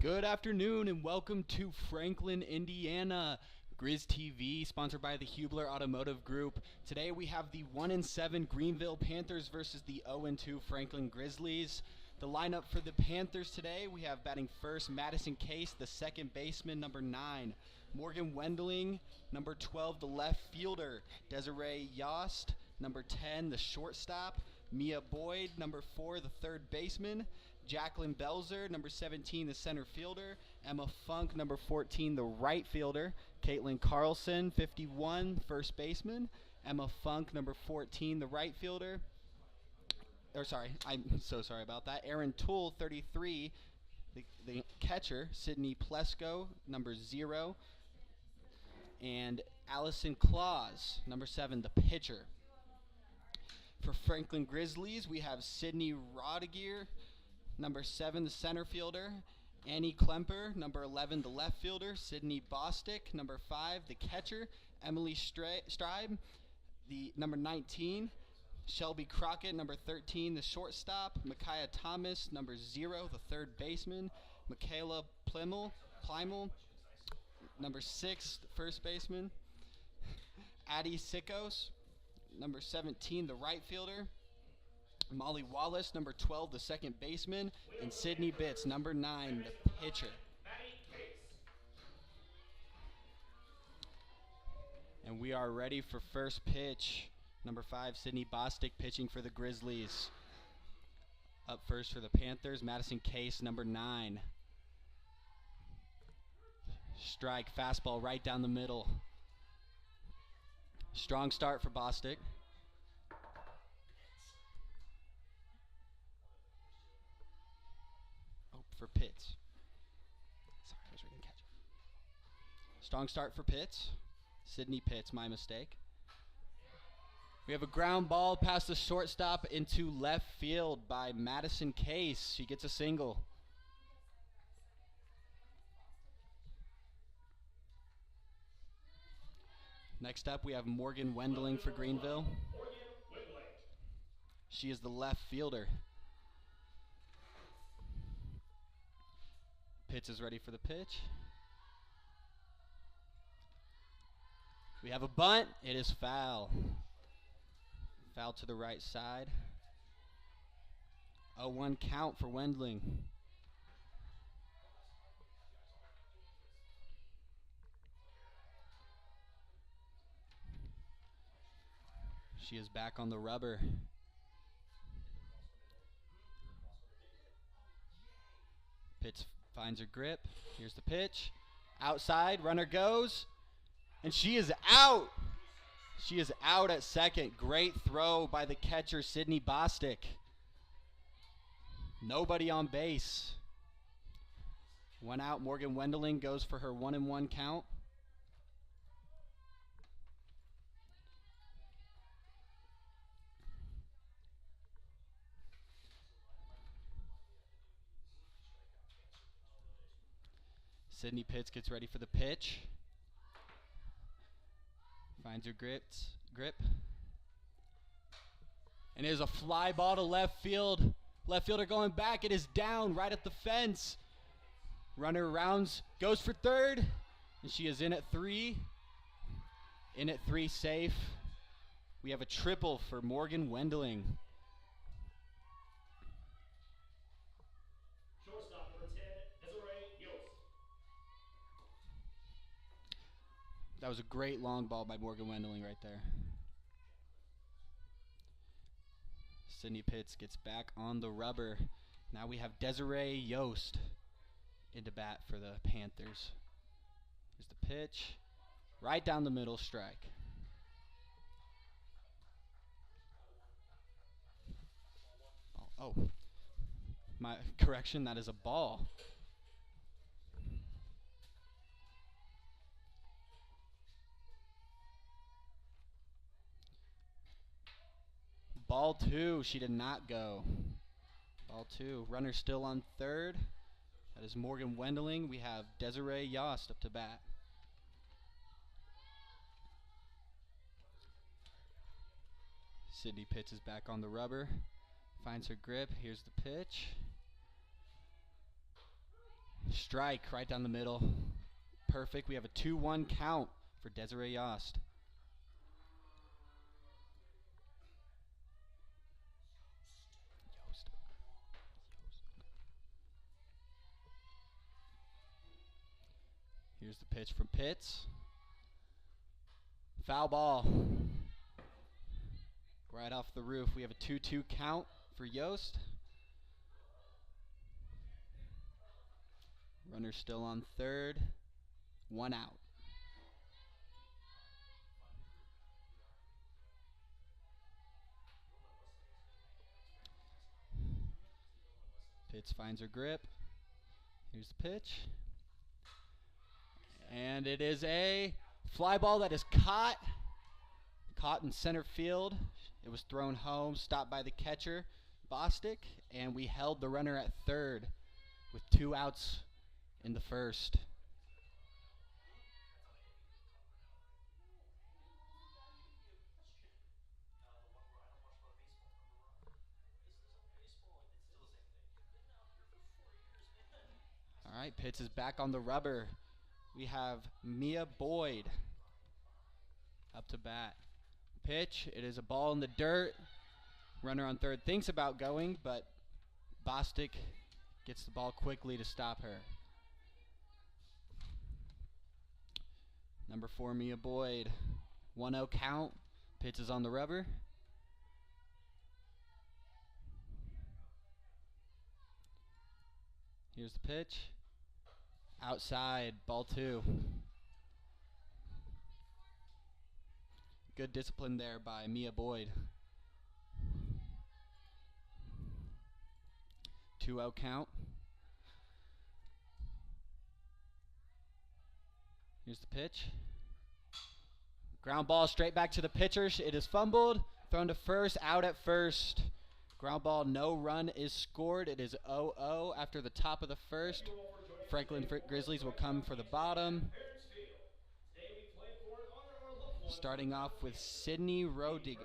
Good afternoon and welcome to Franklin, Indiana. Grizz TV, sponsored by the Hubler Automotive Group. Today we have the 1-7 Greenville Panthers versus the 0-2 Franklin Grizzlies. The lineup for the Panthers today, we have batting first Madison Case, the second baseman, number 9. Morgan Wendling, number 12, the left fielder. Desiree Yost, number 10, the shortstop. Mia Boyd, number 4, the third baseman. Jacqueline Belzer, number 17, the center fielder. Emma Funk, number 14, the right fielder. Caitlyn Carlson, 51, first baseman. Emma Funk, number 14, the right fielder. I'm so sorry about that. Aaron Toole, 33, the catcher. Sydney Plesko, number 0. And Allison Claus, number 7, the pitcher. For Franklin Grizzlies, we have Sydney Rodinger, number 7, the center fielder. Annie Klemper, number 11, the left fielder. Sydney Bostick, number 5, the catcher. Emily Stribe, the number 19. Shelby Crockett, number 13, the shortstop. Micaiah Thomas, number 0, the third baseman. Michaela Plymel, number 6, the first baseman. Addie Sickos, number 17, the right fielder. Molly Wallace, number 12, the second baseman. And Sydney Bitts, number 9, the pitcher. And we are ready for first pitch. Number 5, Sydney Bostick pitching for the Grizzlies. Up first for the Panthers, Madison Case, number 9. Strike, fastball right down the middle. Strong start for Bostick. For Pitts. Sorry, I was reading catch. Strong start for Pitts. Sydney Pitts, my mistake. We have a ground ball past the shortstop into left field by Madison Case. She gets a single. Next up, we have Morgan Wendling for Greenville. She is the left fielder. Pitts is ready for the pitch. We have a bunt. It is foul. Foul to the right side. 0-1 count for Wendling. She is back on the rubber. Pitts finds her grip. Here's the pitch. Outside, runner goes. And she is out. She is out at second. Great throw by the catcher, Sydney Bostick. Nobody on base. One out. Morgan Wendling goes for her 1-1 count. Sydney Pitts gets ready for the pitch. Finds her grip. And it is a fly ball to left field. Left fielder going back. It is down right at the fence. Runner rounds, goes for third. And she is in at 3. In at 3 safe. We have a triple for Morgan Wendling. That was a great long ball by Morgan Wendling right there. Sydney Pitts gets back on the rubber. Now we have Desiree Yost into bat for the Panthers. Here's the pitch. Right down the middle, strike. Oh, my correction, that is a ball. Ball 2, she did not go. Ball 2, runner still on third. That is Morgan Wendling. We have Desiree Yost up to bat. Sydney Pitts is back on the rubber. Finds her grip. Here's the pitch. Strike right down the middle. Perfect. We have a 2-1 count for Desiree Yost. Here's the pitch from Pitts. Foul ball. Right off the roof. We have a 2-2 count for Yost. Runner still on third. 1 out. Pitts finds her grip. Here's the pitch. And it is a fly ball that is caught in center field. It was thrown home, stopped by the catcher, Bostick, and we held the runner at third with 2 outs in the first. All right, Pitts is back on the rubber. We have Mia Boyd up to bat. Pitch, it is a ball in the dirt. Runner on third thinks about going, but Bostick gets the ball quickly to stop her. Number 4, Mia Boyd. 1-0 count. Pitch is on the rubber. Here's the pitch. Outside, ball 2. Good discipline there by Mia Boyd. 2-0 count. Here's the pitch. Ground ball straight back to the pitcher. It is fumbled, thrown to first, out at first. Ground ball, no run is scored. It is 0-0 after the top of the first. Franklin Grizzlies will come for the bottom. Starting off with Sydney Rodinger.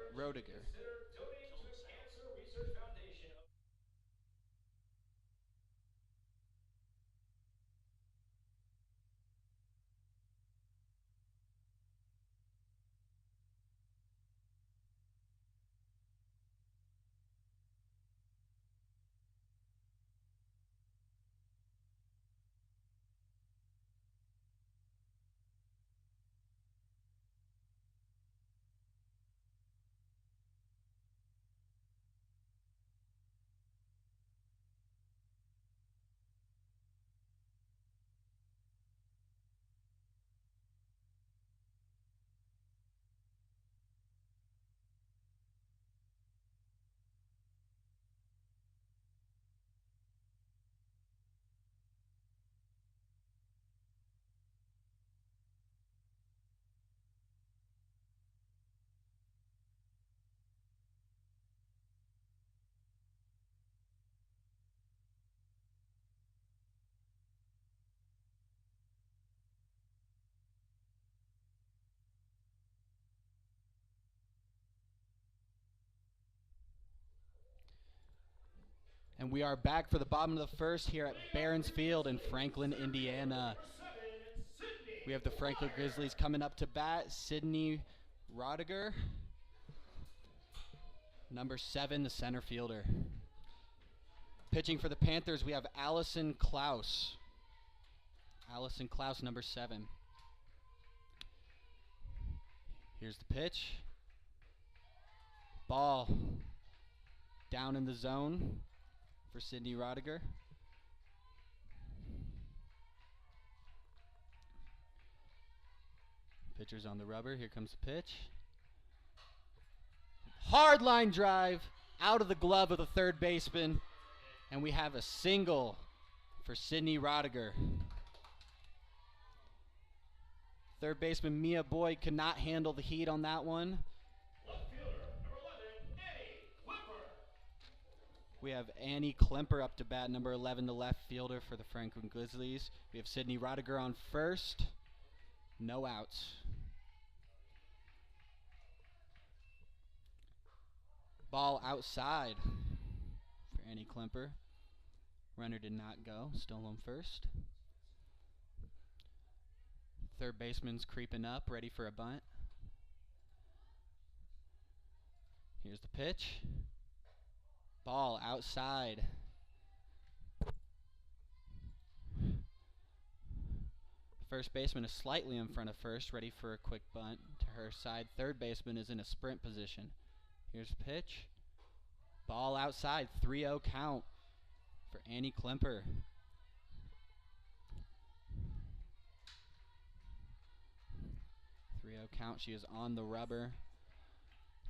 And we are back for the bottom of the first here at Barron's Field in Franklin, Indiana. We have the Franklin Grizzlies coming up to bat. Sydney Rodinger, number 7, the center fielder. Pitching for the Panthers, we have Allison Klaus. Allison Klaus, number 7. Here's the pitch. Ball down in the zone for Sydney Rodinger. Pitcher's on the rubber. Here comes the pitch. Hard line drive out of the glove of the third baseman. And we have a single for Sydney Rodinger. Third baseman Mia Boyd could not handle the heat on that one. We have Annie Klemper up to bat, number 11, the left fielder for the Franklin Grizzlies. We have Sydney Rodinger on first. No outs. Ball outside for Annie Klemper. Runner did not go, still on first. Third baseman's creeping up, ready for a bunt. Here's the pitch. Ball outside. First baseman is slightly in front of first, ready for a quick bunt to her side. Third baseman is in a sprint position. Here's the pitch. Ball outside, 3-0 count for Annie Klemper. Count. She is on the rubber.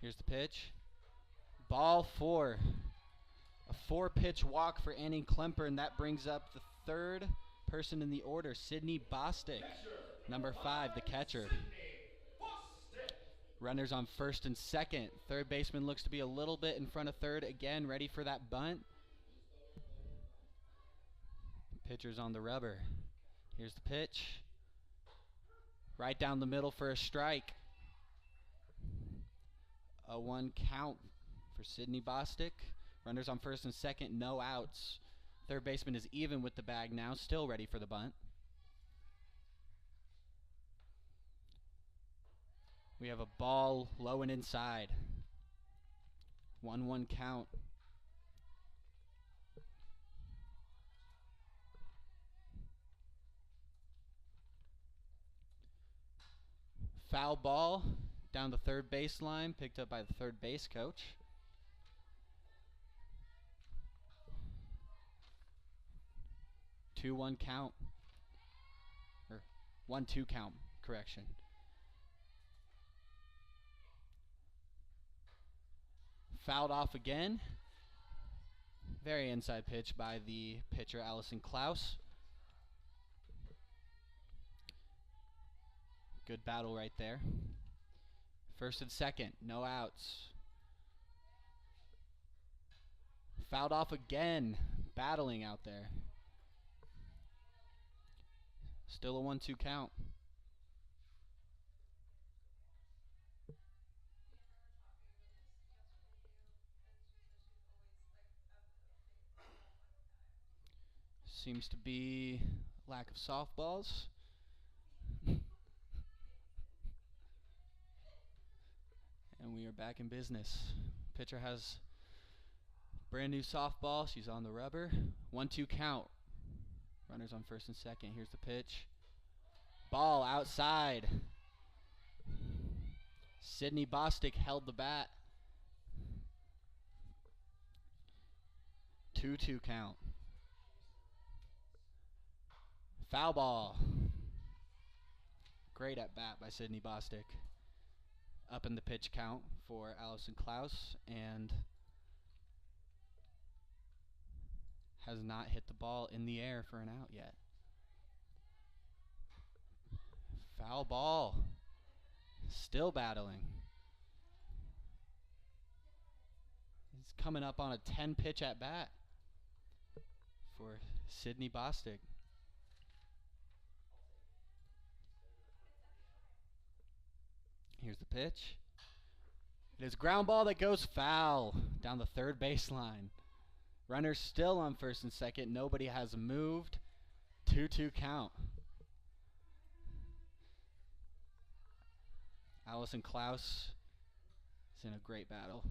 Here's the pitch. Ball 4. A 4-pitch walk for Annie Klemper, and that brings up the third person in the order, Sydney Bostick, number 5, the catcher. Runners on first and second. Third baseman looks to be a little bit in front of third again, ready for that bunt. Pitcher's on the rubber. Here's the pitch. Right down the middle for a strike. A 1 count for Sydney Bostick. Runners on first and second, no outs. Third baseman is even with the bag now, still ready for the bunt. We have a ball low and inside. 1-1 count. Foul ball down the third baseline, picked up by the third base coach. Two-one count, or 1-2 count, correction. Fouled off again. Very inside pitch by the pitcher, Allison Klaus. Good battle right there. First and second, no outs. Fouled off again, battling out there. Still a 1-2 count. Seems to be lack of softballs. And we are back in business. Pitcher has brand new softball. She's on the rubber. 1-2 count. Runners on first and second. Here's the pitch. Ball outside. Sydney Bostick held the bat. 2-2 count. Foul ball. Great at bat by Sydney Bostick. Up in the pitch count for Allison Klaus, and has not hit the ball in the air for an out yet. Foul ball. Still battling. He's coming up on a 10-pitch at bat for Sydney Bostick. Here's the pitch. It is ground ball that goes foul down the third baseline. Runners still on first and second. Nobody has moved. 2-2 count. Allison Klaus is in a great battle.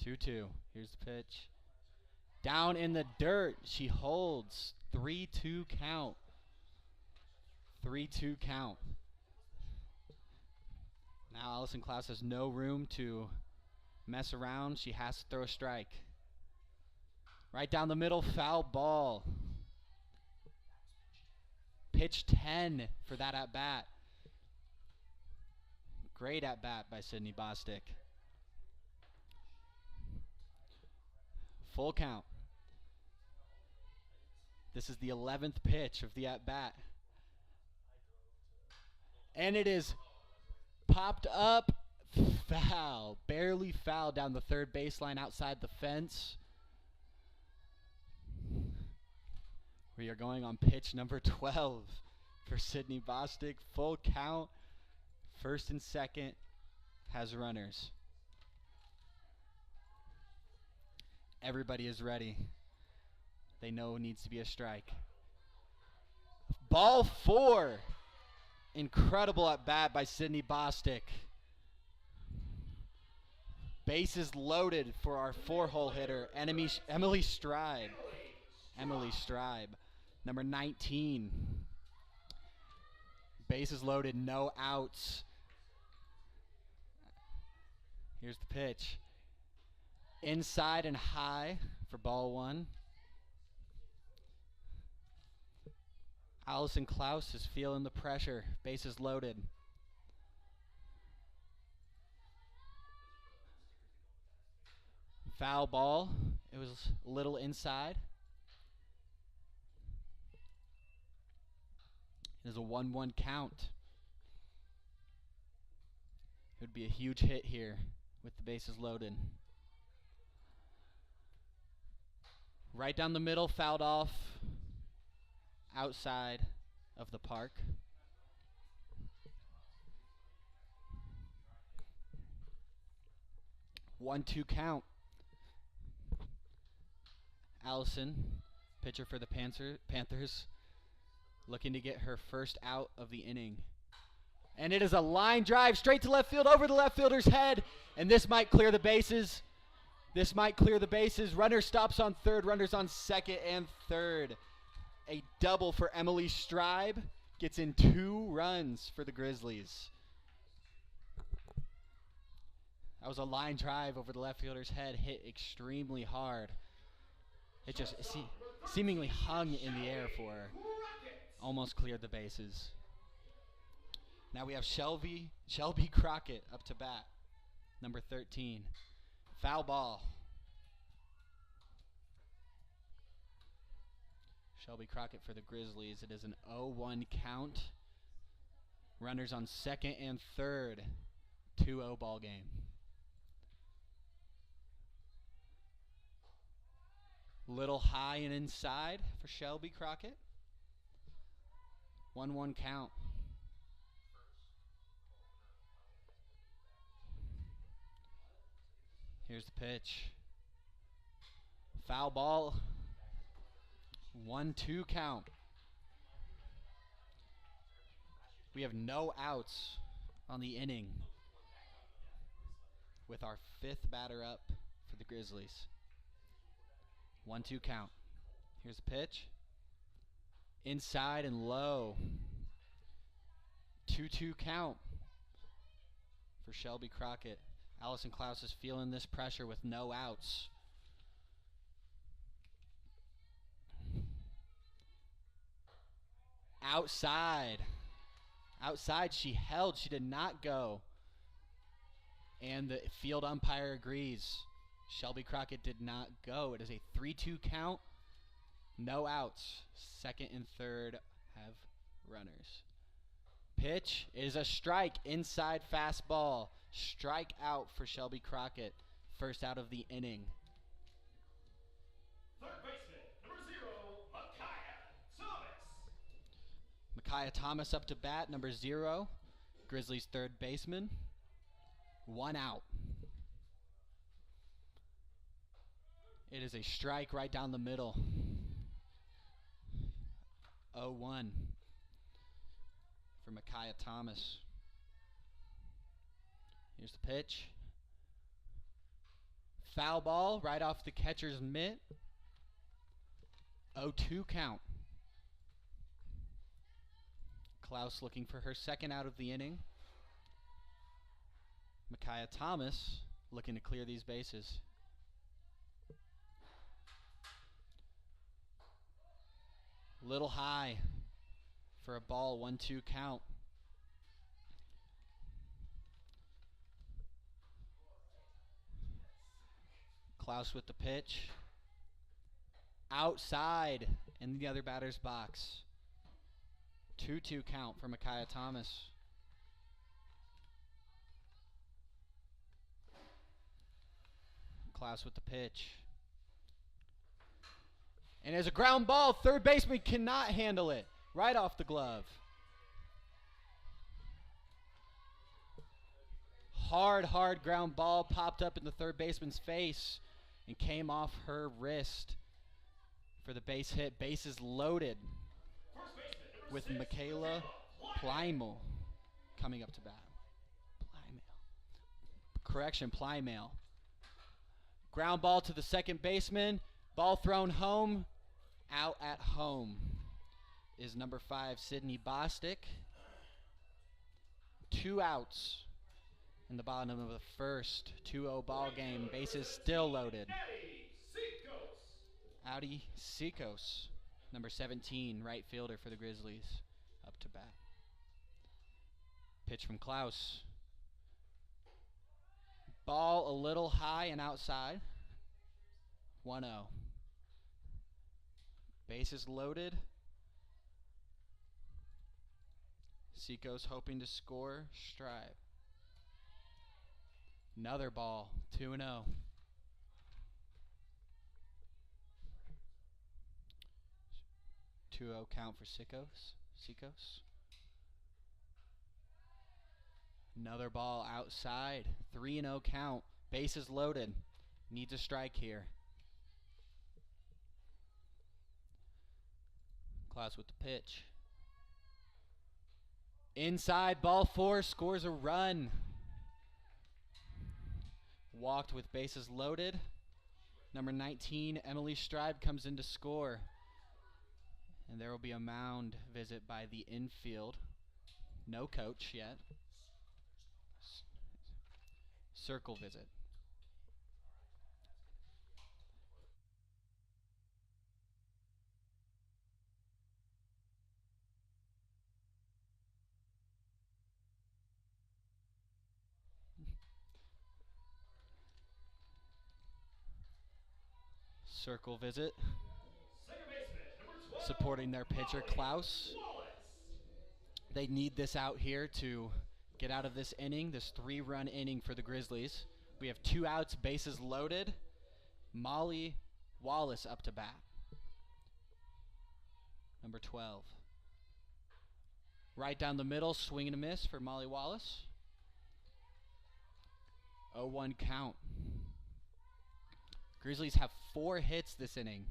Two. Here's the pitch. Down in the dirt. She holds. 3-2 count. 3-2 count. Now Allison Klaus has no room to mess around. She has to throw a strike. Right down the middle, foul ball. Pitch 10 for that at bat. Great at bat by Sydney Bostick. Full count. This is the 11th pitch of the at bat. And it is popped up, foul. Barely foul down the third baseline outside the fence. We are going on pitch number 12 for Sydney Bostick. Full count. First and second has runners. Everybody is ready. They know it needs to be a strike. Ball 4. Incredible at bat by Sydney Bostick. Bases loaded for our 4-hole hitter, Emily Stribe. Emily Stribe, number 19. Bases loaded, no outs. Here's the pitch. Inside and high for ball 1. Allison Klaus is feeling the pressure. Bases loaded. Foul ball. It was a little inside. It is a 1-1 count. It would be a huge hit here with the bases loaded. Right down the middle, fouled off. Outside of the park. One-two count. Allison, pitcher for the Panthers, looking to get her first out of the inning. And it is a line drive straight to left field over the left fielder's head. And this might clear the bases. This might clear the bases. Runner stops on third. Runners on second and third. A double for Emily Stribe. Gets in 2 runs for the Grizzlies. That was a line drive over the left fielder's head. Hit extremely hard. It just seemingly hung in the air for her. Almost cleared the bases. Now we have Shelby Crockett up to bat. Number 13. Foul ball. Shelby Crockett for the Grizzlies. It is an 0-1 count. Runners on second and third. 2-0 ball game. Little high and inside for Shelby Crockett. 1-1 count. Here's the pitch. Foul ball. 1-2 count. We have no outs on the inning with our 5th batter up for the Grizzlies. 1-2 count. Here's the pitch. Inside and low. 2-2 count for Shelby Crockett. Allison Klaus is feeling this pressure with no outs. Outside. Outside she held. She did not go. And the field umpire agrees. Shelby Crockett did not go. It is a 3-2 count. No outs. Second and third have runners. Pitch is a strike. Inside fastball. Strike out for Shelby Crockett. First out of the inning. Third baseman, number 0, Micaiah Thomas. Micaiah Thomas up to bat, number 0. Grizzlies third baseman. 1 out. It is a strike right down the middle. 0-1 for Micaiah Thomas. Here's the pitch. Foul ball right off the catcher's mitt. 0-2 count. Klaus looking for her second out of the inning. Micaiah Thomas looking to clear these bases. Little high for a ball. 1-2 count. Klaus with the pitch. Outside in the other batter's box. 2-2 count for Micaiah Thomas. Klaus with the pitch. And as a ground ball, third baseman cannot handle it. Right off the glove. Hard ground ball popped up in the third baseman's face. and came off her wrist for the base hit. Bases loaded with Michaela Plymel coming up to bat. Plymel. Ground ball to the second baseman. Ball thrown home. Out at home is number 5, Sydney Bostick. 2 outs in the bottom of the first. 2-0 ball game. Bases still loaded. Audi Seacos, number 17, right fielder for the Grizzlies, up to bat. Pitch from Klaus. Ball a little high and outside. 1-0. Bases loaded. Seacos hoping to score. Strive. Another ball. 2-0. 2-0 count for Seacos. Another ball outside. 3-0 count. Bases loaded. Needs a strike here. Klaus with the pitch. Inside, ball 4, scores a run. Walked with bases loaded. Number 19, Emily Stribe, comes in to score. And there will be a mound visit by the infield. No coach yet. Circle visit. Circle visit. Supporting their pitcher, Klaus. They need this out here to get out of this inning, this 3-run inning for the Grizzlies. We have 2 outs, bases loaded. Molly Wallace up to bat. Number 12. Right down the middle, swing and a miss for Molly Wallace. 0-1 count. Grizzlies have 4 hits this inning.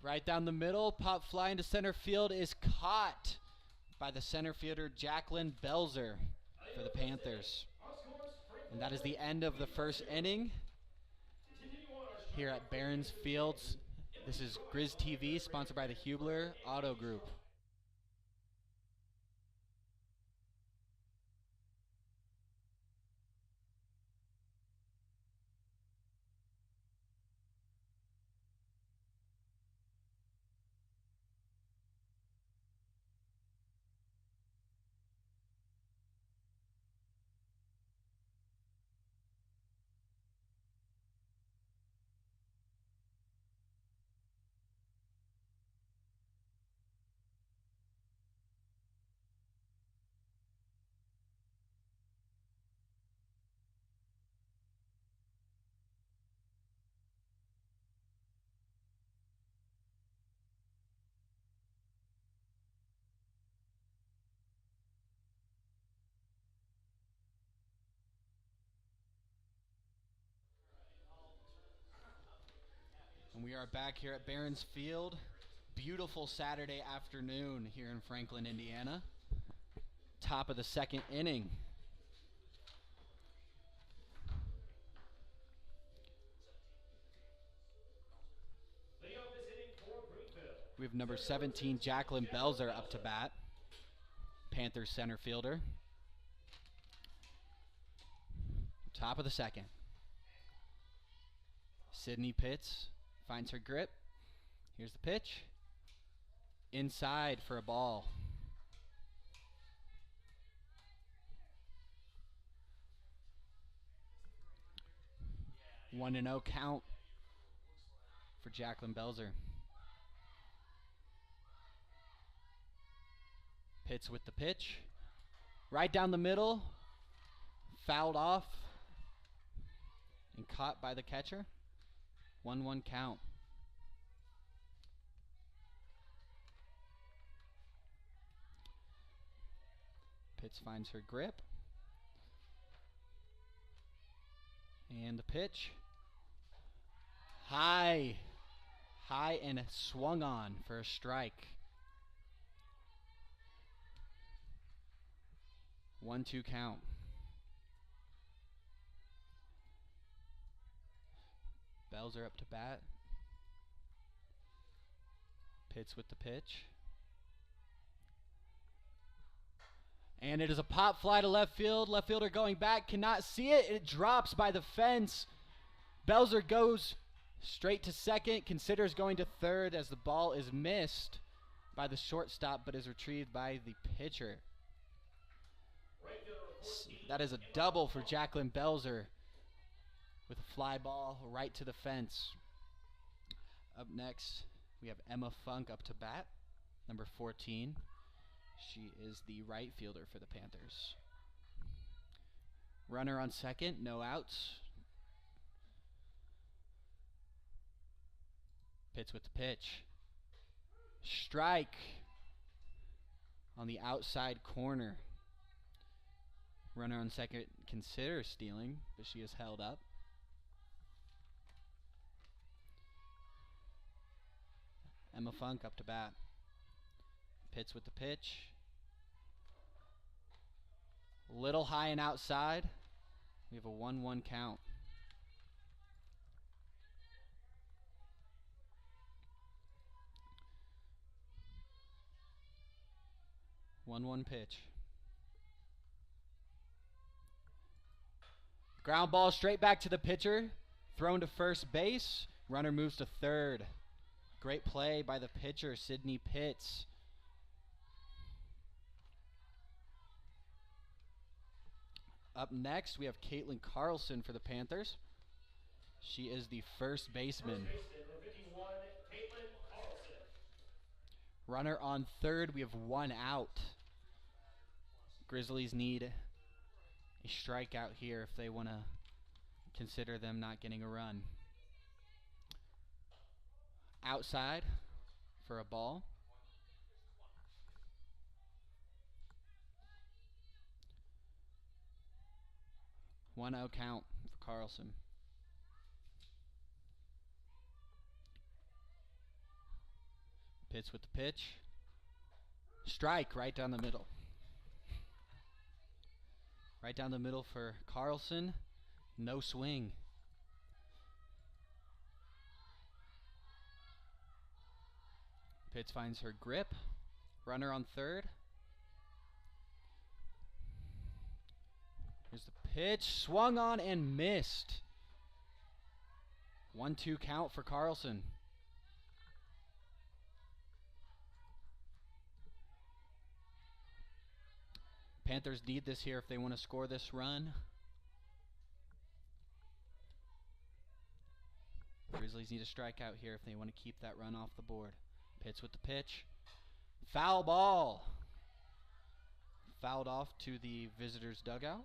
Right down the middle, pop fly into center field is caught by the center fielder Jacqueline Belzer for the Panthers. And that is the end of the first inning here at Barron's Fields. This is Grizz TV, sponsored by the Hubler Auto Group. And we are back here at Barron's Field. Beautiful Saturday afternoon here in Franklin, Indiana. Top of the second inning. We have number 17, Jacqueline Belzer, up to bat. Panthers center fielder. Top of the second. Sydney Pitts finds her grip. Here's the pitch. Inside for a ball. One and 0 count for Jacqueline Belzer. Pitts with the pitch. Right down the middle. Fouled off and caught by the catcher. 1-1 count. Pitts finds her grip. And the pitch. High and swung on for a strike. 1-2 count. Belzer up to bat. Pitts with the pitch. And it is a pop fly to left field. Left fielder going back, cannot see it. It drops by the fence. Belzer goes straight to second, considers going to third as the ball is missed by the shortstop but is retrieved by the pitcher. That is a double for Jacqueline Belzer with a fly ball right to the fence. Up next, we have Emma Funk up to bat, number 14. She is the right fielder for the Panthers. Runner on second, no outs. Pitts with the pitch. Strike on the outside corner. Runner on second considers stealing, but she is held up. Emma Funk up to bat. Pitts with the pitch. Little high and outside. We have a 1-1 count. One pitch. Ground ball straight back to the pitcher. Thrown to first base. Runner moves to third. Great play by the pitcher, Sydney Pitts. Up next, we have Caitlyn Carlson for the Panthers. She is the first baseman. First baseman, number 51, Caitlyn Carlson. Runner on third, we have 1 out. Grizzlies need a strikeout here if they want to consider them not getting a run. Outside for a ball. One out count for Carlson. Pitts with the pitch. Strike right down the middle. Right down the middle for Carlson. No swing. Pitts finds her grip. Runner on third. Here's the pitch. Swung on and missed. 1-2 count for Carlson. Panthers need this here if they want to score this run. Grizzlies need a strikeout here if they want to keep that run off the board. Pitts with the pitch. Foul ball. Fouled off to the visitors' dugout.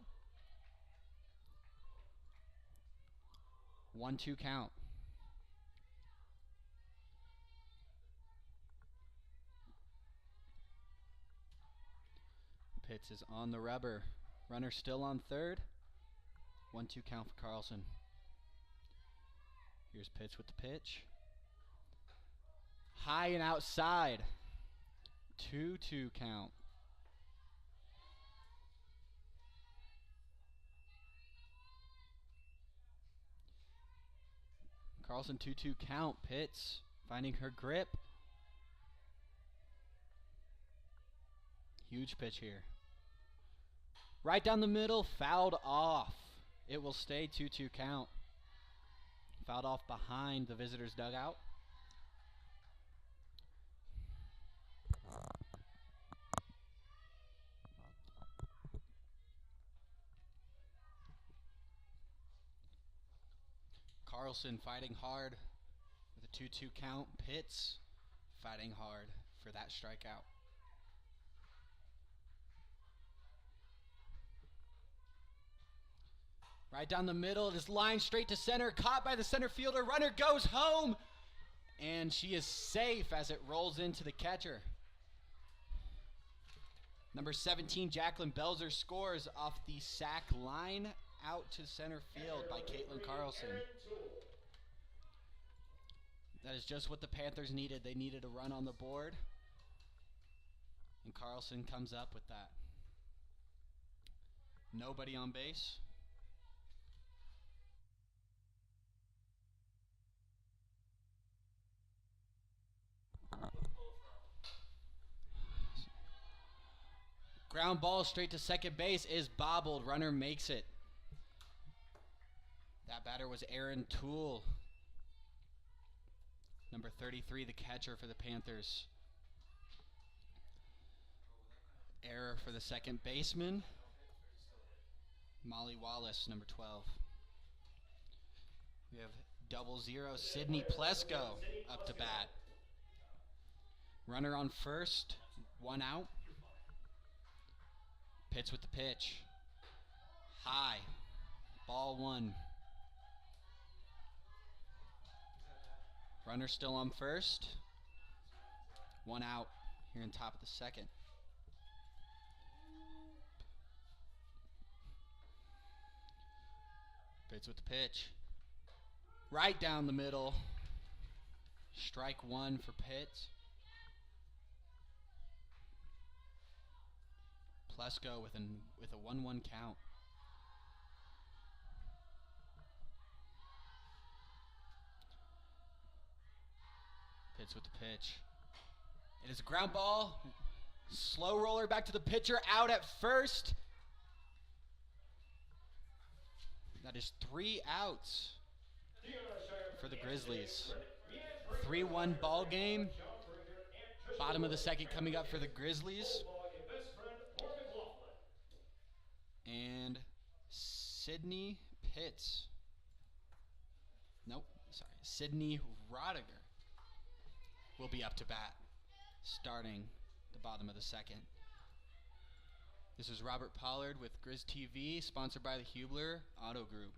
1-2 count. Pitts is on the rubber. Runner still on third. 1-2 count for Carlson. Here's Pitts with the pitch. High and outside. 2-2 count. Carlson 2-2 count. Pitts finding her grip. Huge pitch here. Right down the middle, fouled off. It will stay 2-2 count. Fouled off behind the visitors' dugout. Carlson fighting hard with a 2-2 count. Pitts fighting hard for that strikeout. Right down the middle, it is lined straight to center, caught by the center fielder. Runner goes home, and she is safe as it rolls into the catcher. Number 17, Jacqueline Belzer scores off the sac line out to center field by Caitlyn Carlson. That is just what the Panthers needed. They needed a run on the board, and Carlson comes up with that. Nobody on base. Ground ball straight to second base is bobbled. Runner makes it. That batter was Aaron Toole. Number 33, the catcher for the Panthers. Error for the second baseman. Molly Wallace, number 12. We have 00, Sydney Plesko up to bat. Runner on first, 1 out. Pitch with the pitch. High. Ball 1. Runner still on first. 1 out here in top of the second. Pitch with the pitch. Right down the middle. Strike 1 for Pitts. Plesko with a 1-1 count. Pitch with the pitch. It is a ground ball. Slow roller back to the pitcher. Out at first. That is 3 outs for the Grizzlies. 3-1 ball game. Bottom of the second coming up for the Grizzlies. And Sydney Pitts. Nope, sorry. Sydney Rodinger will be up to bat, starting the bottom of the second. This is Robert Pollard with Grizz TV, sponsored by the Hubler Auto Group.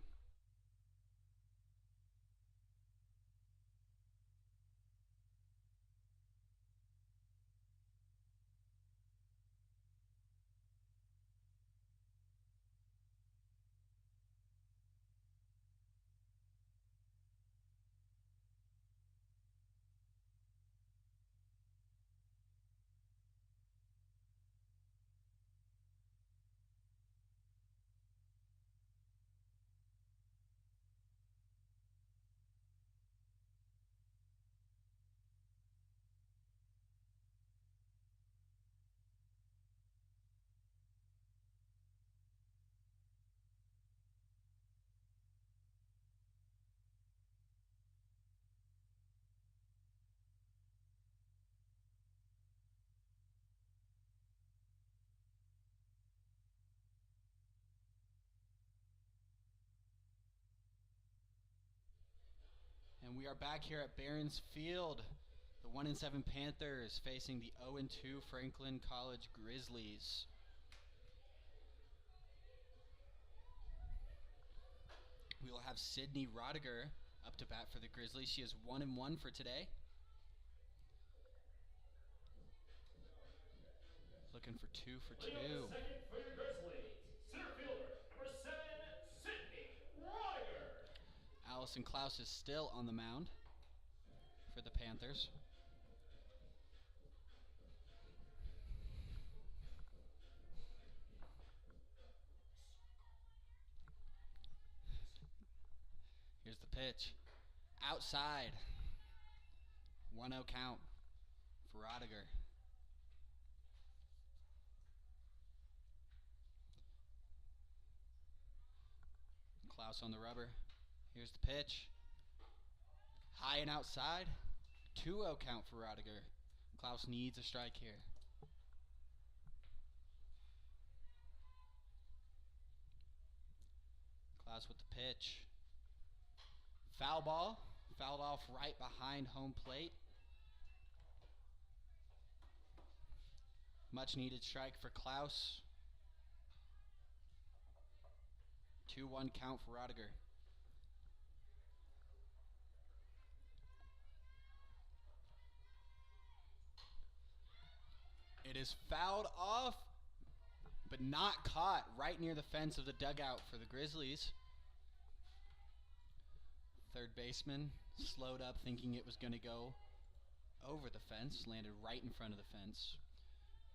And we are back here at Barron's Field. The 1-7 Panthers facing the 0-2 Franklin College Grizzlies. We will have Sydney Rodinger up to bat for the Grizzlies. She is 1-1 for today. Looking for 2 for 2. Second for your Grizzlies, center fielder, number 7, Sydney Rodinger. Allison Klaus is still on the mound for the Panthers. Here's the pitch. Outside. 1-0 count for Rodinger. Klaus on the rubber. Here's the pitch. High and outside. 2-0 count for Rodinger. Klaus needs a strike here. Klaus with the pitch. Foul ball. Fouled off right behind home plate. Much needed strike for Klaus. 2-1 count for Rodinger. It is fouled off, but not caught right near the fence of the dugout for the Grizzlies. Third baseman slowed up thinking it was going to go over the fence, landed right in front of the fence.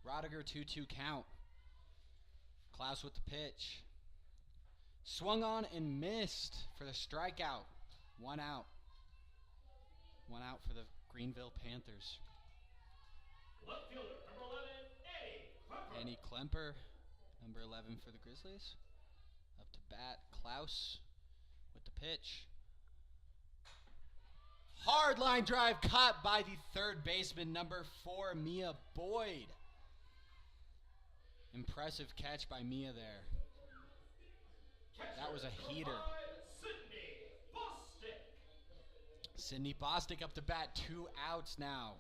Rodinger 2-2 count. Klaus with the pitch. Swung on and missed for the strikeout. 1 out. 1 out for the Greenville Panthers. Left fielder, number 11, Eddie Klemper, number 11 for the Grizzlies. Up to bat, Klaus with the pitch. Hard line drive caught by the third baseman, number 4, Mia Boyd. Impressive catch by Mia there. That was a heater. Sydney Bostick up to bat, 2 outs now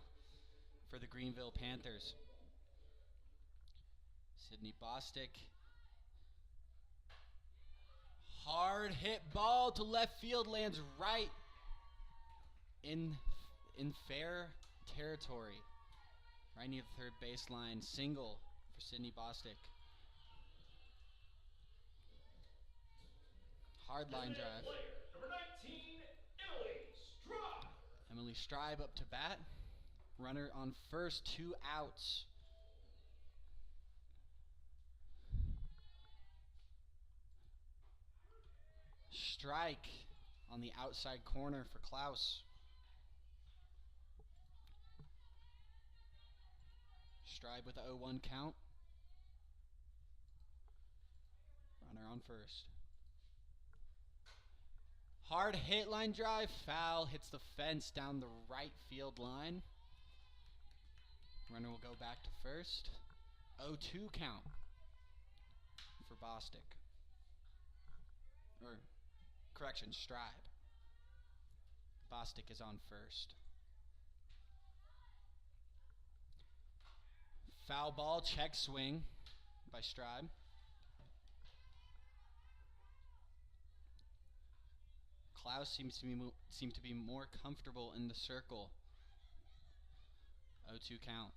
for the Greenville Panthers. Sydney Bostick. Hard hit ball to left field, lands right in fair territory. Right near the third baseline. Single for Sydney Bostick. Hard line drive. Number 19, Emily Stribe up to bat. Runner on first, 2 outs. Strike on the outside corner for Klaus. Stribe with the 0-1 count. Runner on first. Hard hit line drive, foul, hits the fence down the right field line. Runner will go back to first. 0-2 count for Bostick. Or, correction, Stribe. Bostick is on first. Foul ball, check swing by Stribe. Klaus seems to be more comfortable in the circle. 0-2 count.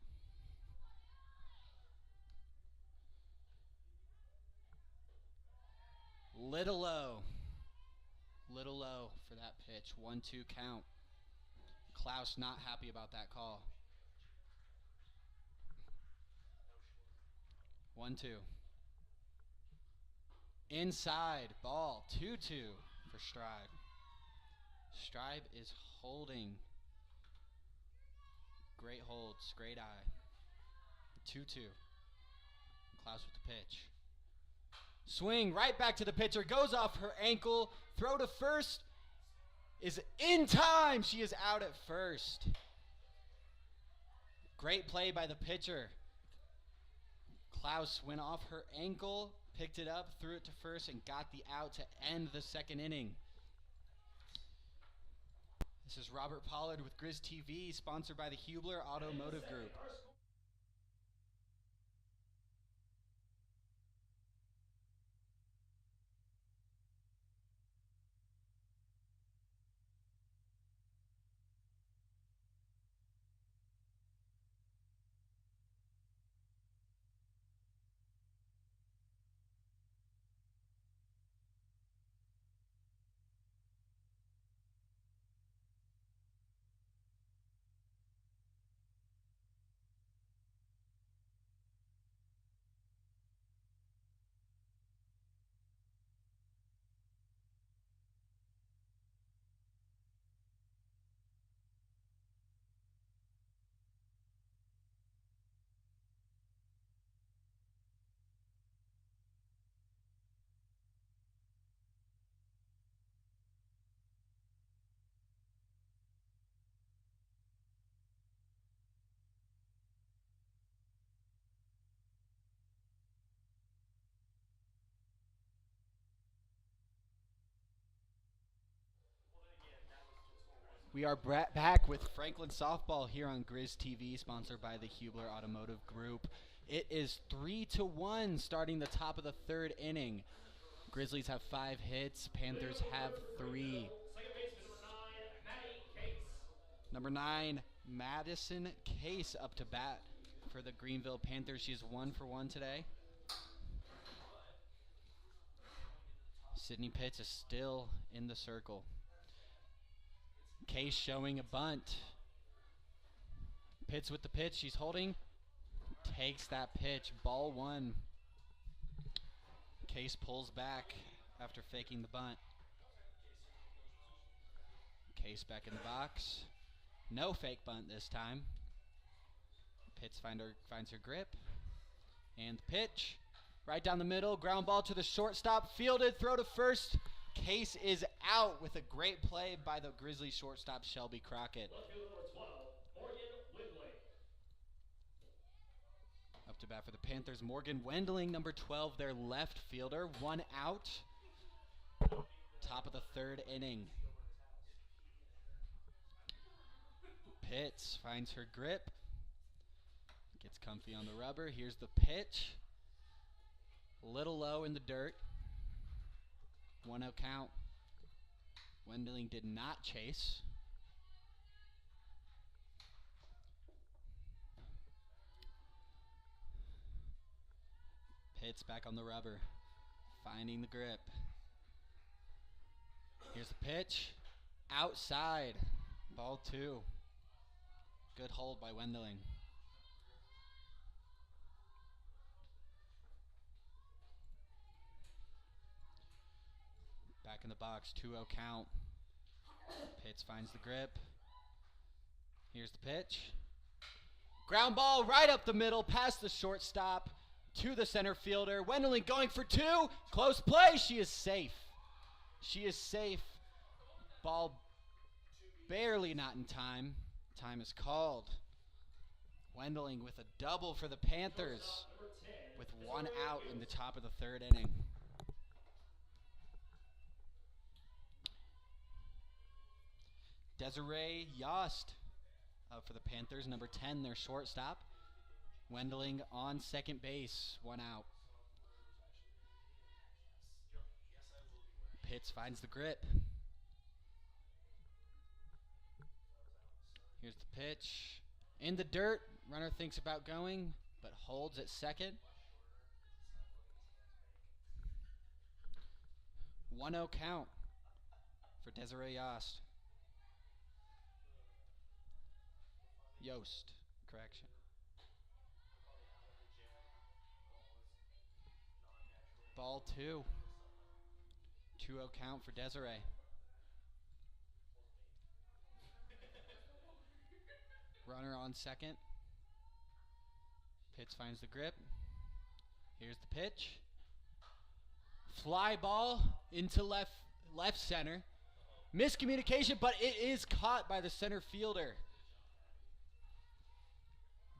Little low for that pitch. 1-2 count. Klaus not happy about that call. 1-2. Inside ball. 2-2 for Stribe. Stribe is holding. Great holds, great eye. 2-2. Klaus with the pitch. Swing right back to the pitcher. Goes off her ankle. Throw to first is in time. She is out at first. Great play by the pitcher. Klaus went off her ankle, picked it up, threw it to first, and got the out to end the second inning. This is Robert Pollard with Grizz TV, sponsored by the Hubler Automotive Group. We are back with Franklin Softball here on Grizz TV, sponsored by the Hubler Automotive Group. It is 3-1 starting the top of the third inning. Grizzlies have 5 hits. Panthers have 3. Number 9, Madison Case up to bat for the Greenville Panthers. She's 1 for 1 today. Sydney Pitts is still in the circle. Case showing a bunt. Pitts with the pitch. She's holding. Takes that pitch. Ball 1. Case pulls back after faking the bunt. Case back in the box. No fake bunt this time. Pitts finds her grip. And the pitch. Right down the middle. Ground ball to the shortstop. Fielded. Throw to first. Case is out with a great play by the Grizzly shortstop, Shelby Crockett. Left fielder number 12, Morgan Wendling. Up to bat for the Panthers, Morgan Wendling, number 12, their left fielder. 1 out. Top of the 3rd inning. Pitts finds her grip. Gets comfy on the rubber. Here's the pitch. A little low in the dirt. 1-0 count. Wendling did not chase. Pitts back on the rubber. Finding the grip. Here's the pitch. Outside. Ball 2. Good hold by Wendling. Back in the box, 2-0 count. Pitts finds the grip. Here's the pitch. Ground ball right up the middle, past the shortstop, to the center fielder. Wendling going for 2. Close play. She is safe. She is safe. Ball barely not in time. Time is called. Wendling with a double for the Panthers with 1 out in the top of the 3rd inning. Desiree Yost for the Panthers, number 10, their shortstop. Wendling on second base, 1 out. Pitts finds the grip. Here's the pitch. In the dirt, runner thinks about going, but holds at second. 1-0 count for Desiree Yost. Yost, correction. Ball 2. 2-0 count for Desiree. Runner on second. Pitts finds the grip. Here's the pitch. Fly ball into left center. Miscommunication, but it is caught by the center fielder.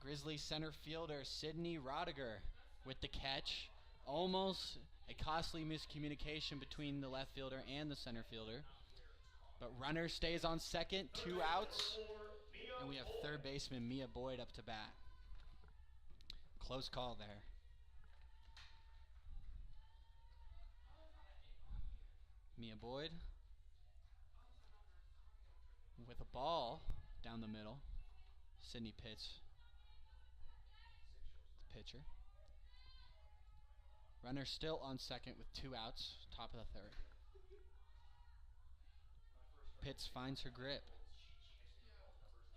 Grizzly center fielder Sydney Rodinger with the catch. Almost a costly miscommunication between the left fielder and the center fielder. But runner stays on second, 2 outs. And we have third baseman Mia Boyd up to bat. Close call there. Mia Boyd with a ball down the middle. Sydney Pitts, pitcher. Runner still on second with 2 outs, top of the 3rd. Pitts finds her grip.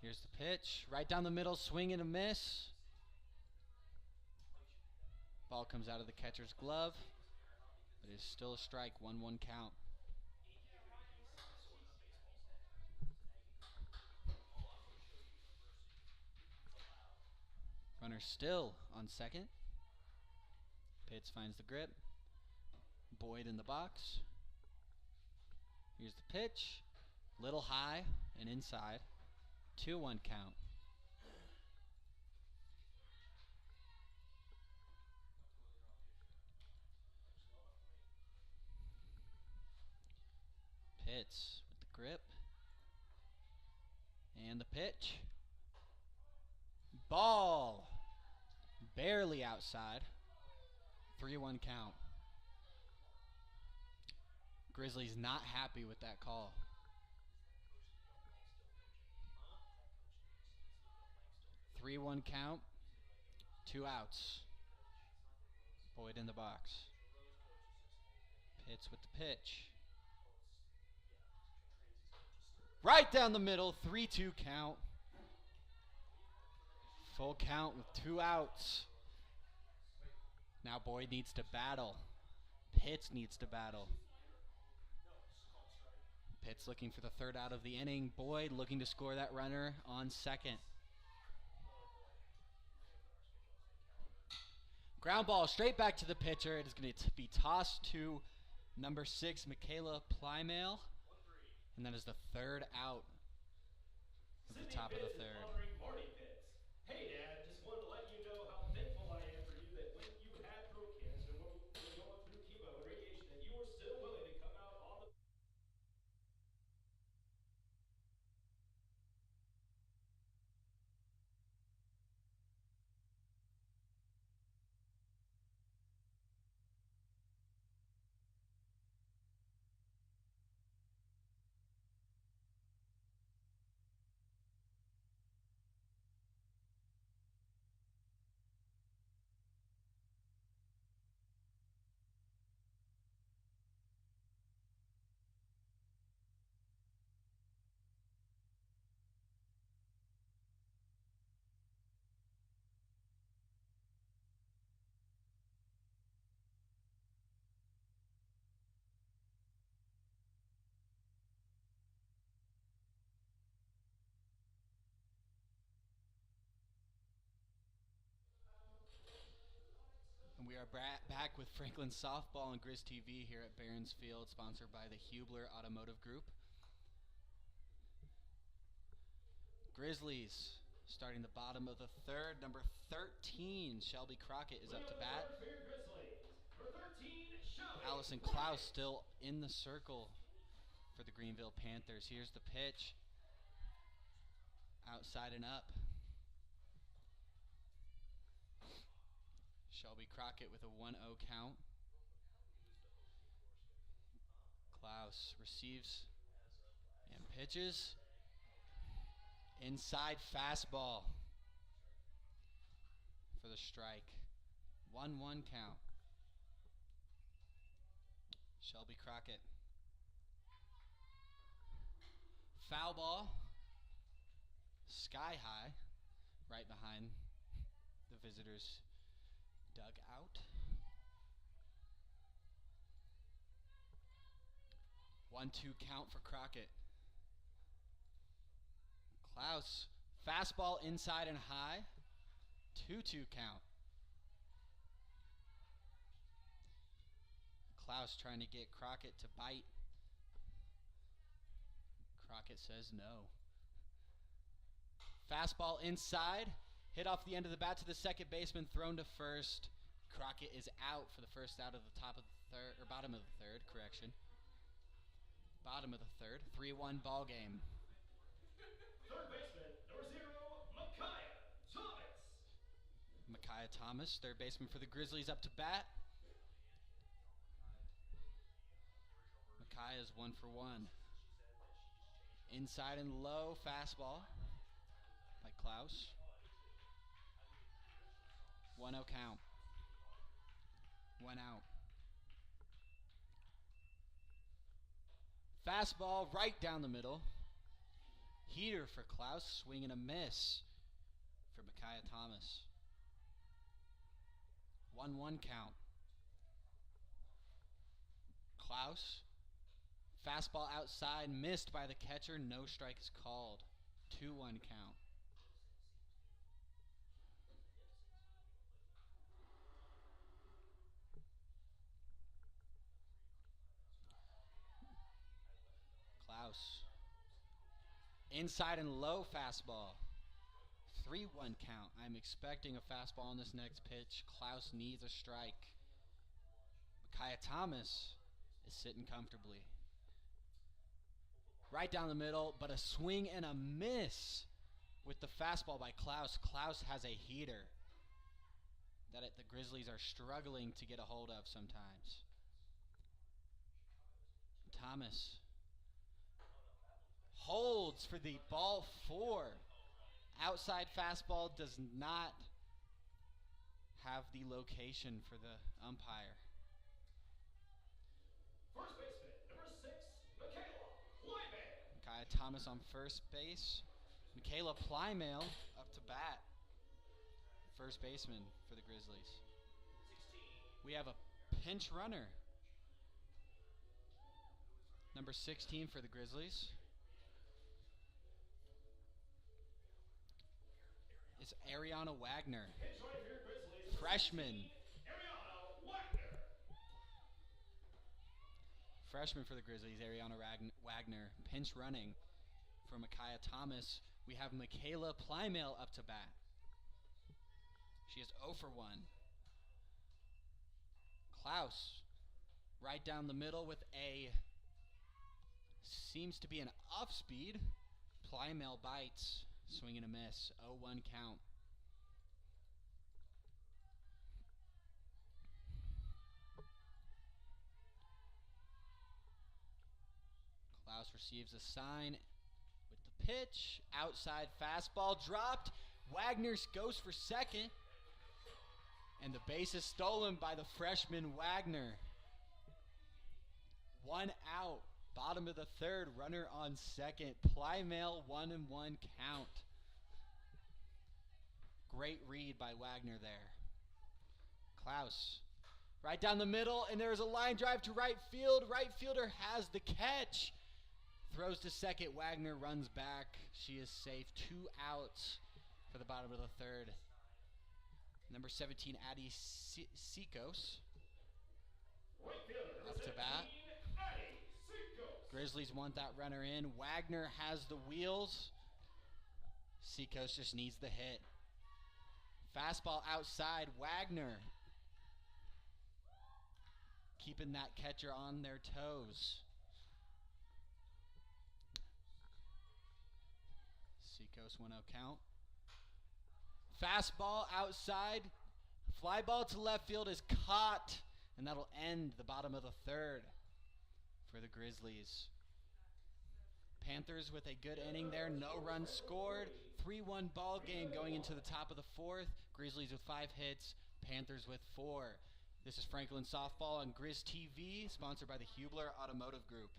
Here's the pitch, right down the middle, swing and a miss. Ball comes out of the catcher's glove, but it is still a strike, 1-1 count. Runner still on second. Pitts finds the grip. Boyd in the box. Here's the pitch. Little high and inside. 2-1 count. Pitts with the grip. And the pitch. Ball. Barely outside. 3-1 count. Grizzlies not happy with that call. Three-one count. 2 outs. Boyd in the box. Hits with the pitch. Right down the middle, 3-2 count. Full count with 2 outs. Now Boyd needs to battle. Pitts needs to battle. Pitts looking for the 3rd out of the inning. Boyd looking to score that runner on second. Ground ball straight back to the pitcher. It is going to be tossed to number 6, Michaela Plymale. And that is the 3rd out of the top of the 3rd. Hey, Dad, just wanted to let you know how thankful I am for you that when you had throat cancer and when you were going through chemo and radiation, that you were still willing to come out on the... We are back with Franklin Softball and Grizz TV here at Barron's Field, sponsored by the Hubler Automotive Group. Grizzlies starting the bottom of the 3rd. Number 13, Shelby Crockett, is up to bat. Allison Klaus still in the circle for the Greenville Panthers. Here's the pitch. Outside and up. Shelby Crockett with a 1-0 count. Klaus receives and pitches. Inside fastball for the strike. 1-1 count. Shelby Crockett. Foul ball. Sky high. Right behind the visitors' dugout. 1-2 count for Crockett. Klaus, fastball inside and high. 2-2 count. Klaus trying to get Crockett to bite. Crockett says no. Fastball inside. Hit off the end of the bat to the second baseman, thrown to first. Crockett is out for the first out of the top of the 3rd, or bottom of the 3rd, correction. Bottom of the 3rd, 3-1 ball game. 3rd baseman, number 0, Micaiah Thomas. Micaiah Thomas, 3rd baseman for the Grizzlies, up to bat. Micaiah is 1 for 1. Inside and low fastball by Klaus. 1-0 count. 1 out. Fastball right down the middle. Heater for Klaus. Swing and a miss for Micaiah Thomas. 1-1 count. Klaus. Fastball outside. Missed by the catcher. No strike is called. 2-1 count. Klaus. Inside and low fastball. 3-1 count. I'm expecting a fastball on this next pitch. Klaus needs a strike. Micaiah Thomas is sitting comfortably. Right down the middle, but a swing and a miss with the fastball by Klaus. Klaus has a heater that the Grizzlies are struggling to get a hold of sometimes. Thomas holds for the ball 4. Outside fastball does not have the location for the umpire. Thomas on first base. Michaela Plymale up to bat. First baseman for the Grizzlies. We have a pinch runner. Number 16 for the Grizzlies. It's Ariana Wagner. Freshman. Freshman for the Grizzlies, Ariana Wagner. Pinch running for Micaiah Thomas. We have Michaela Plymale up to bat. She is 0 for 1. Klaus, right down the middle with a, seems to be an off speed. Plymale bites, swing and a miss, 0-1 count. Klaus receives a sign with the pitch. Outside fastball dropped. Wagner goes for second. And the base is stolen by the freshman Wagner. 1 out. Bottom of the third. Runner on second. Plymale 1-1 count. Great read by Wagner there. Klaus. Right down the middle, and there's a line drive to right field. Right fielder has the catch. Throws to second. Wagner runs back. She is safe. 2 outs for the bottom of the third. Number 17, Addie Sikos. Up to bat. Grizzlies want that runner in. Wagner has the wheels. Sikos just needs the hit. Fastball outside. Wagner keeping that catcher on their toes. Sikos 1-0 count. Fastball outside. Fly ball to left field is caught. And that'll end the bottom of the third for the Grizzlies. Panthers with a good inning there. No runs scored. 3-1 ball game going into the top of the fourth. Grizzlies with 5 hits. Panthers with 4. This is Franklin Softball on Grizz TV, sponsored by the Hubler Automotive Group.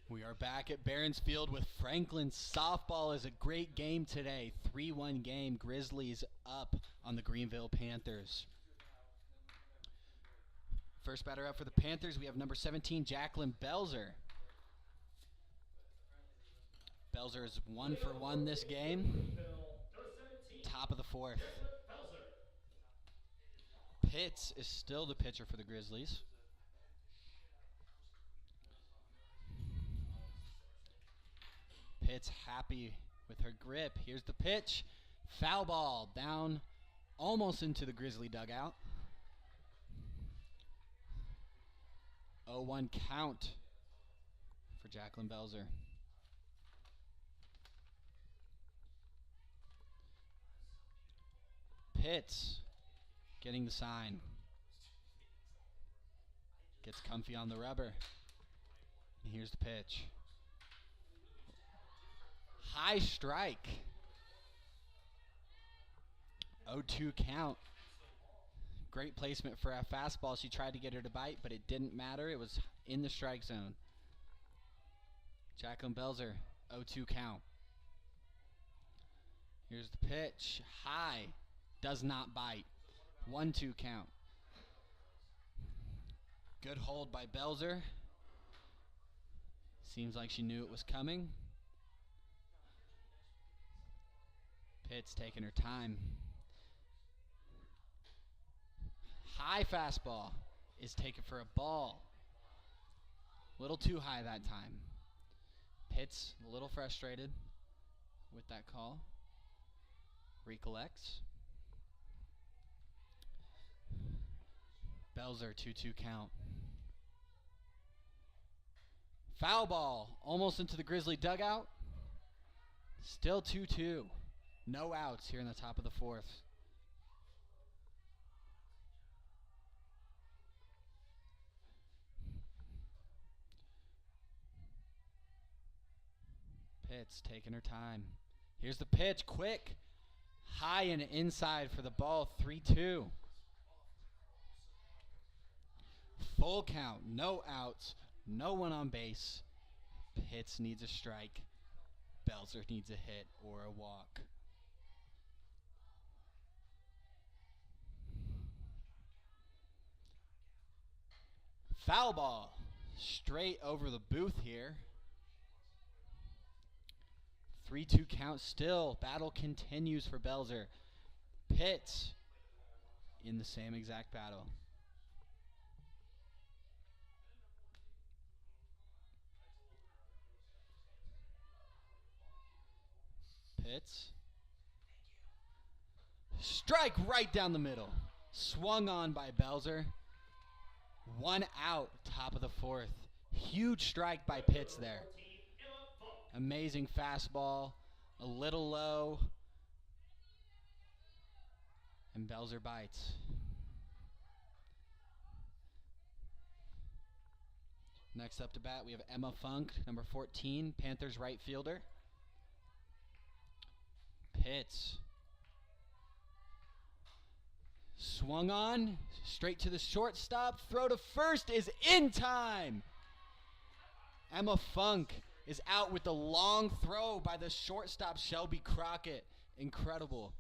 We are back at Barron's Field with Franklin Softball. Is a great game today. 3-1 game. Grizzlies up on the Greenville Panthers. First batter up for the Panthers, we have number 17, Jacqueline Belzer. Belzer is 1 for 1 this game. Top of the fourth. Pitts is still the pitcher for the Grizzlies. Pitts happy with her grip. Here's the pitch. Foul ball down almost into the Grizzly dugout. 0-1 count for Jacqueline Belzer. Pitts getting the sign. Gets comfy on the rubber. And here's the pitch. High strike. 0-2 count. Great placement for a fastball. She tried to get her to bite, but it didn't matter. It was in the strike zone. Jacqueline Belzer, 0-2 count. Here's the pitch. High. Does not bite. 1-2 count. Good hold by Belzer. Seems like she knew it was coming. Pitt's taking her time. High fastball is taken for a ball. A little too high that time. Pitt's a little frustrated with that call. Recollects. Belzer, 2-2 count. Foul ball, almost into the Grizzly dugout. Still 2-2. No outs here in the top of the fourth. Pitts taking her time. Here's the pitch, quick. High and inside for the ball, 3-2. Full count, no outs, no one on base. Pitts needs a strike. Belzer needs a hit or a walk. Foul ball, straight over the booth here. 3-2 count still. Battle continues for Belzer. Pitts in the same exact battle. Pitts. Strike right down the middle. Swung on by Belzer. 1 out, top of the fourth. Huge strike by Pitts there. Amazing fastball. A little low. And Belzer bites. Next up to bat, we have Emma Funk, number 14, Panthers right fielder. Pitts. Swung on, straight to the shortstop. Throw to first is in time. Emma Funk is out with the long throw by the shortstop, Shelby Crockett. Incredible.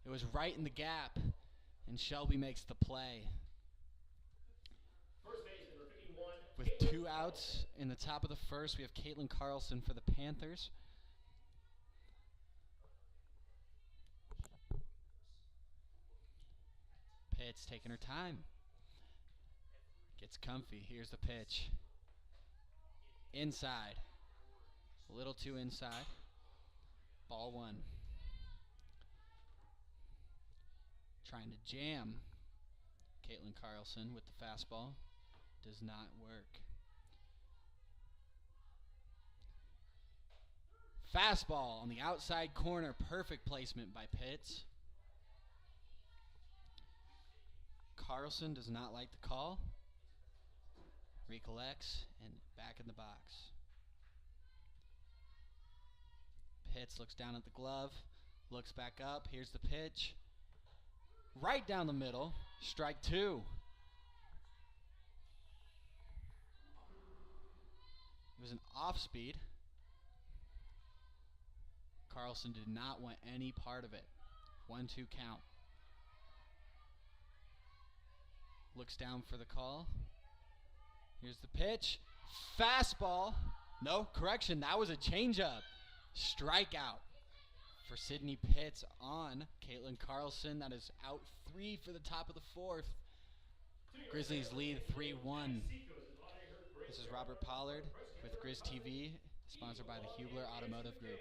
It was right in the gap, and Shelby makes the play. First base, number 51. With 2 outs in the top of the first, we have Caitlyn Carlson for the Panthers. Pitts taking her time. Gets comfy. Here's the pitch. Inside. A little too inside. Ball 1. Trying to jam Caitlyn Carlson with the fastball. Does not work. Fastball on the outside corner. Perfect placement by Pitts. Carlson does not like the call. Recollects and back in the box. Pitts looks down at the glove. Looks back up. Here's the pitch. Right down the middle. Strike 2. It was an off speed. Carlson did not want any part of it. 1-2 count. Looks down for the call. Here's the pitch. Fastball. No, correction. That was a changeup. Strikeout for Sydney Pitts on Caitlyn Carlson. That is out 3 for the top of the fourth. Grizzlies lead 3-1. This is Robert Pollard with Grizz TV, sponsored by the Hubler Automotive Group.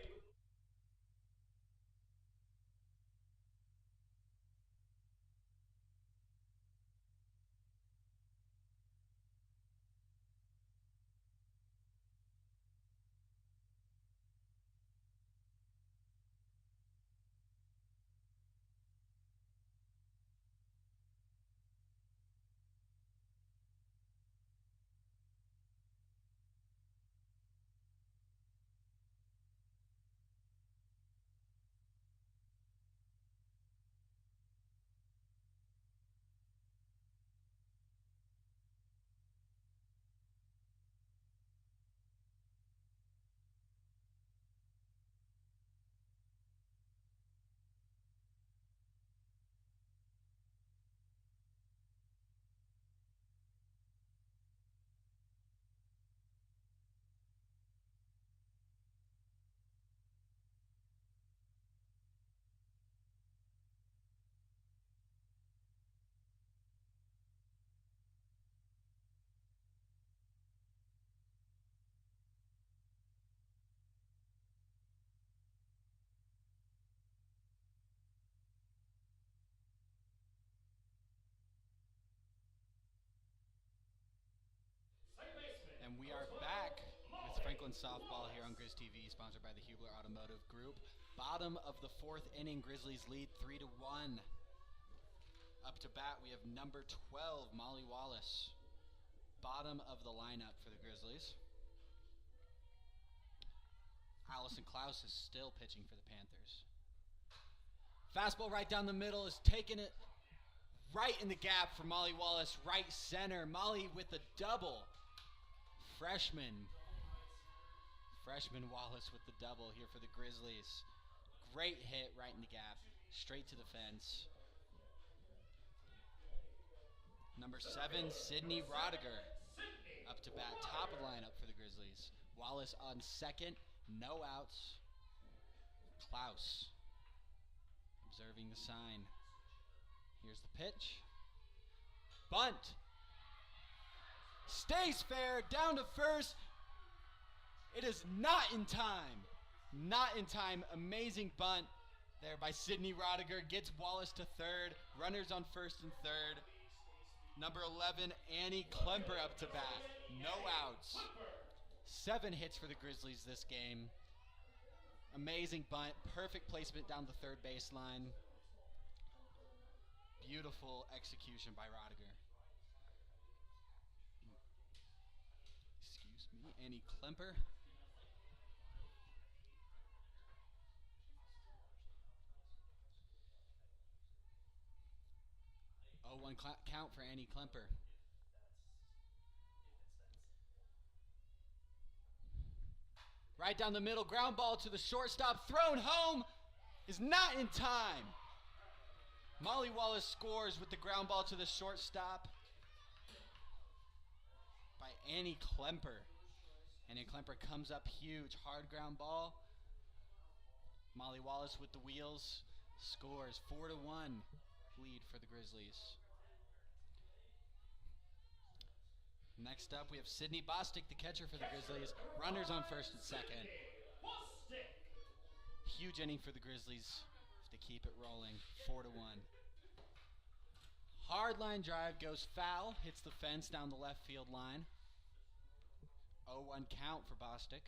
Franklin softball here on Grizz TV, sponsored by the Hubler Automotive Group. Bottom of the 4th inning, Grizzlies lead 3-1. Up to bat, we have number 12, Molly Wallace. Bottom of the lineup for the Grizzlies. Allison Klaus is still pitching for the Panthers. Fastball right down the middle is taking it right in the gap for Molly Wallace, right center. Molly with a double. Freshman Wallace with the double here for the Grizzlies. Great hit right in the gap, straight to the fence. Number 7, Sydney Rodinger, up to bat, top of the lineup for the Grizzlies. Wallace on second, no outs. Klaus observing the sign. Here's the pitch. Bunt. Stays fair, down to first. It is not in time. Not in time. Amazing bunt there by Sydney Rodinger. Gets Wallace to third. Runners on first and third. Number 11, Annie Klemper up to bat. No outs. 7 hits for the Grizzlies this game. Amazing bunt. Perfect placement down the third baseline. Beautiful execution by Rodinger. Excuse me, Annie Klemper. Oh, 1 count for Annie Klemper. Right down the middle, ground ball to the shortstop, thrown home, is not in time. Molly Wallace scores with the ground ball to the shortstop by Annie Klemper. Annie Klemper comes up huge, hard ground ball. Molly Wallace with the wheels scores. 4-1 lead for the Grizzlies. Next up, we have Sydney Bostick, the catcher for the Grizzlies. Runners on first and second. Huge inning for the Grizzlies to keep it rolling. 4-1. Hard line drive goes foul, hits the fence down the left field line. 0-1 count for Bostick.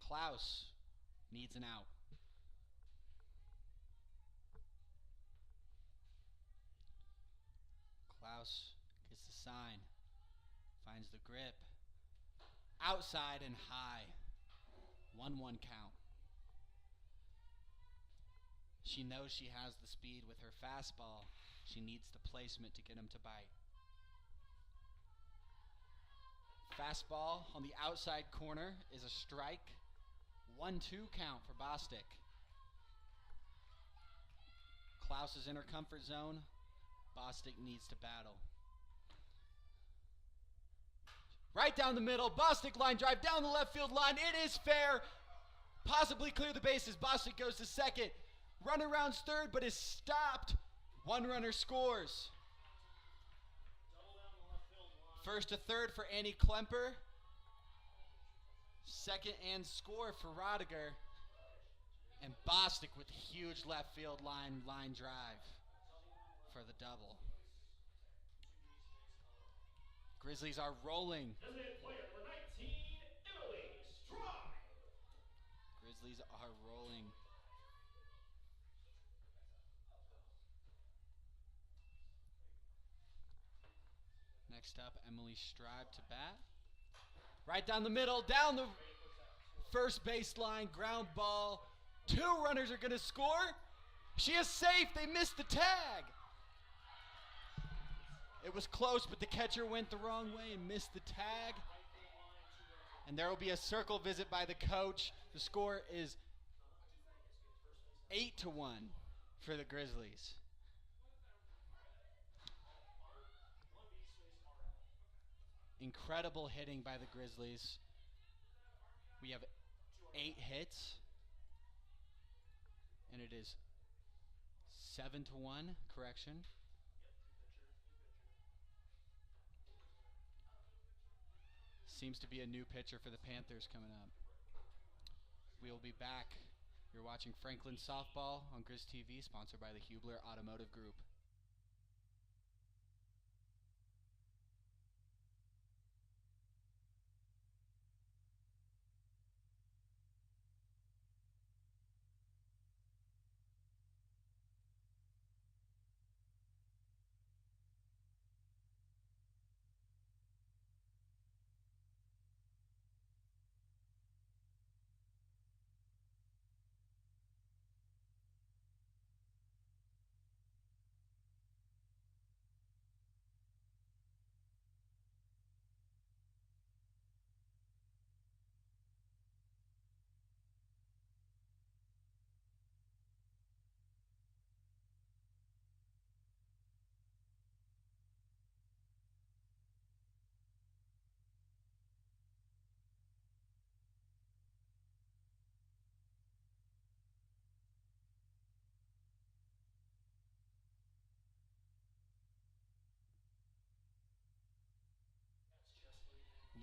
Klaus needs an out. Klaus gets the sign, finds the grip, outside and high. 1-1 count. She knows she has the speed with her fastball. She needs the placement to get him to bite. Fastball on the outside corner is a strike. 1-2 count for Bostick. Klaus is in her comfort zone. Bostick needs to battle. Right down the middle, Bostick line drive down the left field line. It is fair. Possibly clear the bases. Bostick goes to second. Runner rounds third, but is stopped. 1 runner scores. First to third for Annie Klemper. Second and score for Rodinger. And Bostick with huge left field line drive for the double. Grizzlies are rolling. Grizzlies are rolling. Next up, Emily Strive to bat. Right down the middle, down the first baseline, ground ball. 2 runners are going to score. She is safe. They missed the tag. It was close, but the catcher went the wrong way and missed the tag. And there will be a circle visit by the coach. The score is 8-1 for the Grizzlies. Incredible hitting by the Grizzlies. We have 8 hits. And it is 7-1, correction. Seems to be a new pitcher for the Panthers coming up. We will be back. You're watching Franklin Softball on Grizz TV, sponsored by the Hubler Automotive Group.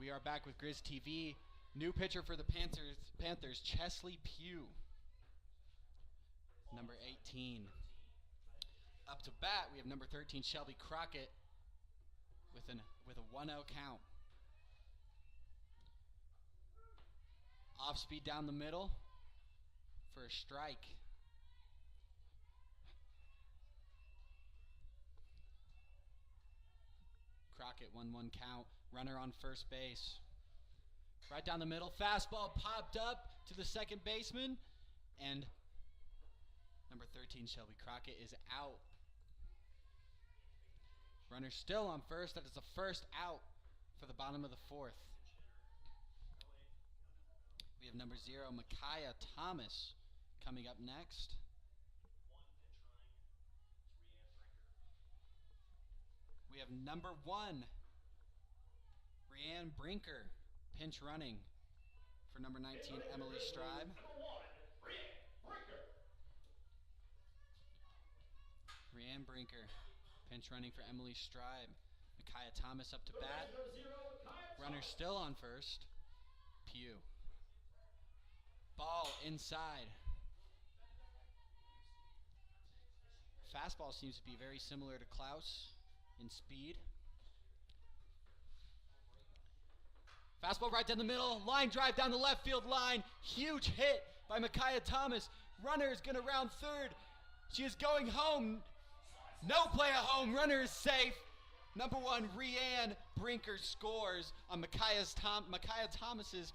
We are back with Grizz TV. New pitcher for the Panthers, Chesley Pugh, number 18. Up to bat, we have number 13, Shelby Crockett, with a 1-0 count. Off speed down the middle for a strike. Crockett, 1-1 count. Runner on first base. Right down the middle. Fastball popped up to the second baseman. And number 13, Shelby Crockett, is out. Runner still on first. That is the first out for the bottom of the fourth. We have number 0, Micaiah Thomas, coming up next. We have number 1, Rianne Brinker, pinch running for number 19, Emily Stribe. Rianne Brinker, pinch running for Emily Stribe. Micaiah Thomas up to bat. Runner still on first. Pugh. Ball inside. Fastball seems to be very similar to Klaus in speed. Fastball right down the middle. Line drive down the left field line. Huge hit by Micaiah Thomas. Runner is going to round third. She is going home. No play at home. Runner is safe. Number 1, Rianne Brinker scores on Micaiah Thomas's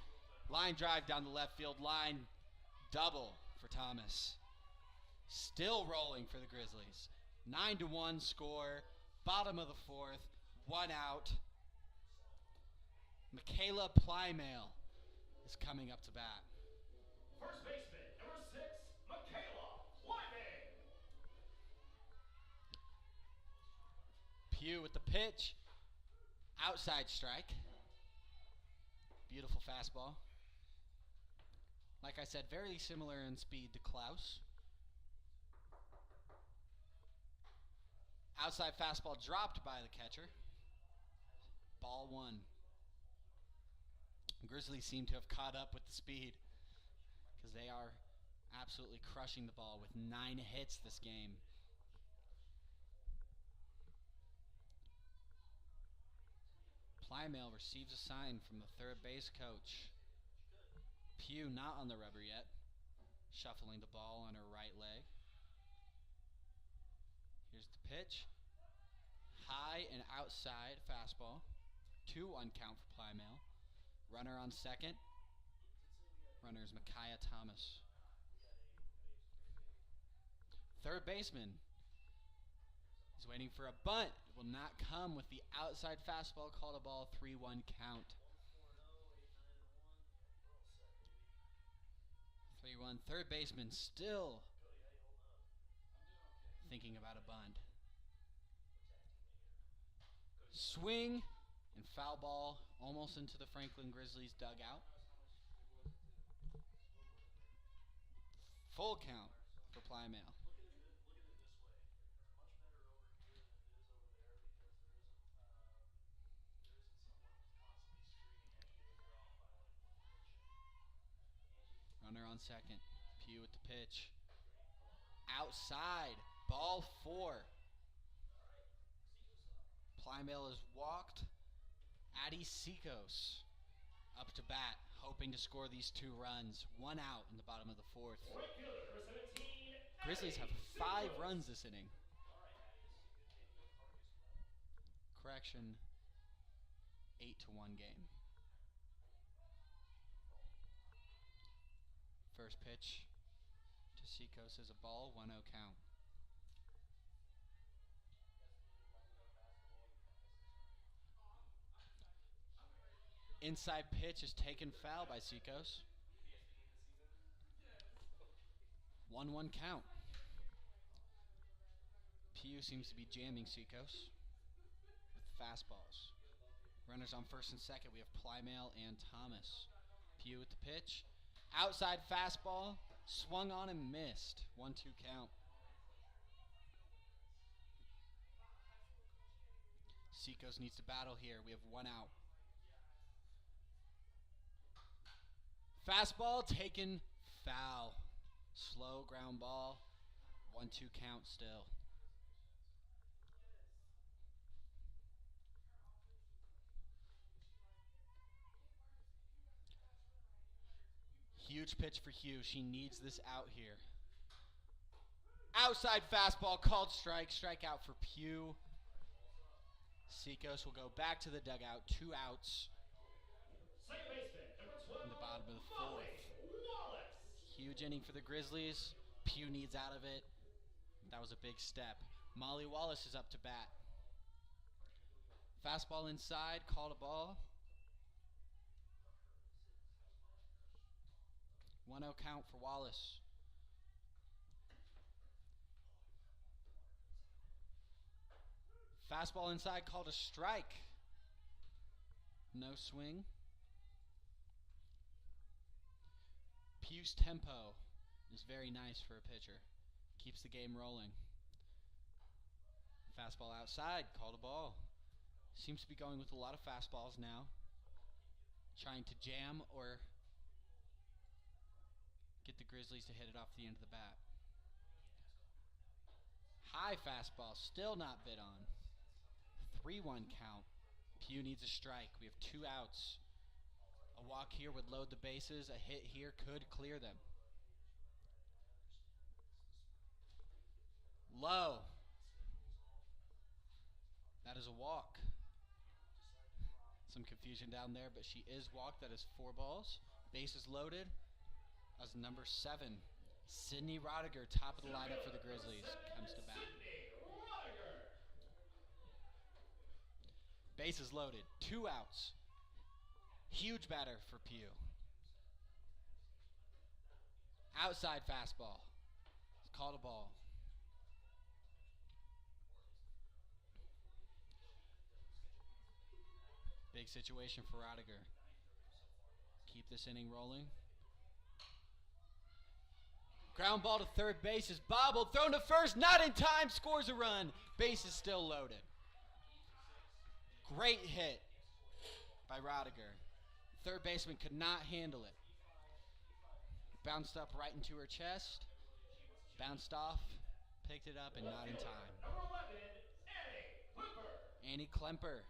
line drive down the left field line. Double for Thomas. Still rolling for the Grizzlies. 9-1 score. Bottom of the fourth. 1 out. Michaela Plymail is coming up to bat. First baseman, number 6, Michaela Wagner. Pugh with the pitch. Outside strike. Beautiful fastball. Like I said, very similar in speed to Klaus. Outside fastball dropped by the catcher. Ball 1. Grizzlies seem to have caught up with the speed because they are absolutely crushing the ball with 9 hits this game. Plymail receives a sign from the third base coach. Pugh not on the rubber yet, shuffling the ball on her right leg. Here's the pitch. High and outside fastball. 2-1 count for Plymail. Runner on second. Runner is Micaiah Thomas. Third baseman is waiting for a bunt. It will not come with the outside fastball. Called a ball. 3-1 count. 3-1. Third baseman still thinking about a bunt. Swing and foul ball almost into the Franklin Grizzlies dugout. Full count for Plymail. Runner on second. Pugh with the pitch. Outside. Ball 4. Plymail is walked. Addie Seacos up to bat, hoping to score these 2 runs. 1 out in the bottom of the fourth. Grizzlies have 5 runs this inning. Correction, 8-1 game. First pitch to Seacos is a ball, 1-0 count. Inside pitch is taken foul by Seacos. 1-1 count. Pugh seems to be jamming Seacos with fastballs. Runners on first and second. We have Plymail and Thomas. Pugh with the pitch. Outside fastball. Swung on and missed. 1-2 count. Seacos needs to battle here. We have 1 out. Fastball taken, foul. Slow ground ball. 1-2 count still. Huge pitch for Hugh. She needs this out here. Outside fastball called strike. Strikeout for Pugh. Seikos will go back to the dugout. 2 outs. Second baseman, number 12, In the bottom of the Molly 4th. Wallace. Huge inning for the Grizzlies. Pugh needs out of it. That was a big step. Molly Wallace is up to bat. Fastball inside, called a ball. 1-0 count for Wallace. Fastball inside, called a strike. No swing. Pugh's tempo is very nice for a pitcher. Keeps the game rolling. Fastball outside, called a ball. Seems to be going with a lot of fastballs now. Trying to jam or get the Grizzlies to hit it off the end of the bat. High fastball, still not bid on. 3-1 count. Pugh needs a strike. We have 2 outs. A walk here would load the bases. A hit here could clear them. Low. That is a walk. Some confusion down there, but she is walked. That is 4 balls. Bases loaded. As number 7, Sydney Rodinger, top of the lineup for the Grizzlies, comes to bat. Bases loaded. 2 outs. Huge batter for Pugh. Outside fastball. It's called a ball. Big situation for Rodinger. Keep this inning rolling. Ground ball to third base is bobbled. Thrown to first. Not in time. Scores a run. Base is still loaded. Great hit by Rodinger. Third baseman could not handle it. Bounced up right into her chest. Bounced off. Picked it up and not in time. Number 11, Annie Klemper.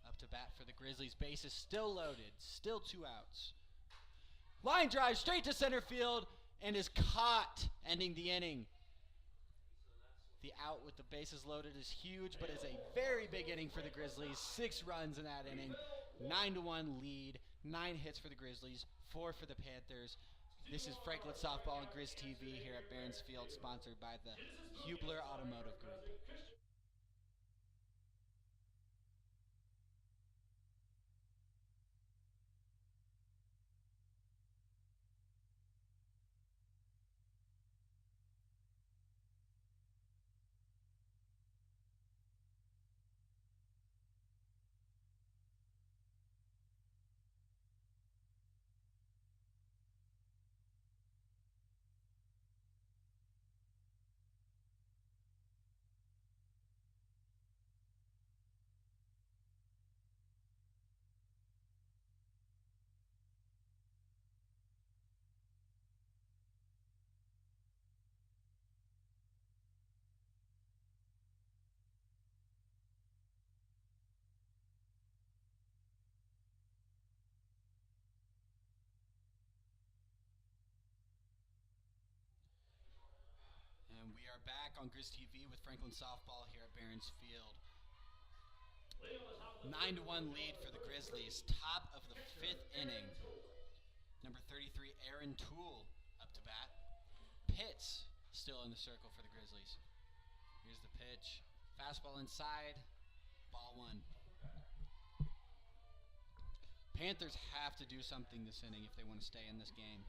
Up to bat for the Grizzlies. Base is still loaded. Still 2 outs. Line drive straight to center field and is caught, ending the inning. The out with the bases loaded is huge, but it's a very big inning for the Grizzlies. 6 runs in that inning. 9-1 lead. 9 hits for the Grizzlies. 4 for the Panthers. This is Franklin Softball and Grizz TV here at Barron's Field, sponsored by the Hubler Automotive Group. And we are back on Grizz TV with Franklin Softball here at Barron's Field. 9-1 lead for the Grizzlies. Top of the 5th inning. Number 33, Aaron Toole, up to bat. Pitts still in the circle for the Grizzlies. Here's the pitch. Fastball inside. Ball 1. Panthers have to do something this inning if they want to stay in this game.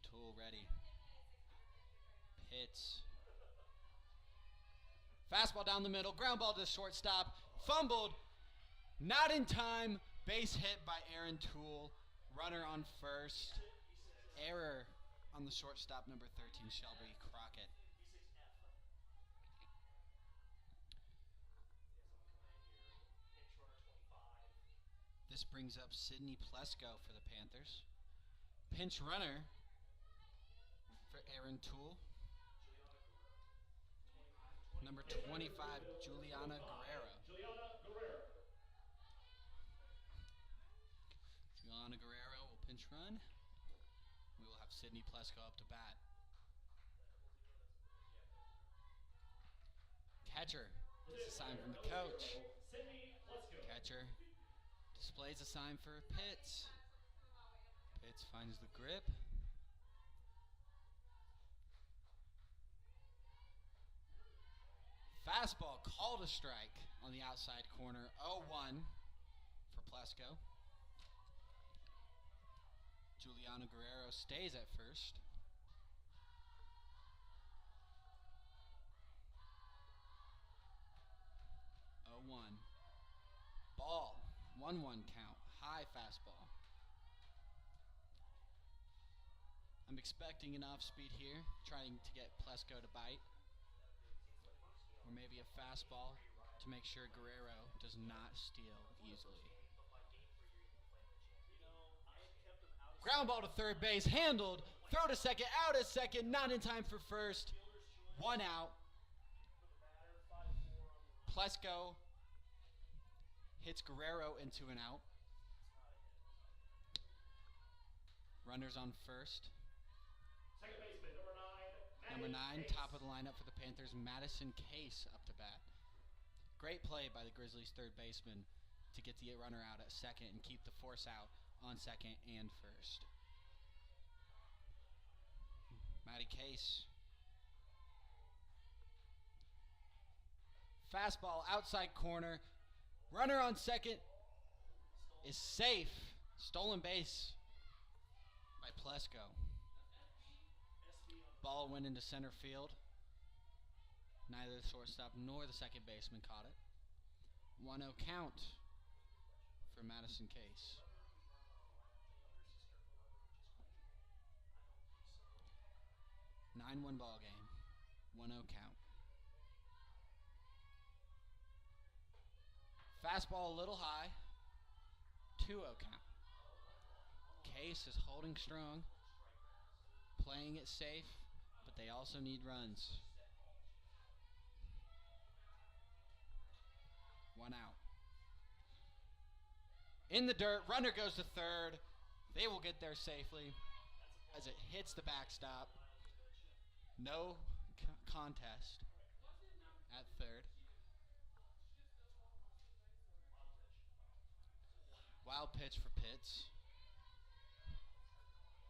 Toole ready. Pitts. Fastball down the middle. Ground ball to the shortstop. Fumbled. Not in time. Base hit by Aaron Toole. Runner on first. Error on the shortstop, number 13, Shelby Crockett. This brings up Sydney Plesko for the Panthers. Pinch runner for Aaron Toole. Number 25, Juliana Guerrero. Juliana Guerrero will pinch run. We will have Sydney Plesko up to bat. Catcher. It's a sign from the coach. Catcher displays a sign for Pitts. Pitts finds the grip. Fastball called a strike on the outside corner. 0-1 for Plesko. Juliana Guerrero stays at first. Ball, 1-1 count, high fastball. I'm expecting an off-speed here, trying to get Plesko to bite. Or maybe a fastball to make sure Guerrero does not steal easily. Ground ball to third base, handled, throw to second, out at second, not in time for first. 1 out. Plesko hits Guerrero into an out. Runners on first. Second baseman, Number 9, top of the lineup for the Panthers, Madison Case up to bat. Great play by the Grizzlies' third baseman to get the runner out at second and keep the force out on second and first. Maddie Case. Fastball outside corner. Runner on second is safe. Stolen base by Plesko. Ball went into center field. Neither the shortstop nor the second baseman caught it. 1-0 count for Madison Case. 9-1 ball game. 1-0 count. Fastball a little high. 2-0 count. Case is holding strong, playing it safe, but they also need runs. 1 out. In the dirt, runner goes to third. They will get there safely as it hits the backstop. No contest at third. Wild pitch for Pitts.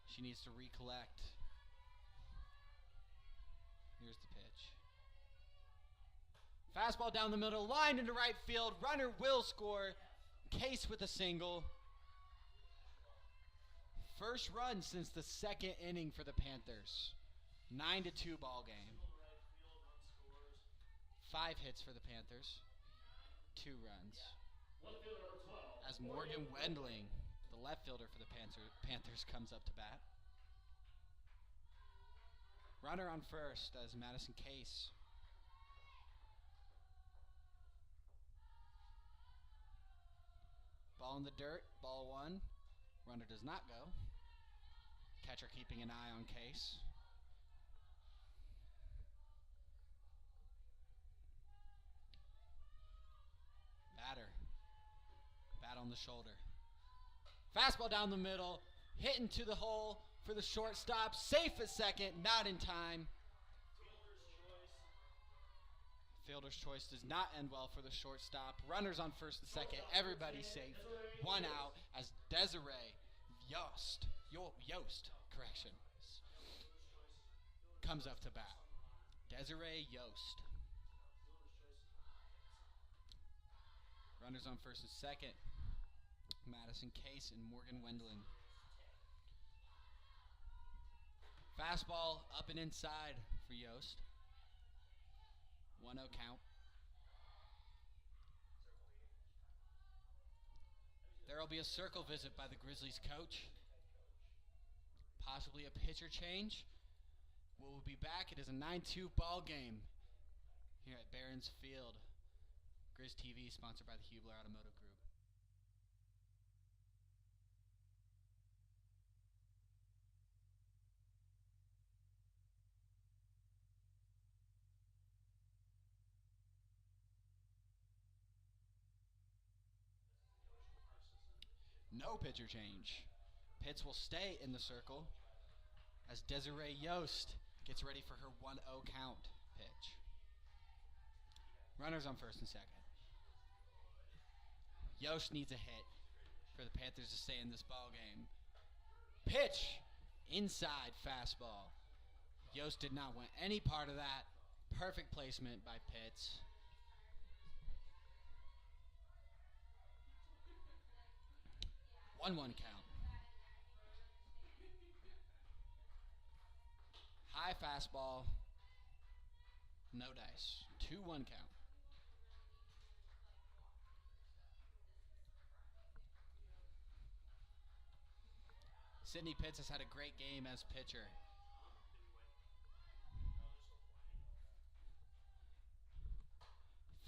She needs to recollect. Here's the pitch. Fastball down the middle, line into right field. Runner will score. Case with a single. First run since the second inning for the Panthers. 9-2 ball game. 5 hits for the Panthers. 2 runs. As Morgan Wendling, the left fielder for the Panthers, comes up to bat. Runner on first as Madison Case. Ball in the dirt, ball 1. Runner does not go. Catcher keeping an eye on Case. Batter. Bat on the shoulder. Fastball down the middle. Hit into the hole for the shortstop. Safe at second. Not in time. Fielder's choice does not end well for the shortstop. Runners on first and second. Everybody safe. 1 out as Desiree Yost comes up to bat. Desiree Yost. Runners on first and second. Madison Case and Morgan Wendling. Fastball up and inside for Yost. 1-0 count. There will be a circle visit by the Grizzlies coach. Possibly a pitcher change. We'll be back. It is a 9-2 ball game here at Barron's Field. Grizz TV, sponsored by the Hubler Automotive Group. No pitcher change. Pitts will stay in the circle as Desiree Yost gets ready for her 1-0 count pitch. Runners on first and second. Yost needs a hit for the Panthers to stay in this ball game. Pitch! Inside fastball. Yost did not want any part of that. Perfect placement by Pitts. One count. High fastball. No dice. 2-1 count. Sydney Pitts has had a great game as pitcher.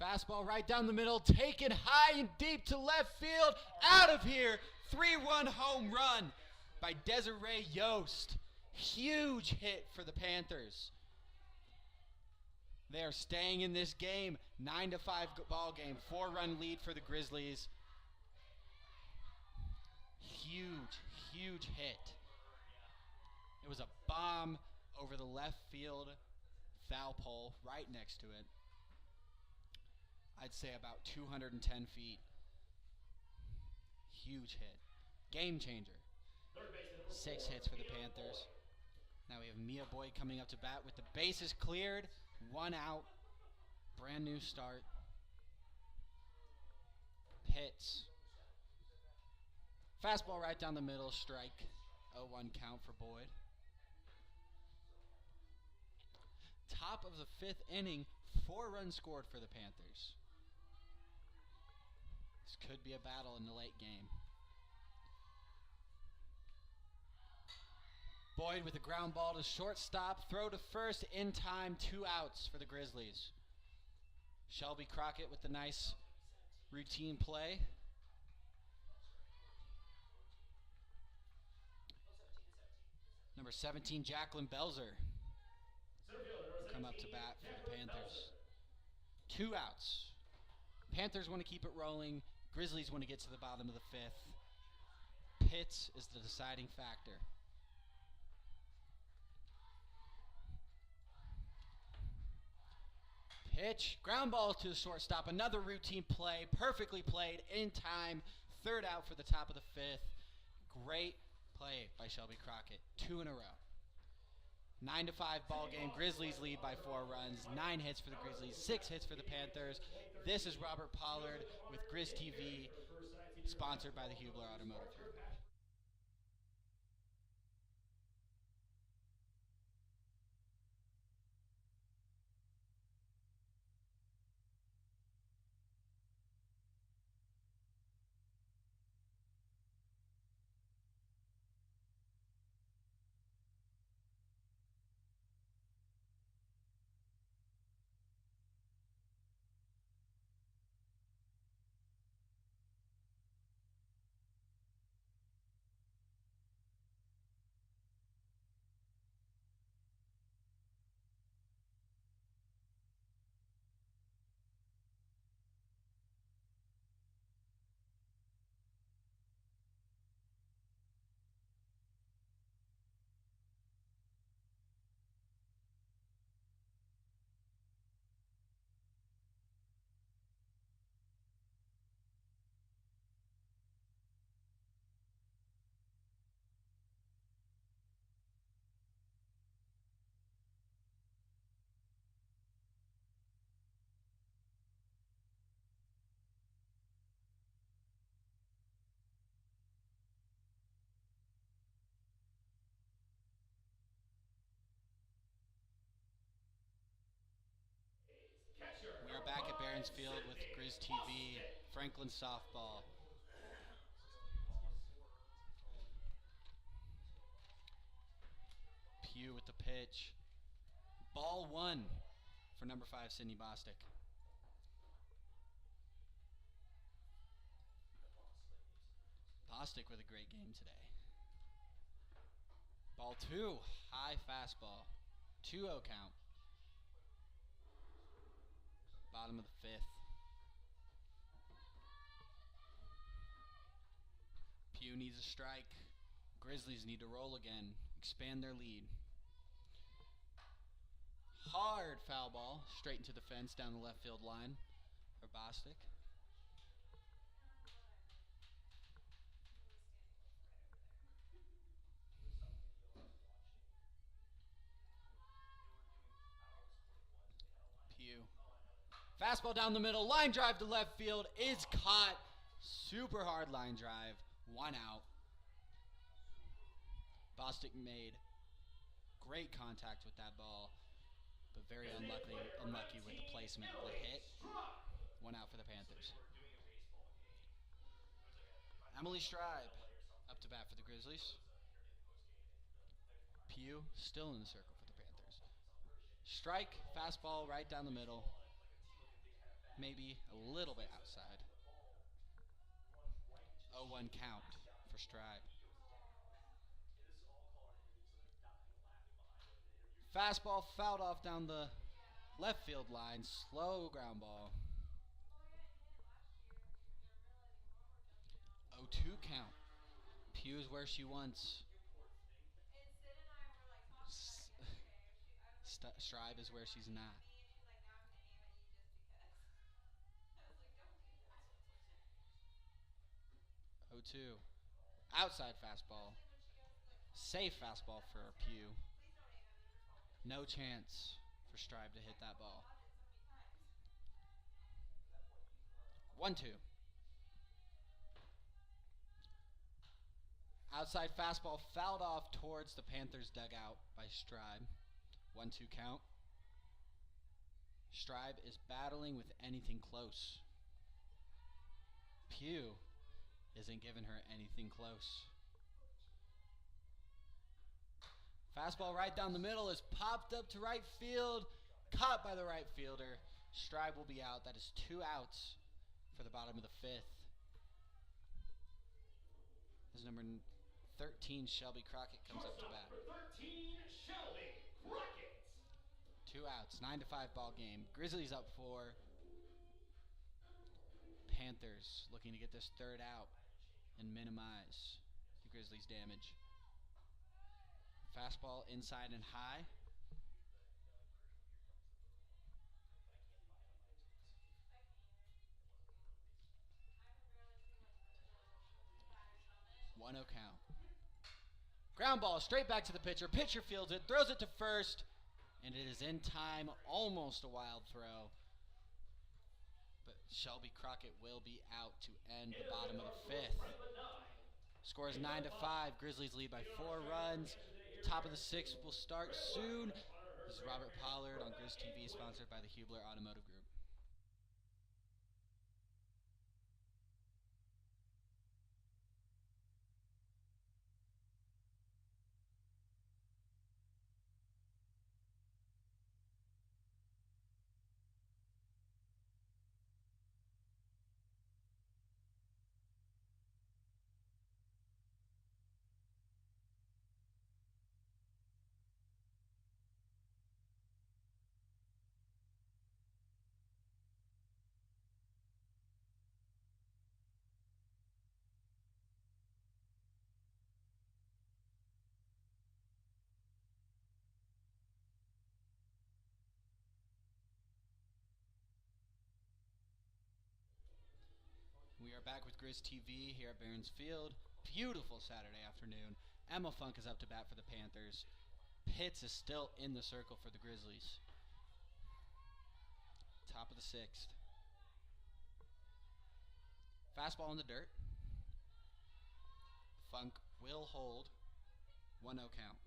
Fastball right down the middle, taken high and deep to left field. Out of here. 3-1 home run by Desiree Yost. Huge hit for the Panthers. They are staying in this game. 9-5 ball game. 4-run lead for the Grizzlies. Huge hit. It was a bomb over the left field foul pole right next to it. I'd say about 210 feet. Huge hit. Game changer. 6 hits for the Panthers. Now we have Mia Boyd coming up to bat with the bases cleared. 1 out. Brand new start. Pitts. Fastball right down the middle, strike. 0-1 count for Boyd. Top of the 5th inning, 4 runs scored for the Panthers. This could be a battle in the late game. Boyd with a ground ball to shortstop, throw to first in time, 2 outs for the Grizzlies. Shelby Crockett with the nice routine play. Number 17, Jacqueline Belzer, come up to bat for the Panthers. 2 outs. Panthers want to keep it rolling. Grizzlies want to get to the bottom of the 5th. Pitts is the deciding factor. Pitch, ground ball to the shortstop. Another routine play, perfectly played in time. 3rd out for the top of the 5th. Great play by Shelby Crockett. 2 in a row. 9-5 ball game. Grizzlies lead by 4 runs. 9 hits for the Grizzlies. 6 hits for the Panthers. This is Robert Pollard with Grizz TV, sponsored by the Hubler Automotive Group. We are back at Barron's Field with Grizz TV, Franklin softball. Pugh with the pitch. Ball 1 for number 5, Sydney Bostick. Bostick with a great game today. Ball 2, high fastball. 2-0 count. Bottom of the 5th. Pugh needs a strike. Grizzlies need to roll again, expand their lead. Hard foul ball, straight into the fence down the left field line for Bostick. Pugh. Fastball down the middle, line drive to left field is caught. Super hard line drive, 1 out. Bostick made great contact with that ball, but very unlucky with the placement of the hit. 1 out for the Panthers. Emily Stribe up to bat for the Grizzlies. Pugh still in the circle for the Panthers. Strike, fastball right down the middle. Maybe a little bit outside. 0-1 count for Stribe. Fastball fouled off down the left field line. Slow ground ball. 0-2 count. Pugh's where she wants. Stribe is where she's not. 0-2. Outside fastball. Safe fastball for Pugh. No chance for Stribe to hit that ball. 1-2. Outside fastball fouled off towards the Panthers dugout by Stribe. 1-2 count. Stribe is battling with anything close. Pugh isn't giving her anything close. Fastball right down the middle is popped up to right field. Caught by the right fielder. Stribe will be out. That is 2 outs for the bottom of the 5th. This is number 13, Shelby Crockett, comes up to bat. Number 13, Shelby Crockett. 2 outs, 9-5 ball game. Grizzlies up 4. Panthers looking to get this 3rd out and minimize the Grizzlies' damage. Fastball inside and high. One oh count. Ground ball straight back to the pitcher. Pitcher fields it, throws it to first, and it is in time. Almost a wild throw. But Shelby Crockett will be out to end the bottom of the 5th. Score is 9-5. Grizzlies lead by 4 runs. Top of the 6th will start soon. This is Robert Pollard on Grizz TV, sponsored by the Hubler Automotive Group. We are back with Grizz TV here at Barron's Field. Beautiful Saturday afternoon. Emma Funk is up to bat for the Panthers. Pitts is still in the circle for the Grizzlies. Top of the 6th. Fastball in the dirt. Funk will hold. 1-0 count.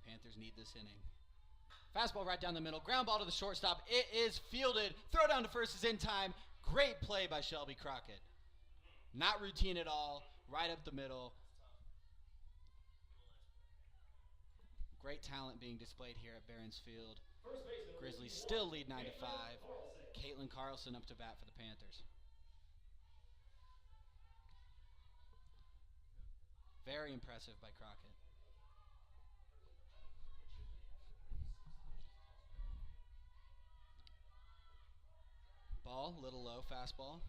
Panthers need this inning. Fastball right down the middle. Ground ball to the shortstop. It is fielded. Throw down to first is in time. Great play by Shelby Crockett. Not routine at all. Right up the middle. Great talent being displayed here at Barron's Field. Grizzlies still lead 9-5. Caitlyn Carlson up to bat for the Panthers. Very impressive by Crockett. Fastball, little low fastball.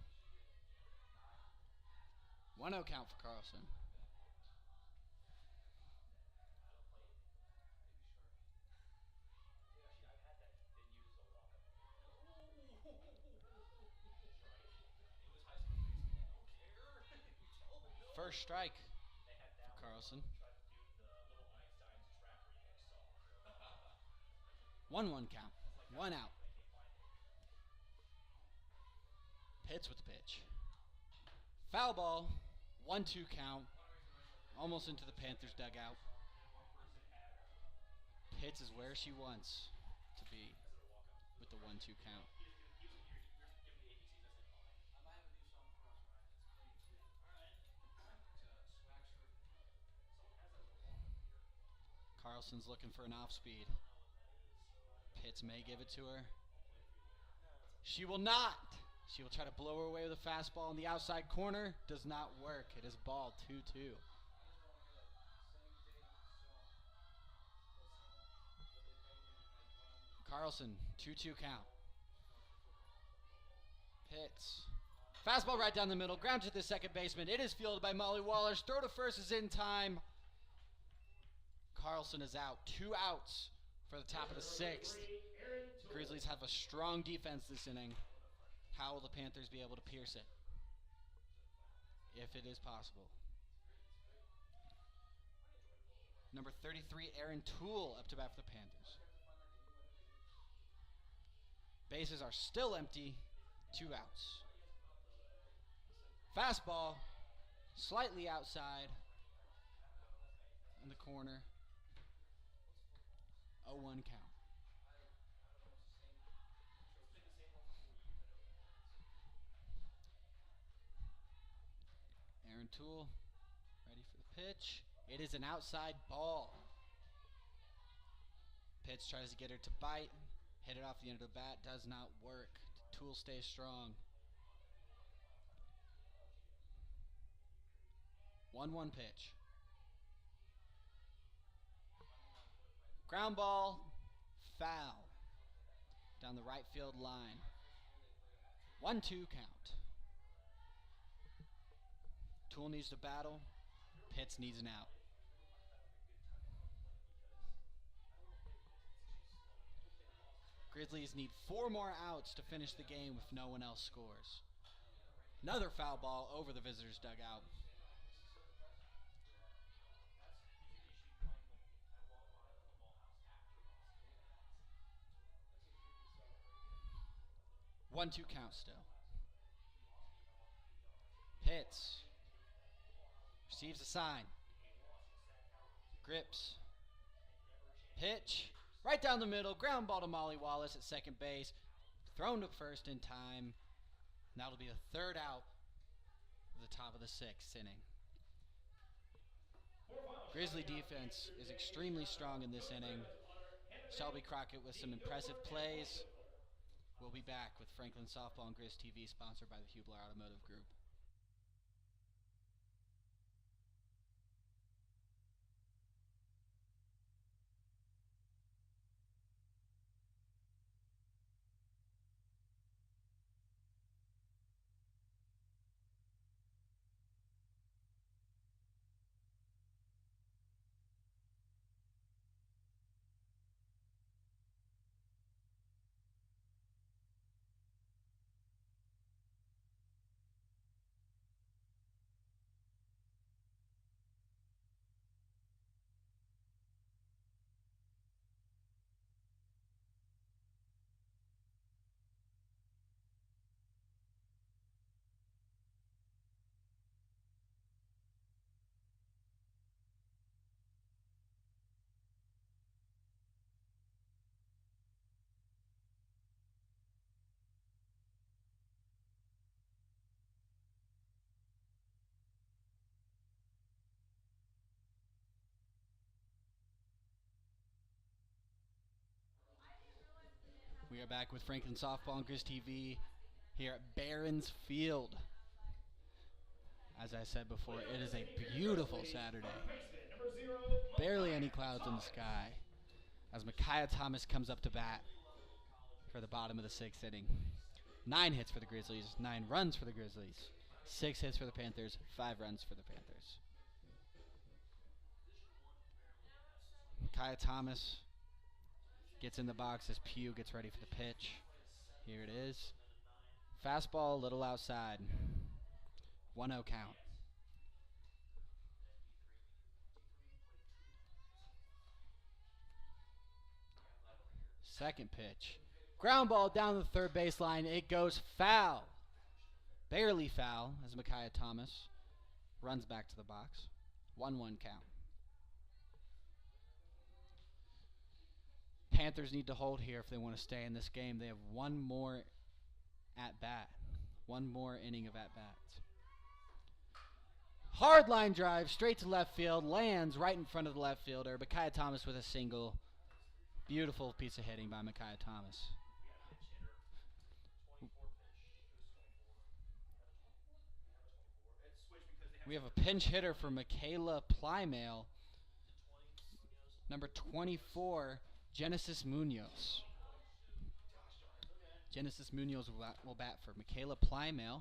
1-0 count for Carlson. First strike for Carlson. 1-1 count. 1 out. Pitts with the pitch. Foul ball. 1-2 count. Almost into the Panthers dugout. Pitts is where she wants to be with the 1-2 count. Carlson's looking for an off-speed. Pitts may give it to her. She will not. She will try to blow her away with a fastball in the outside corner. Does not work. It is ball 2-2. Carlson, 2-2 count. Pitts. Fastball right down the middle. Ground to the second baseman. It is fielded by Molly Wallace. Throw to first is in time. Carlson is out. 2 outs for the top of the 6th. Grizzlies have a strong defense this inning. How will the Panthers be able to pierce it? If it is possible. Number 33, Aaron Toole, up to bat for the Panthers. Bases are still empty. 2 outs. Fastball, slightly outside in the corner. 0-1 count. Aaron Toole ready for the pitch. It is an outside ball. Pitts tries to get her to bite. Hit it off the end of the bat. Does not work. Toole stays strong. 1-1 pitch. Ground ball. Foul. Down the right field line. 1-2 count. Toole needs to battle. Pitts needs an out. Grizzlies need 4 more outs to finish the game if no one else scores. Another foul ball over the visitors' dugout. One-two count still. Pitts. Receives a sign. Grips. Pitch. Right down the middle. Ground ball to Molly Wallace at second base. Thrown to first in time. And that'll be the 3rd out of the top of the 6th inning. Grizzly defense is extremely strong in this inning. Shelby Crockett with some impressive plays. We'll be back with Franklin Softball and Grizz TV, sponsored by the Hubler Automotive Group. We are back with Franklin Softball and Grizz TV here at Barron's Field. As I said before, it is a beautiful Saturday. Barely any clouds in the sky as Micaiah Thomas comes up to bat for the bottom of the 6th inning. 9 hits for the Grizzlies, 9 runs for the Grizzlies. 6 hits for the Panthers, 5 runs for the Panthers. Kaya Thomas gets in the box as Pugh gets ready for the pitch. Here it is. Fastball a little outside. 1-0 count. Second pitch. Ground ball down the third baseline. It goes foul. Barely foul as Micaiah Thomas runs back to the box. 1-1 count. Panthers need to hold here if they want to stay in this game. They have one more at bat. One more inning of at bats. Hard line drive straight to left field. Lands right in front of the left fielder. Micaiah Thomas with a single. Beautiful piece of hitting by Micaiah Thomas. We have a pinch hitter for Michaela Plymale. Number 24, Genesis Munoz. Genesis Munoz will bat for Michaela Plymale.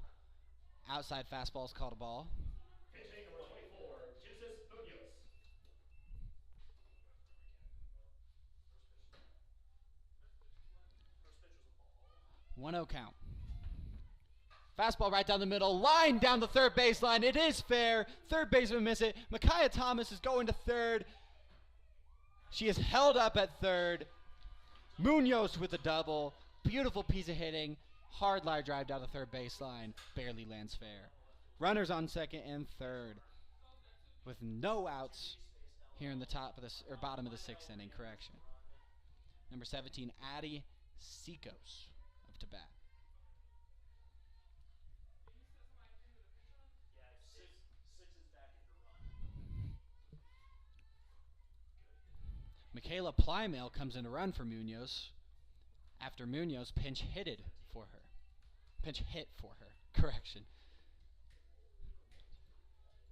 Outside fastball is called a ball. Pitching number 24, Genesis Munoz. 1-0 count. Fastball right down the middle. Line down the third baseline. It is fair. Third baseman miss it. Micaiah Thomas is going to third. She is held up at third. Munoz with a double. Beautiful piece of hitting. Hard line drive down the third baseline. Barely lands fair. Runners on second and third. With no outs here in the top of the bottom of the sixth inning. Correction. Number 17, Addie Seacos up to bat. Michaela Plymale comes in to run for Munoz after Munoz pinch hit for her. Correction.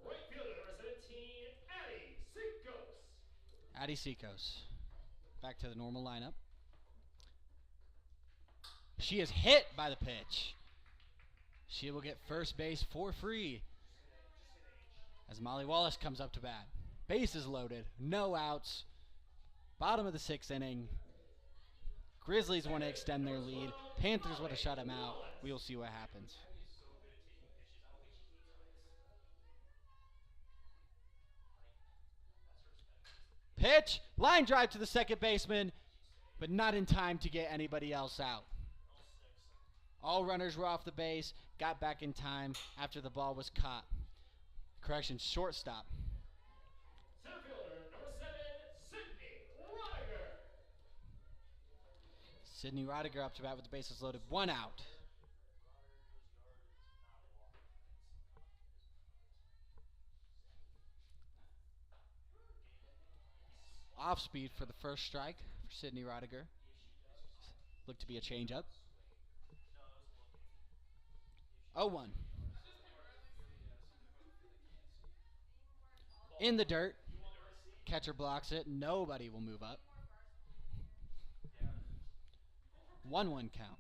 Right fielder number 17, Addie Seacos. Addie Seacos. Back to the normal lineup. She is hit by the pitch. She will get first base for free as Molly Wallace comes up to bat. Bases loaded. No outs. Bottom of the sixth inning. Grizzlies want to extend their lead. Panthers want to shut them out. We will see what happens. Pitch. Line drive to the second baseman, but not in time to get anybody else out. All runners were off the base. Got back in time after the ball was caught. Correction, shortstop. Center fielder number 7, Rodinger. Sydney Rodinger up to bat with the bases loaded. 1 out. Off speed for the first strike for Sydney Rodinger. Looked to be a changeup. 0-1. In the dirt. Catcher blocks it. Nobody will move up. 1-1 count.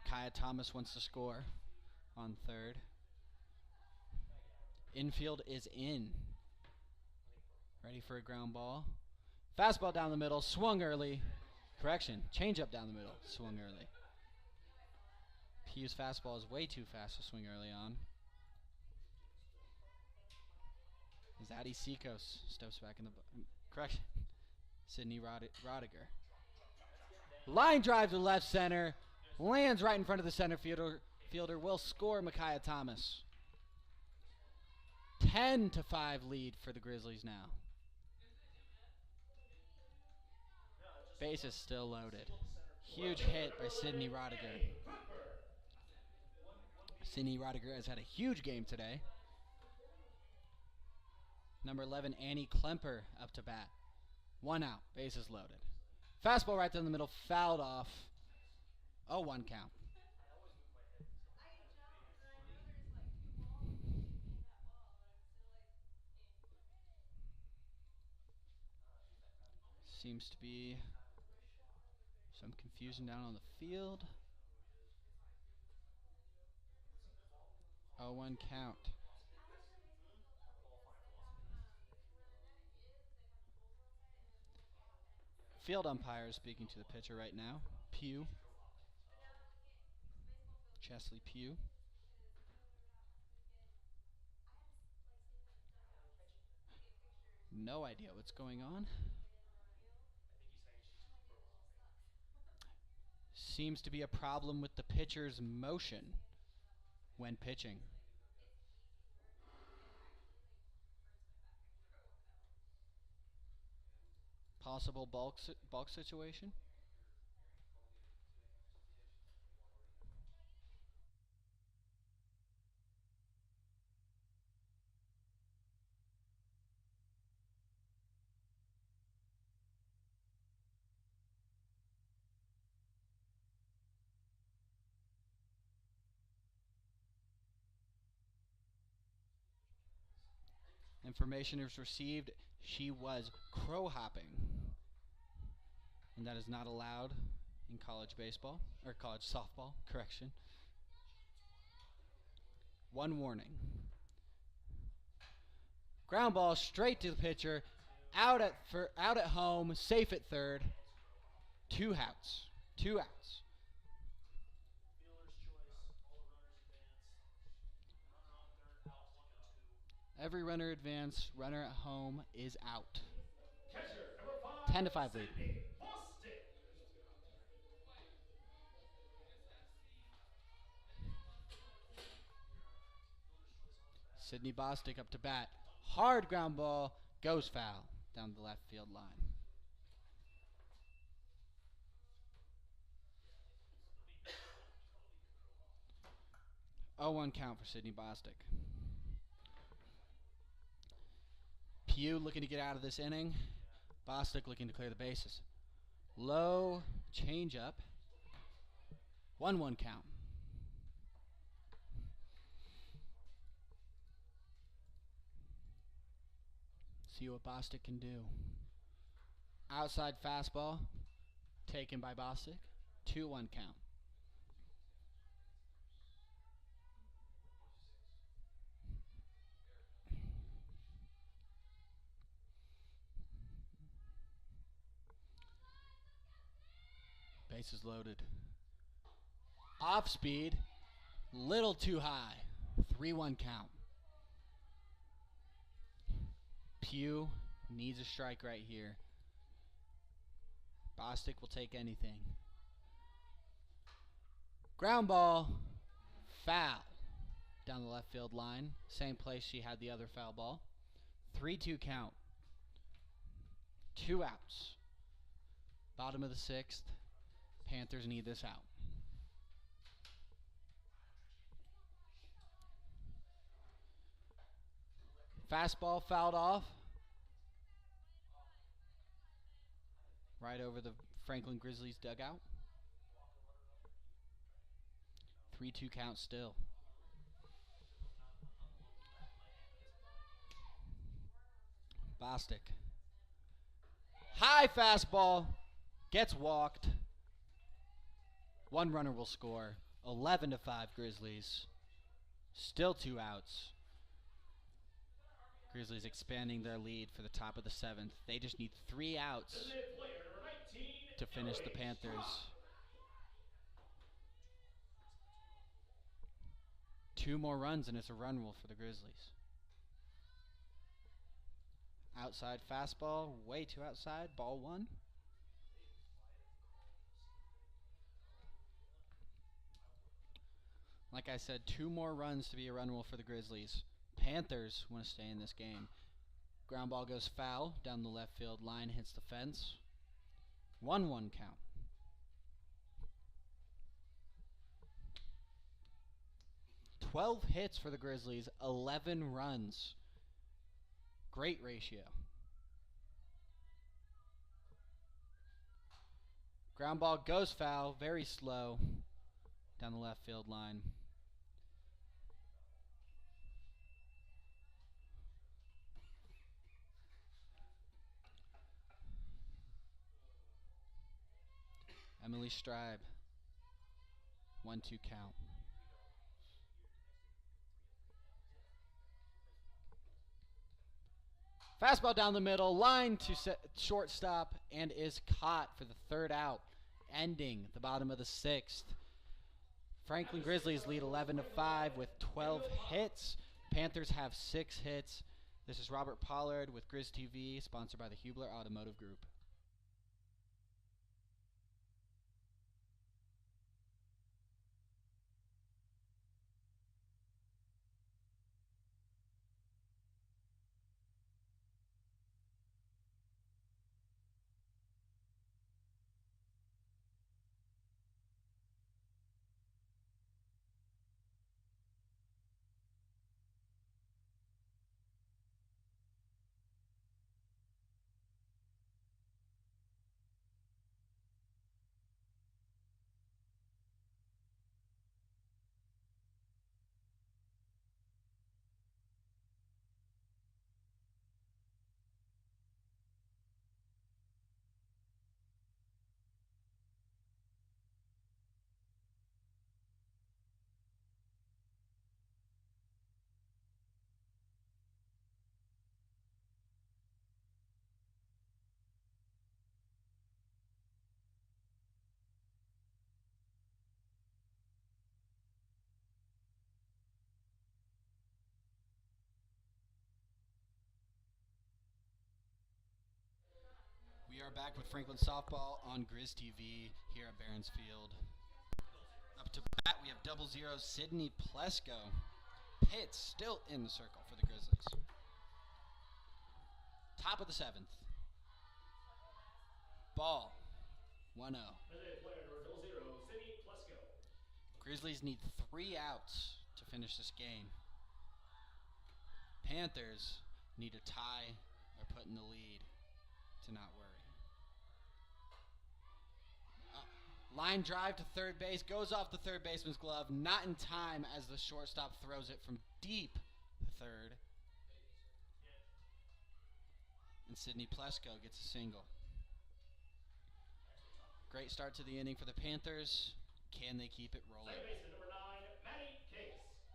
Kaya Thomas wants to score on third. Infield is in. Ready for a ground ball. Fastball down the middle. Swung early. Correction. Changeup down the middle. Swung early. Pugh's fastball is way too fast to swing early on. As Addie Seacos steps back in the... Correction. Sydney Rodinger. Line drive to left center. Lands right in front of the center fielder. Will score Micaiah Thomas. 10-5 lead for the Grizzlies now. Base is still loaded. Huge hit by Sydney Rodinger. Sydney Rodinger has had a huge game today. Number 11, Annie Klemper up to bat. 1 out. Bases loaded. Fastball right down the middle. Fouled off. 0-1 count. Seems to be Some confusion down on the field. 0-1 count. Field umpire is speaking to the pitcher right now. Pugh. Chesley Pugh. No idea what's going on. Seems to be a problem with the pitcher's motion when pitching. Possible balk situation. Information is received. She was crow hopping. And that is not allowed in college baseball, or college softball, correction. One warning. Ground ball straight to the pitcher. Out at home, safe at third. 2 outs. 2 outs. Every runner advance, runner at home is out. 10-5 lead. Sydney Bostick up to bat. Hard ground ball. Goes foul down the left field line. Oh, 1 count for Sydney Bostick. Pugh looking to get out of this inning. Bostick looking to clear the bases. Low changeup. 1-1 count. See what Bostick can do. Outside fastball taken by Bostick. 2-1 count. Bases loaded. Off speed. Little too high. 3-1 count. Pugh needs a strike right here. Bostick will take anything. Ground ball. Foul. Down the left field line. Same place she had the other foul ball. 3-2 count. 2 outs. Bottom of the 6th. Panthers need this out. Fastball fouled off. Right over the Franklin Grizzlies dugout. 3-2 count still. Bostick. High fastball. Gets walked. 1 runner will score. 11-5 Grizzlies. Still 2 outs. Grizzlies expanding their lead for the top of the 7th. They just need 3 outs to finish the Panthers. 2 more runs and it's a run rule for the Grizzlies. Outside fastball, way too outside, ball 1. Like I said, 2 more runs to be a run rule for the Grizzlies. Panthers want to stay in this game. Ground ball goes foul down the left field line, hits the fence. 1-1 count. "12 hits for the Grizzlies, 11 runs. Great ratio. Ground ball goes foul, very slow, down the left field line. Emily Stribe. 1-2 count. Fastball down the middle, line to shortstop, and is caught for the third out, ending the bottom of the sixth. Franklin Grizzlies lead 11-5 with 12 hits. Panthers have 6 hits. This is Robert Pollard with Grizz TV, sponsored by the Hubler Automotive Group. We are back with Franklin Softball on Grizz TV here at Barron's Field. Up to bat, we have 0-0 Sydney Plesko. Pitts still in the circle for the Grizzlies. Top of the 7th. Ball. 1-0. Grizzlies need 3 outs to finish this game. Panthers need a tie or put in the lead to not worry. Line drive to third base, goes off the third baseman's glove, not in time as the shortstop throws it from deep third. And Sydney Plesko gets a single. Great start to the inning for the Panthers. Can they keep it rolling?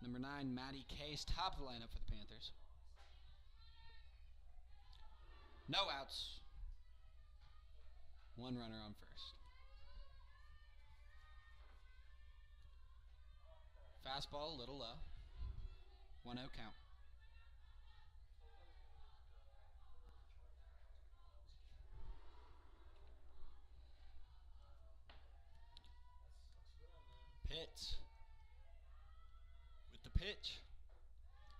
Number 9, Maddie Case, top of the lineup for the Panthers. No outs. 1 runner on first. Fastball a little low. 1-0 count. Pitts with the pitch.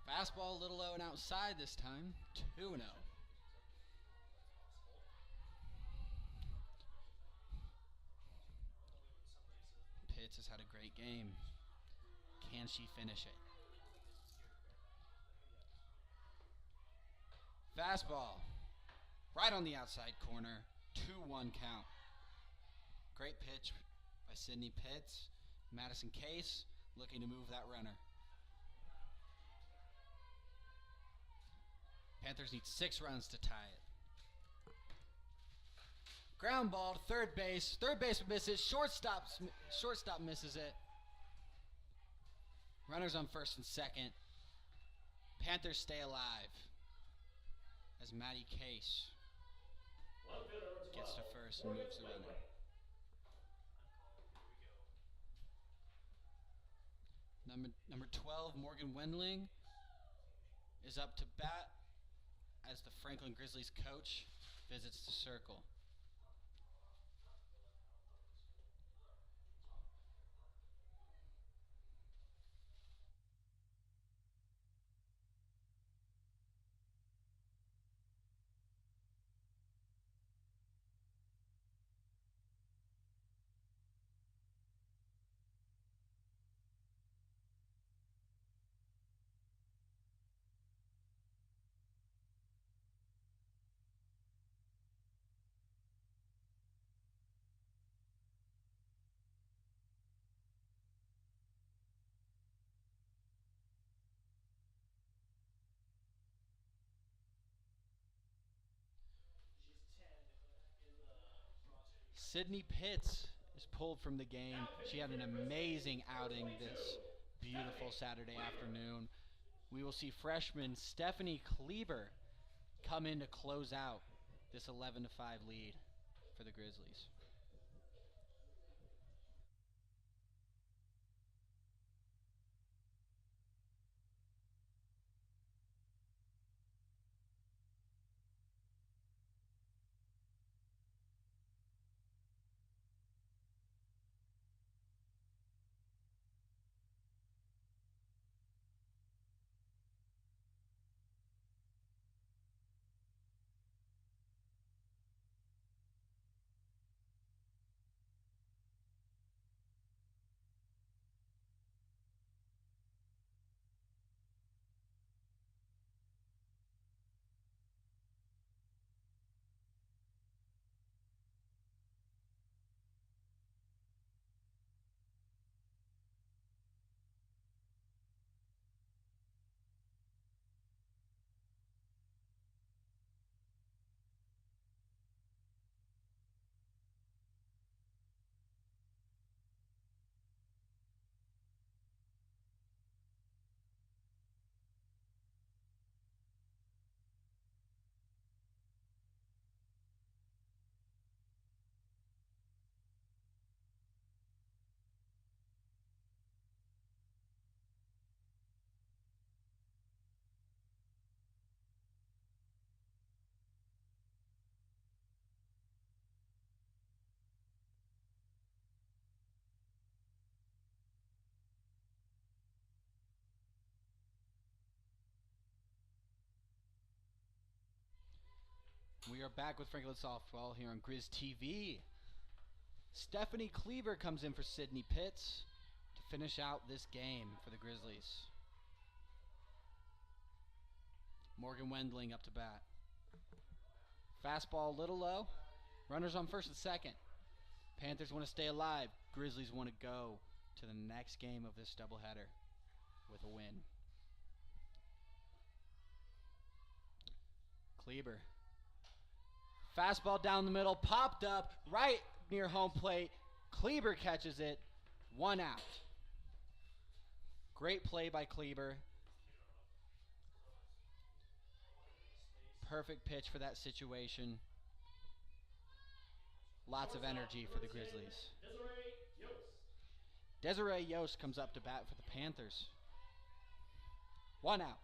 Fastball a little low and outside this time. 2-0. Pitts has had a great game. Can she finish it? Fastball. Right on the outside corner. 2-1 count. Great pitch by Sydney Pitts. Madison Case looking to move that runner. Panthers need 6 runs to tie it. Ground ball to third base. Third base misses. Shortstop misses it. Runners on first and second. Panthers stay alive as Maddie Case gets to first and moves the runner. Number 12, Morgan Wendling, is up to bat as the Franklin Grizzlies coach visits the circle. Sydney Pitts is pulled from the game. She had an amazing outing this beautiful Saturday afternoon. We will see freshman Stephanie Kleber come in to close out this 11-5 lead for the Grizzlies. We are back with Franklin Softball here on Grizz TV. Stephanie Kleber comes in for Sydney Pitts to finish out this game for the Grizzlies. Morgan Wendling up to bat. Fastball a little low. Runners on first and second. Panthers want to stay alive. Grizzlies want to go to the next game of this doubleheader with a win. Kleber. Fastball down the middle, popped up right near home plate. Kleber catches it, 1 out. Great play by Kleber. Perfect pitch for that situation. Lots of energy for the Grizzlies. Desiree Yost comes up to bat for the Panthers. 1 out.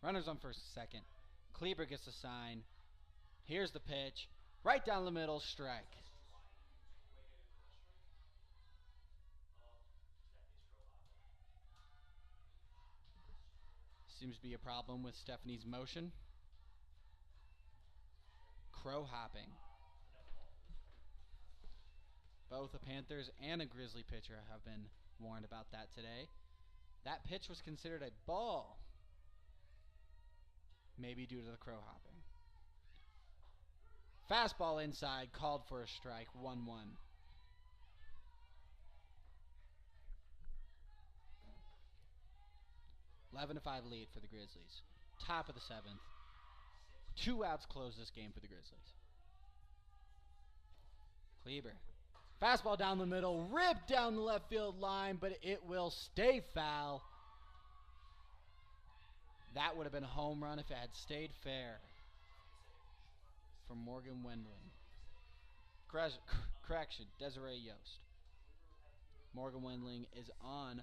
Runners on first and second. Kleber gets the sign. Here's the pitch. Right down the middle, strike. Seems to be a problem with Stephanie's motion. Crow hopping. Both a Panthers and a Grizzly pitcher have been warned about that today. That pitch was considered a ball. Maybe due to the crow hopping. Fastball inside, called for a strike, 1-1. 11-5 lead for the Grizzlies. Top of the 7th. 2 outs close this game for the Grizzlies. Kleber. Fastball down the middle, ripped down the left field line, but it will stay foul. That would have been a home run if it had stayed fair. For Morgan Wendling. Correction, Desiree Yost. Morgan Wendling is on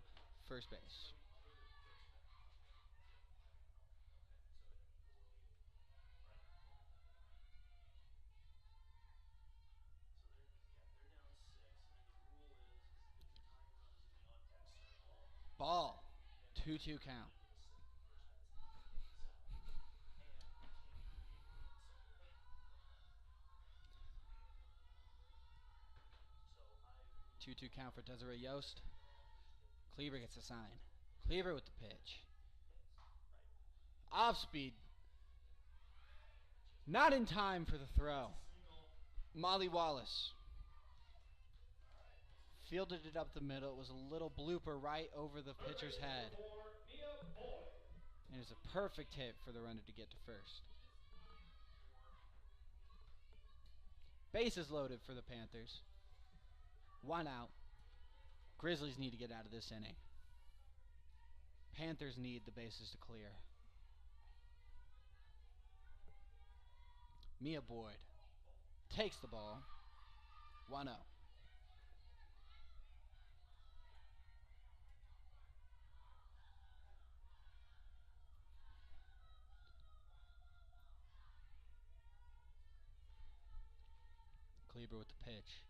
first base. Ball. 2-2 count. Two count for Desiree Yost. Kleber gets a sign. Kleber with the pitch. Off speed. Not in time for the throw. Molly Wallace. Fielded it up the middle. It was a little blooper right over the pitcher's head. And it's a perfect hit for the runner to get to first. Bases loaded for the Panthers. 1 out. Grizzlies need to get out of this inning. Panthers need the bases to clear. Mia Boyd takes the ball. 1-0. Kleber with the pitch.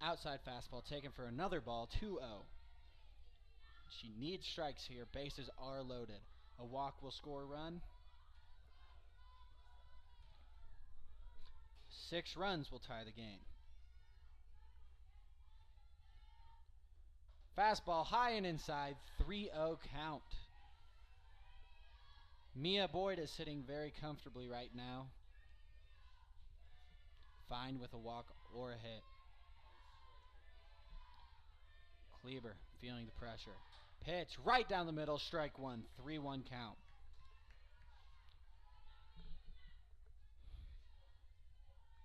Outside fastball taken for another ball. 2-0. She needs strikes here. Bases are loaded. A walk will score a run. 6 runs will tie the game. Fastball high and inside. 3-0 count. Mia Boyd is sitting very comfortably right now. Fine with a walk or a hit. Kleber feeling the pressure. Pitch right down the middle. Strike one. 3-1 count.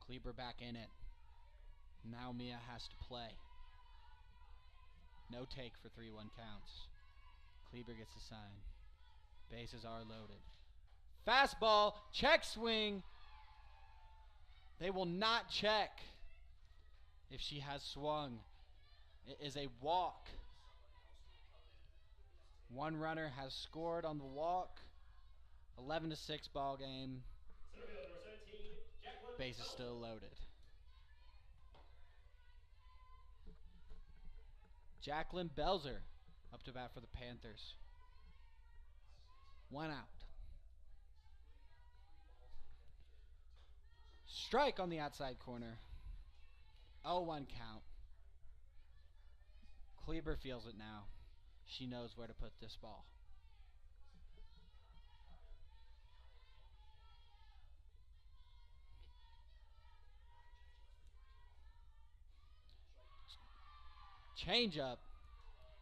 Kleber back in it. Now Mia has to play. No take for 3-1 counts. Kleber gets the sign. Bases are loaded. Fastball. Check swing. They will not check if she has swung. It is a walk. 1 runner has scored on the walk. 11-6 ball game. Base is still loaded. Jacqueline Belzer up to bat for the Panthers. 1 out. Strike on the outside corner. 0-1 count. Kleber feels it now. She knows where to put this ball. Change up.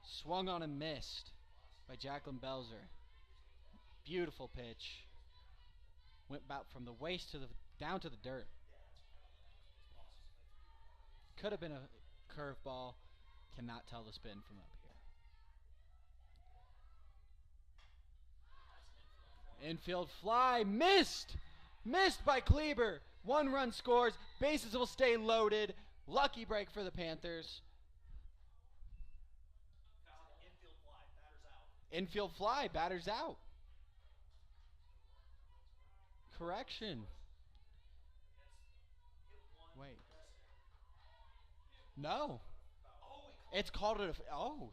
Swung on and missed by Jacqueline Belzer. Beautiful pitch. Went about from the waist to the down to the dirt. Could have been a curveball. Cannot tell the spin from up here. Infield fly. Missed. Missed by Kleber. 1 run scores. Bases will stay loaded. Lucky break for the Panthers. Infield fly. Batter's out. Correction. Wait. No. It's called it a... Oh.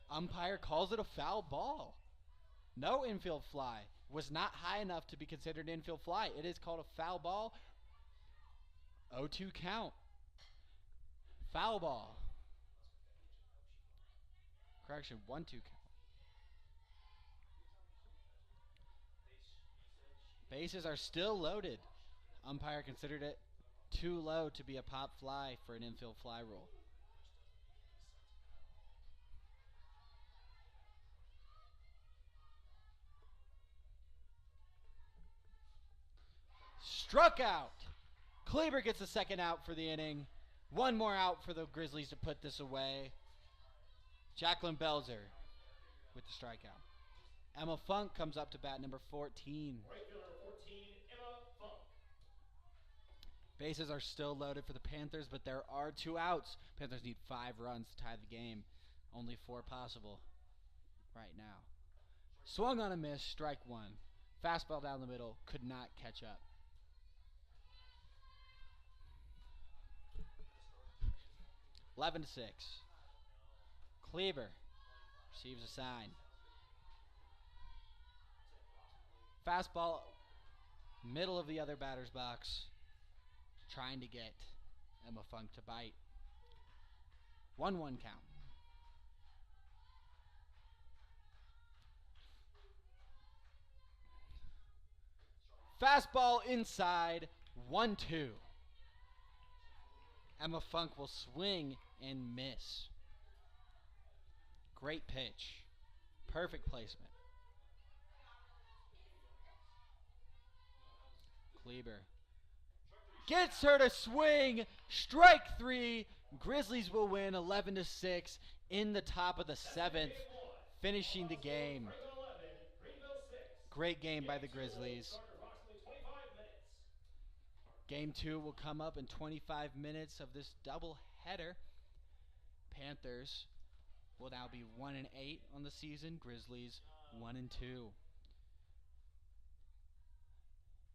Umpire calls it a foul ball. No infield fly. Was not high enough to be considered infield fly. It is called a foul ball. 0-2 count. Foul ball. Correction, 1-2 count. Bases are still loaded. Umpire considered it too low to be a pop fly for an infield fly rule. Struck out. Kleber gets the second out for the inning. 1 more out for the Grizzlies to put this away. Jacqueline Belzer with the strikeout. Emma Funk comes up to bat, number 14. Right fielder 14, Emma Funk. Bases are still loaded for the Panthers, but there are 2 outs. Panthers need 5 runs to tie the game. Only 4 possible right now. Swung on a miss, strike 1. Fastball down the middle, could not catch up. – 11-6. Kleber receives a sign. Fastball, middle of the other batter's box. Trying to get Emma Funk to bite. 1-1 count. Fastball inside. 1-2. Emma Funk will swing and miss. Great pitch. Perfect placement. Kleber Gets her to swing. Strike 3. Grizzlies will win 11-6 in the top of the 7th, finishing the game. Great game by the Grizzlies. Game 2 will come up in 25 minutes of this double header. Panthers will now be 1-8 on the season. Grizzlies 1-2.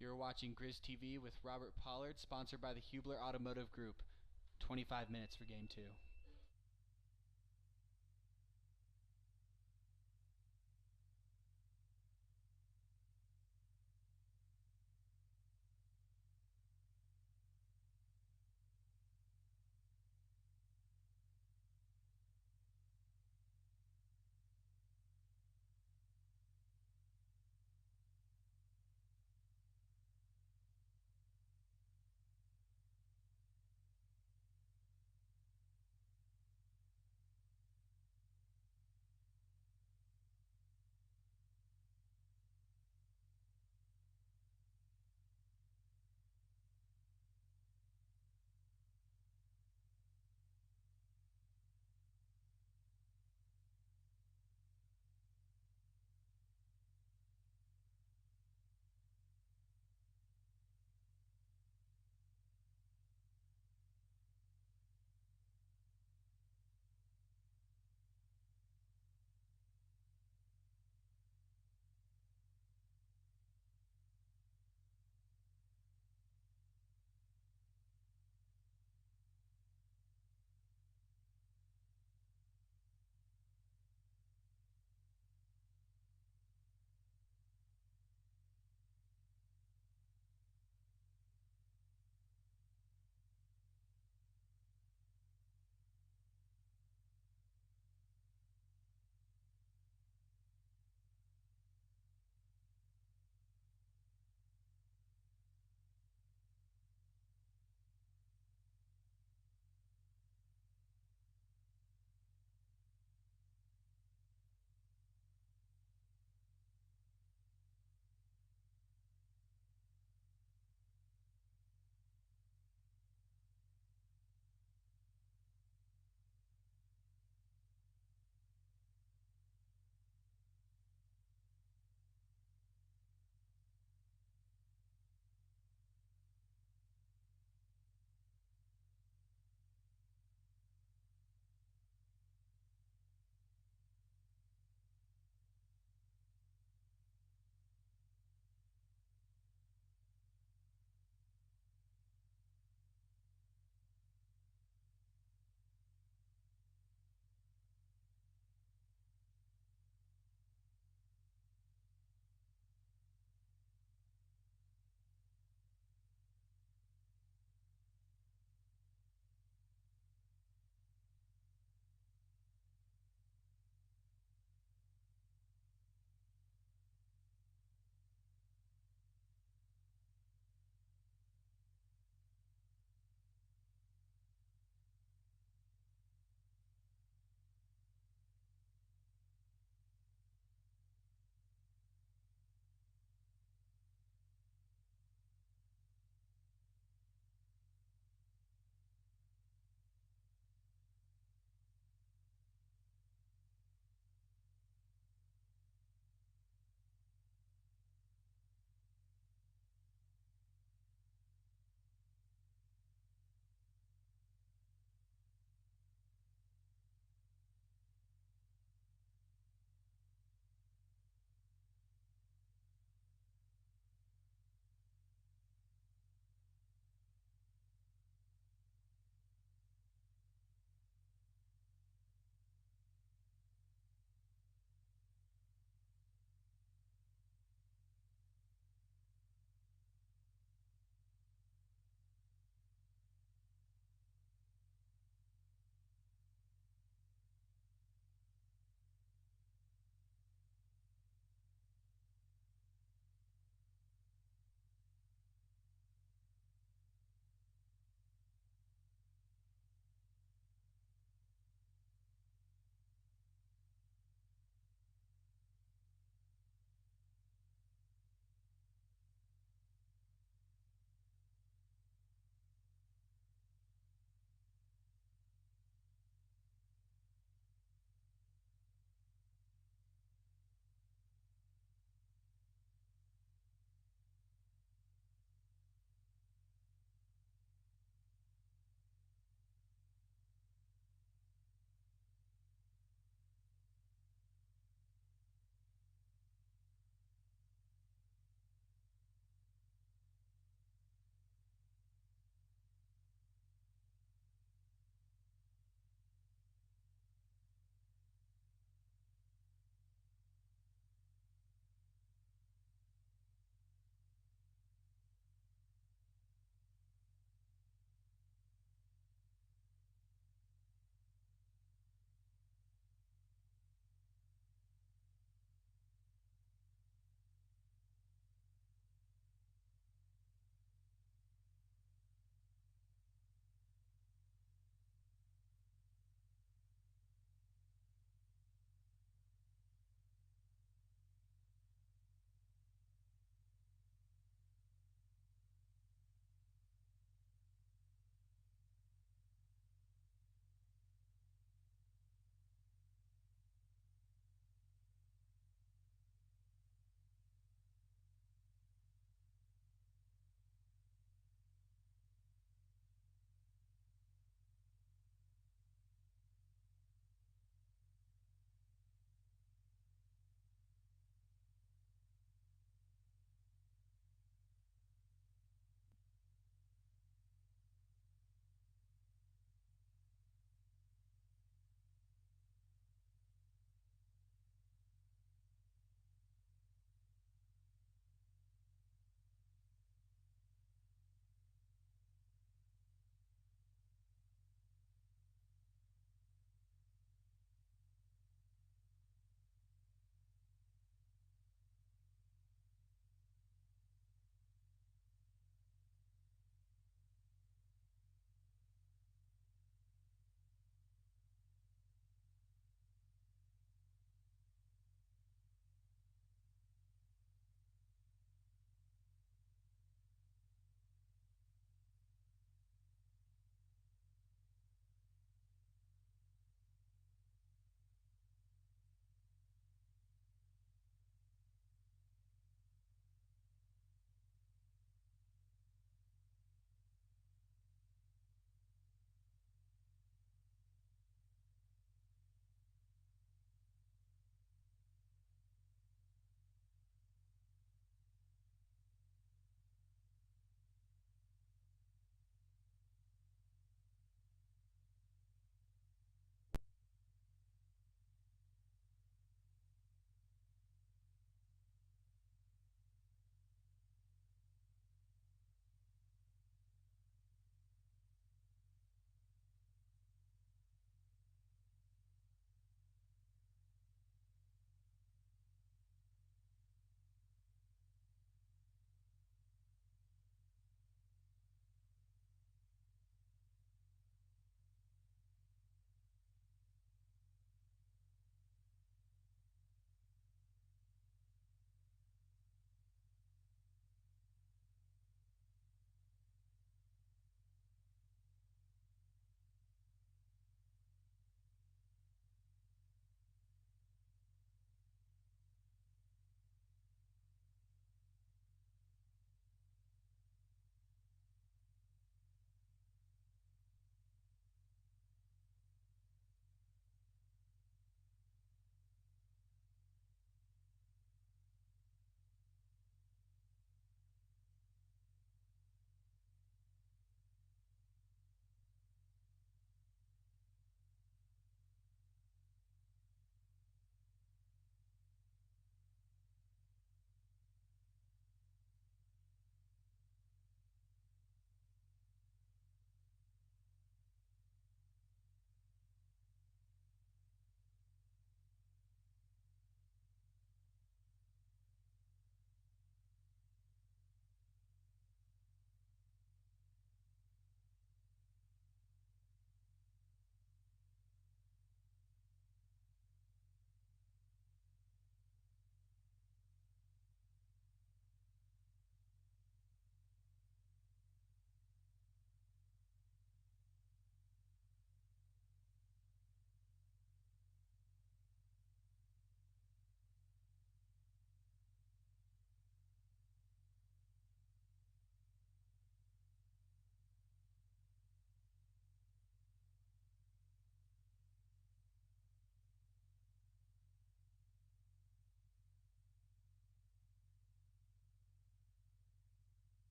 You're watching Grizz TV with Robert Pollard, sponsored by the Hubler Automotive Group. 25 minutes for Game 2.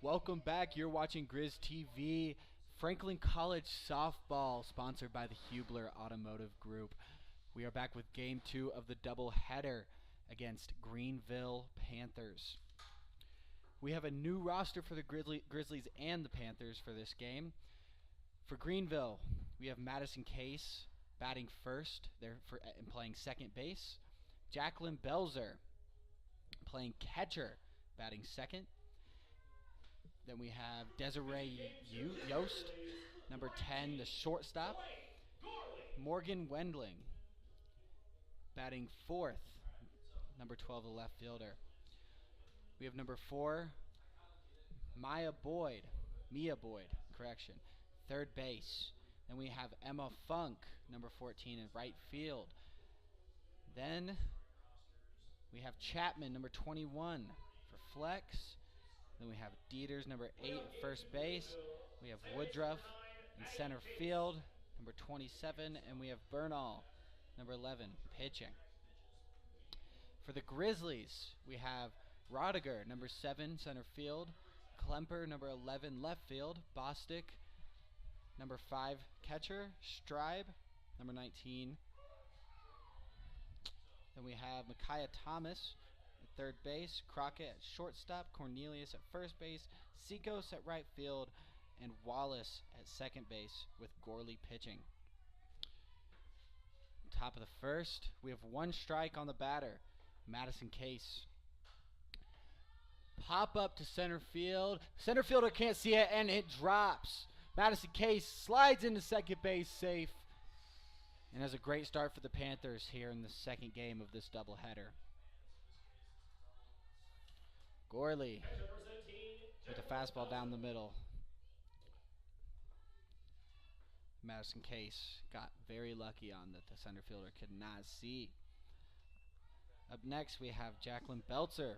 Welcome back. You're watching Grizz TV. Franklin College softball, sponsored by the Hubler Automotive Group. We are back with Game 2 of the doubleheader against Greenville Panthers. We have a new roster for the Grizzlies and the Panthers for this game. For Greenville, we have Madison Case batting first, and playing second base. Jacqueline Belzer playing catcher, batting second. Then we have Desiree Yost, number 10, the shortstop. Morgan Wendling batting fourth, number 12, the left fielder. We have number 4, Mia Boyd, third base. Then we have Emma Funk, number 14, in right field. Then we have Chapman, number 21, for flex. Then we have Dieters, number 8, at first base. We have Woodruff in center field, number 27. And we have Bernal, number 11, pitching. For the Grizzlies, we have Rodinger, number 7, center field. Klemper, number 11, left field. Bostick, number 5, catcher. Stribe, number 19. Then we have Micaiah Thomas at third base, Crockett at shortstop, Cornelius at first base, Seacos at right field, and Wallace at second base with Gorley pitching. Top of the first, we have one strike on the batter, Madison Case. Pop up to center field. Center fielder can't see it, and it drops. Madison Case slides into second base safe, and has a great start for the Panthers here in the second game of this doubleheader. Gorley with a fastball down the middle. Madison Case got very lucky on that the center fielder could not see. Up next we have Jacqueline Belzer,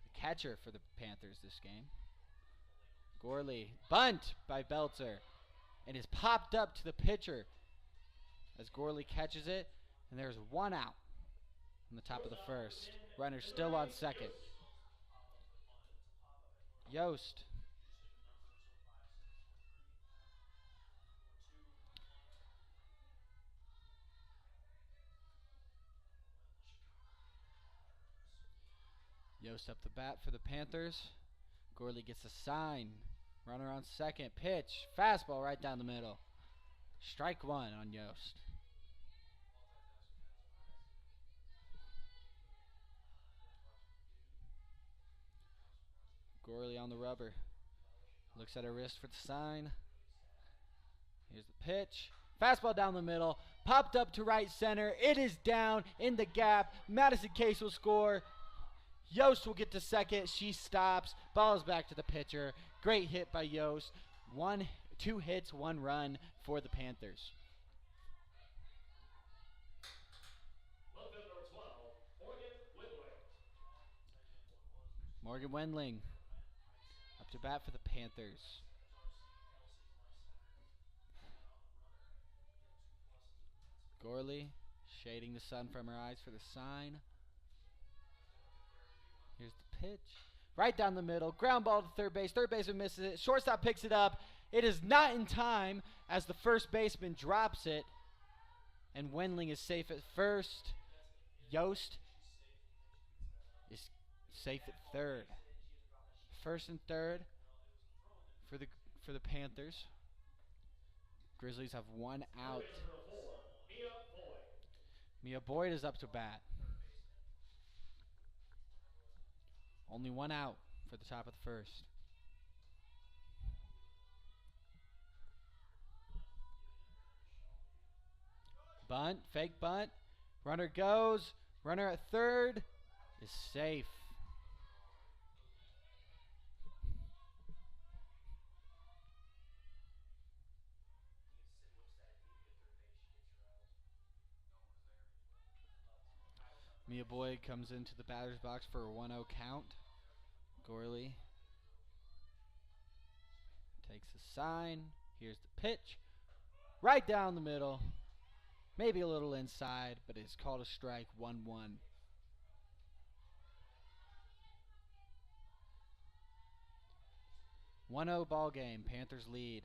the catcher for the Panthers this game. Gorley, bunt by Belzer, and is popped up to the pitcher as Gorley catches it, and there's one out on the top of the first. Runner still on second. Yost up the bat for the Panthers. Gorley gets a sign. Runner on second. Pitch. Fastball right down the middle. Strike one on Yost. Gorley on the rubber. Looks at her wrist for the sign. Here's the pitch. Fastball down the middle. Popped up to right center. It is down in the gap. Madison Case will score. Yost will get to second. She stops. Ball is back to the pitcher. Great hit by Yost. 2 hits, 1 run for the Panthers. Morgan Wendling up to bat for the Panthers. Gorley shading the sun from her eyes for the sign. Here's the pitch. Right down the middle. Ground ball to third base. Third baseman misses it. Shortstop picks it up. It is not in time as the first baseman drops it. And Wendling is safe at first. Yost is safe at third. First and third for the Panthers. Grizzlies have 1 out. Mia Boyd is up to bat. Only 1 out for the top of the first. Bunt, fake bunt. Runner goes. Runner at third is safe. Mia Boyd comes into the batter's box for a 1-0 count. Gorley takes the sign. Here's the pitch. Right down the middle. Maybe a little inside, but it's called a strike. 1-1. 1-1. 1-0 ball game. Panthers lead.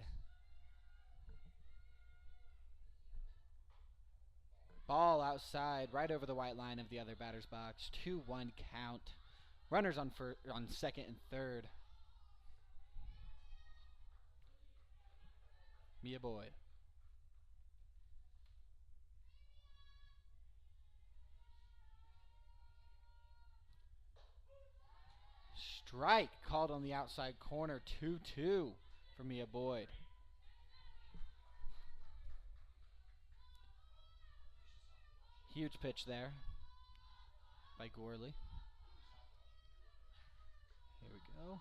Ball outside, right over the white line of the other batter's box. 2-1 count. Runners on second and third. Mia Boyd. Strike called on the outside corner. 2-2 for Mia Boyd. Huge pitch there by Gorley. Here we go.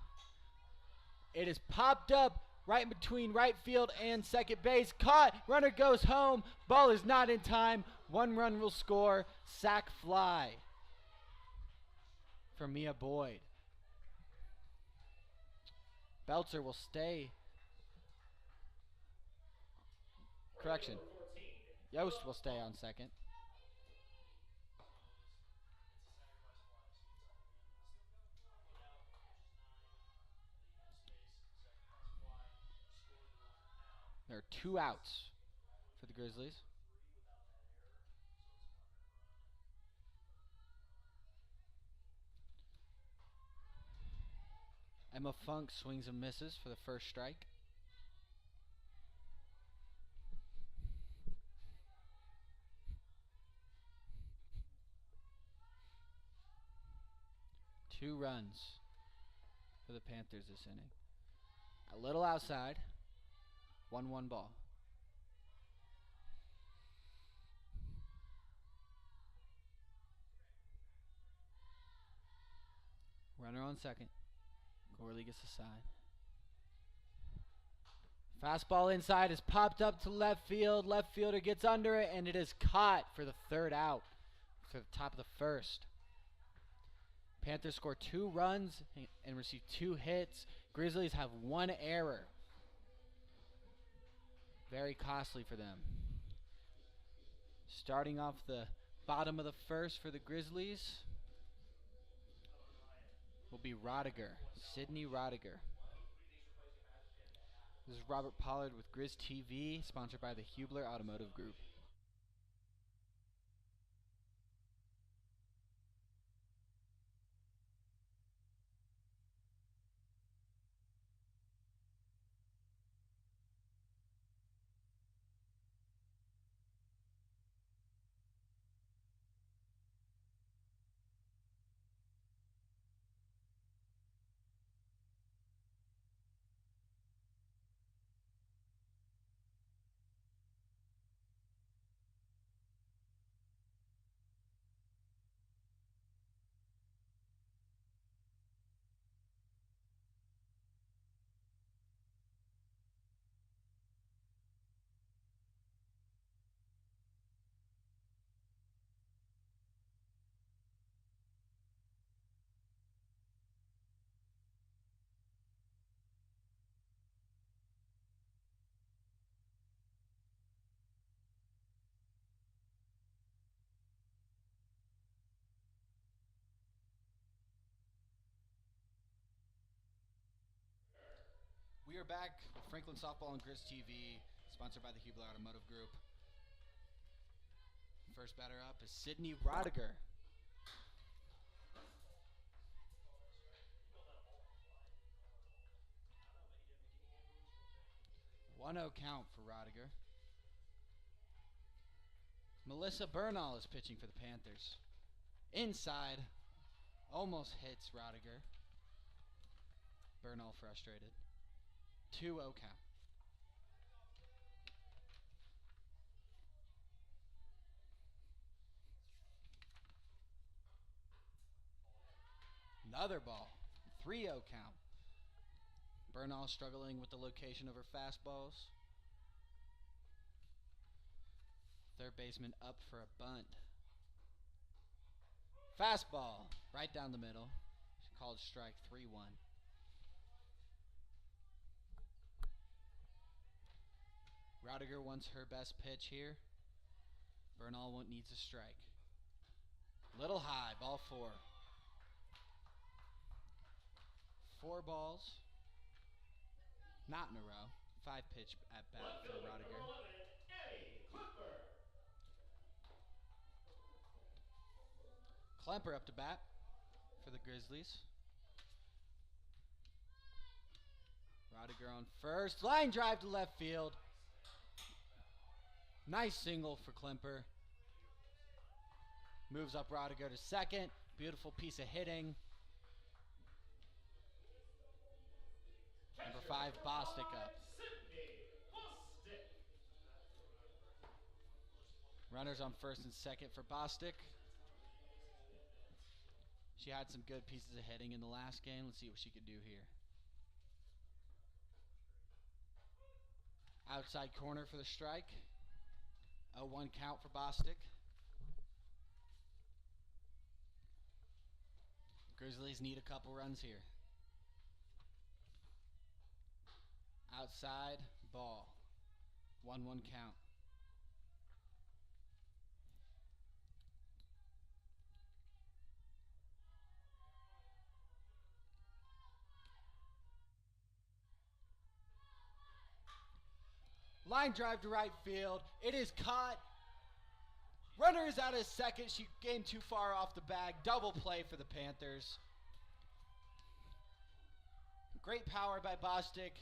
It is popped up right in between right field and second base. Caught. Runner goes home. Ball is not in time. 1 run will score. Sac fly for Mia Boyd. Belzer will stay. Correction. Yost will stay on second. There are 2 outs for the Grizzlies. Emma Funk swings and misses for the first strike. Two runs for the Panthers this inning. A little outside. 1-1 ball. Runner on second. Gorley gets the sign. Fastball inside is popped up to left field. Left fielder gets under it, and it is caught for the third out. For the top of the first. Panthers score 2 runs and receive 2 hits. Grizzlies have 1 error. Very costly for them. Starting off the bottom of the first for the Grizzlies will be Rodinger, Sydney Rodinger. This is Robert Pollard with Grizz TV, sponsored by the Hubler Automotive Group. We are back with Franklin Softball on Grizz TV, sponsored by the Hubler Automotive Group. First batter up is Sydney Rodinger. One-0 count for Rodinger. Melissa Bernal is pitching for the Panthers. Inside, almost hits Rodinger. Bernal frustrated. 2-0 count. Another ball. 3-0 count. Bernal struggling with the location of her fastballs. Third baseman up for a bunt. Fastball right down the middle. Called strike 3-1. Rodinger wants her best pitch here. Bernal needs a strike. Little high, ball 4. 4 balls. Not in a row. 5 pitch at bat for Rodinger. Klemper up to bat for the Grizzlies. Rodinger on first. Line drive to left field. Nice single for Klemper. Moves up Rodinger to second. Beautiful piece of hitting. Number 5, Bostick up. Runners on first and second for Bostick. She had some good pieces of hitting in the last game. Let's see what she could do here. Outside corner for the strike. 0-1 count for Bostick. Grizzlies need a couple runs here. Outside, ball. 1-1 count. Line drive to right field. It is caught. Runner is out of second. She came too far off the bag. Double play for the Panthers. Great power by Bostick.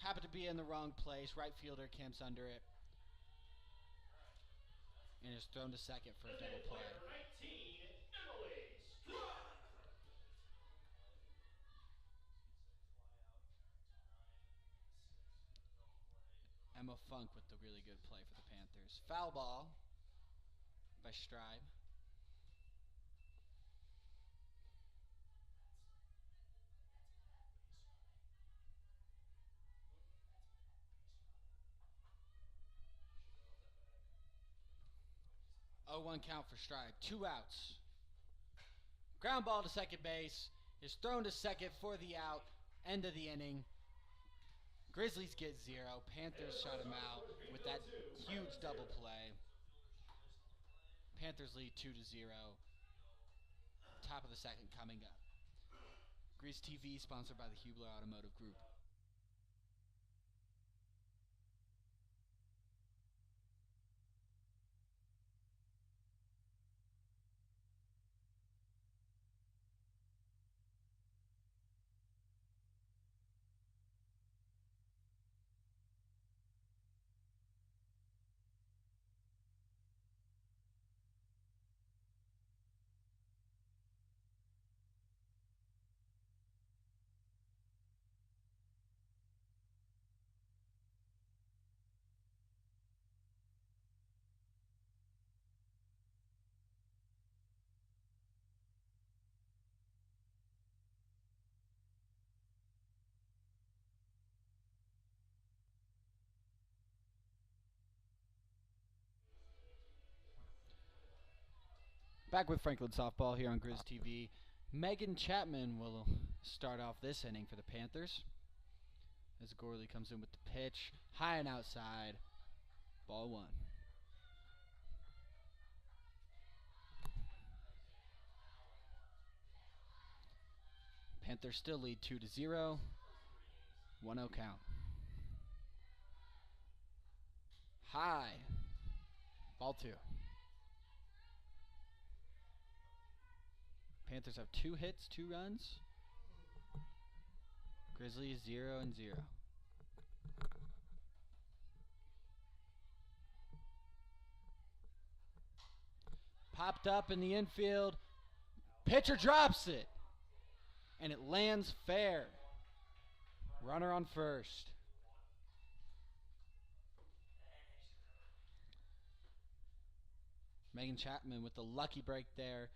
Happened to be in the wrong place. Right fielder camps under it. And is thrown to second for a double play. Emma Funk with the really good play for the Panthers. Foul ball by Stribe. One count for Stribe. 2 outs. Ground ball to second base. Is thrown to second for the out. End of the inning. Grizzlies get 0. Panthers shut him out with that huge double play. Panthers lead 2-0. Top of the second coming up. Grizz TV sponsored by the Hubler Automotive Group. Back with Franklin Softball here on Grizz TV. Megan Chapman will start off this inning for the Panthers. As Gorley comes in with the pitch. High and outside. Ball 1. Panthers still lead 2-0. 1-0 count. High. Ball 2. Panthers have 2 hits, 2 runs. Grizzlies 0-0. Popped up in the infield. Pitcher drops it. And it lands fair. Runner on first. Megan Chapman with the lucky break there.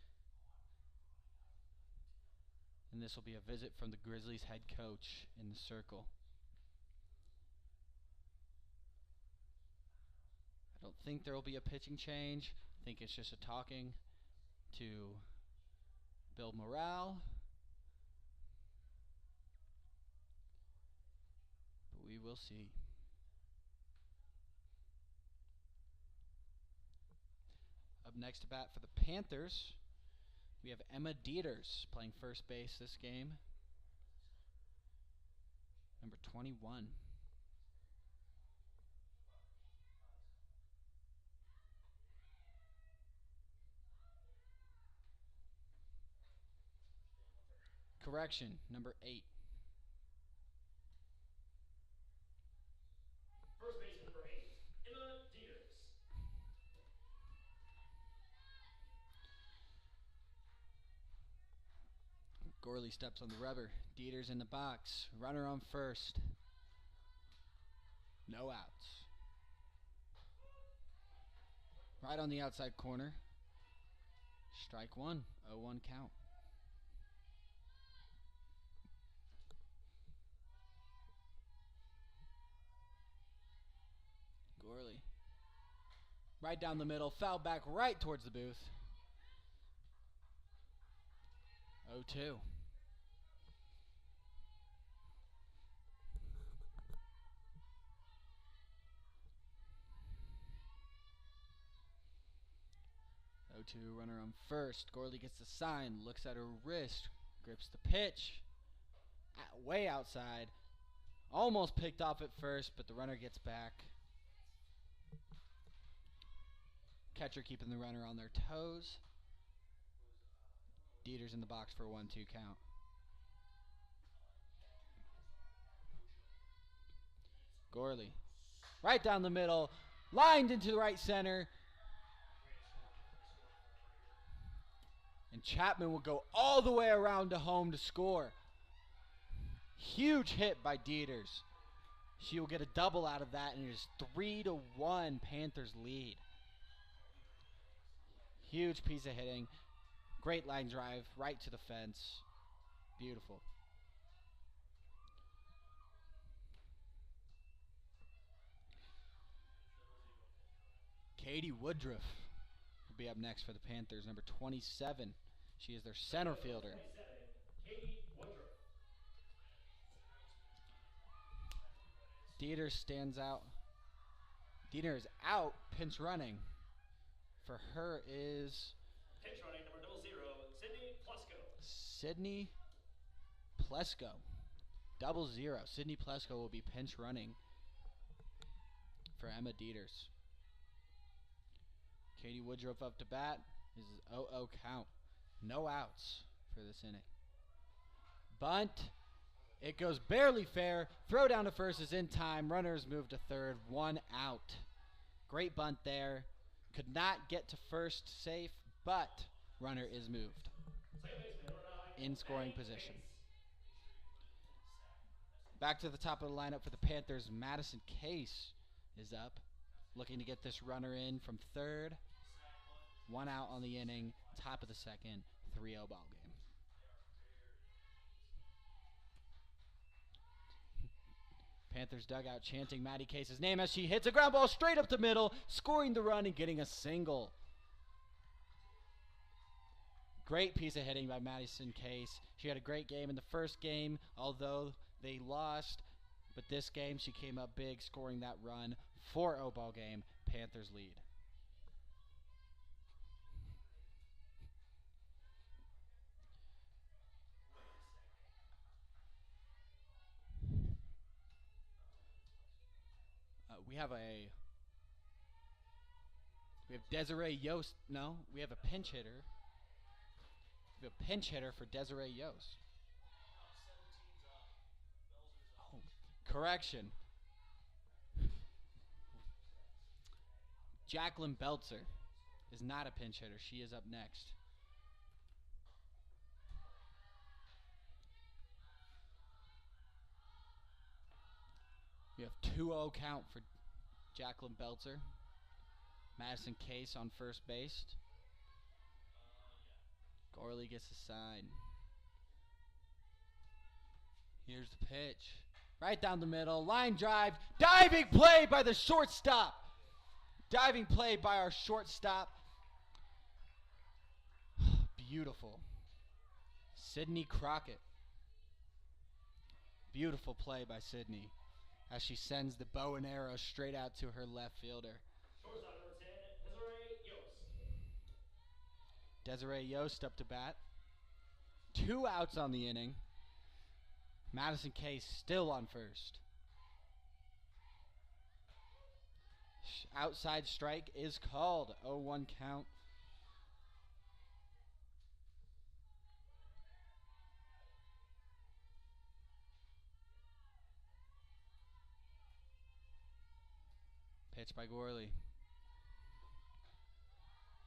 And this will be a visit from the Grizzlies head coach in the circle. I don't think there will be a pitching change. I think it's just a talking to build morale. But we will see. Up next to bat for the Panthers, we have Emma Dieters playing first base this game. Number 21. Correction, number 8. First base number 8, Emma Dieters. Gorley steps on the rubber. Dieters in the box. Runner on first. No outs. Right on the outside corner. Strike one. 0-1 count. Gorley. Right down the middle. Foul back right towards the booth. 0-2. Runner on first. Gorley gets the sign, looks at her wrist, grips the pitch. Way outside. Almost picked off at first, but the runner gets back. Catcher keeping the runner on their toes. Dieters in the box for a 1-2 count. Gorley. Right down the middle. Lined into the right center. And Chapman will go all the way around to home to score. Huge hit by Dieters. She will get a double out of that, and it is 3-1 Panthers lead. Huge piece of hitting. Great line drive right to the fence. Beautiful. Katie Woodruff will be up next for the Panthers, number 27. She is their center fielder. 27, Katie Woodruff. Dieter stands out. Dieter is out, pinch running. For her is Pinch running number 00, Sydney Plesko. Sydney Plesko. 00. Sydney Plesko will be pinch running for Emma Dieters. Katie Woodruff up to bat. This is 0-0 count. No outs for this inning. Bunt. It goes barely fair. Throw down to first is in time. Runners move to third. 1 out. Great bunt there. Could not get to first safe, but runner is moved. In scoring position. Back to the top of the lineup for the Panthers. Madison Case is up. Looking to get this runner in from third. 1 out on the inning. Top of the second. 3-0 ball game. Panthers dugout chanting Maddie Case's name as she hits a ground ball straight up the middle, scoring the run and getting a single. Great piece of hitting by Madison Case. She had a great game in the first game, although they lost. But this game, she came up big, scoring that run. 4-0 ball game. Panthers lead. We have Desiree Yost. No, we have a pinch hitter. We have a pinch hitter for Desiree Yost. Oh, correction. Jacqueline Belzer is not a pinch hitter. She is up next. We have 2-0 count for Jacqueline Belzer. Madison Case on first base. Gorley gets a sign. Here's the pitch. Right down the middle. Line drive. Diving play by the shortstop. Diving play by our shortstop. Beautiful. Sydney Crockett. Beautiful play by Sydney as she sends the bow and arrow straight out to her left fielder. Shortstop number 10, Desiree Yost. Desiree Yost up to bat. 2 outs on the inning. Madison Case still on first. Outside strike is called. 0-1 count. Pitch by Gorley.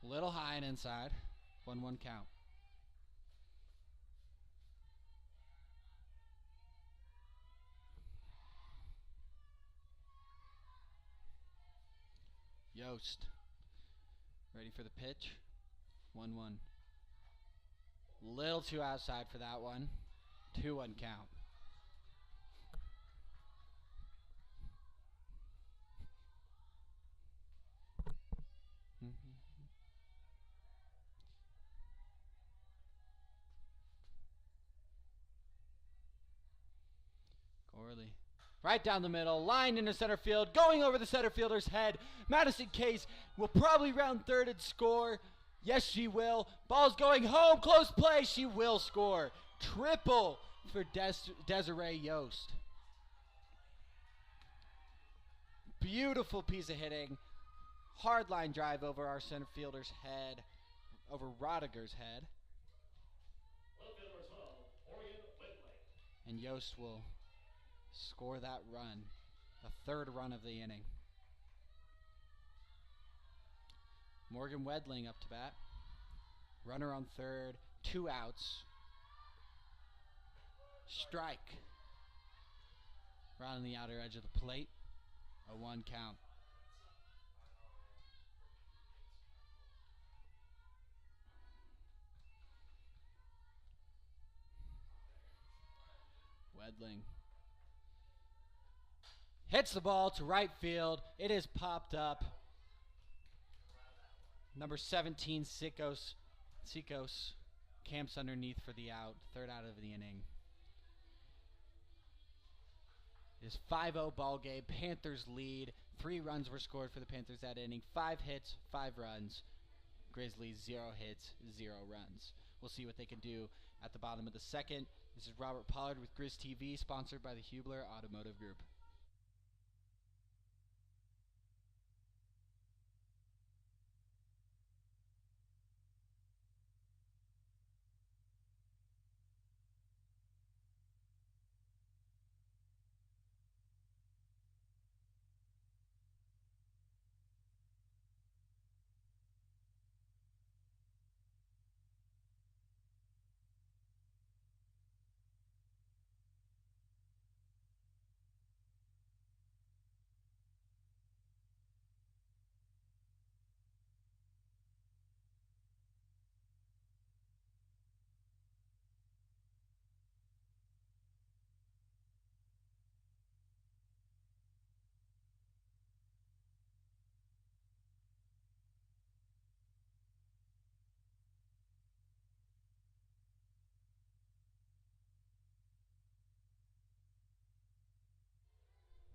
Little high and inside. 1-1 count. Yost. Ready for the pitch. 1-1. Little too outside for that one. 2-1 count. Gorley. Right down the middle, line into center field, going over the center fielder's head. Madison Case will probably round third and score. Yes, she will. Ball's going home, close play, she will score. Triple for Desiree Yost. Beautiful piece of hitting. Hard line drive over our center fielder's head, over Rodinger's head. And Yost will score that run, the third run of the inning. Morgan Wendling up to bat. Runner on third, 2 outs. Strike. Right on the outer edge of the plate. A 1 count. Wendling hits the ball to right field. It is popped up. Number 17, Sikos camps underneath for the out. Third out of the inning. It is 5-0 ball game. Panthers lead. 3 runs were scored for the Panthers that inning. 5 hits, 5 runs. Grizzlies 0 hits, 0 runs. We'll see what they can do at the bottom of the second. This is Robert Pollard with Grizz TV, sponsored by the Hubler Automotive Group.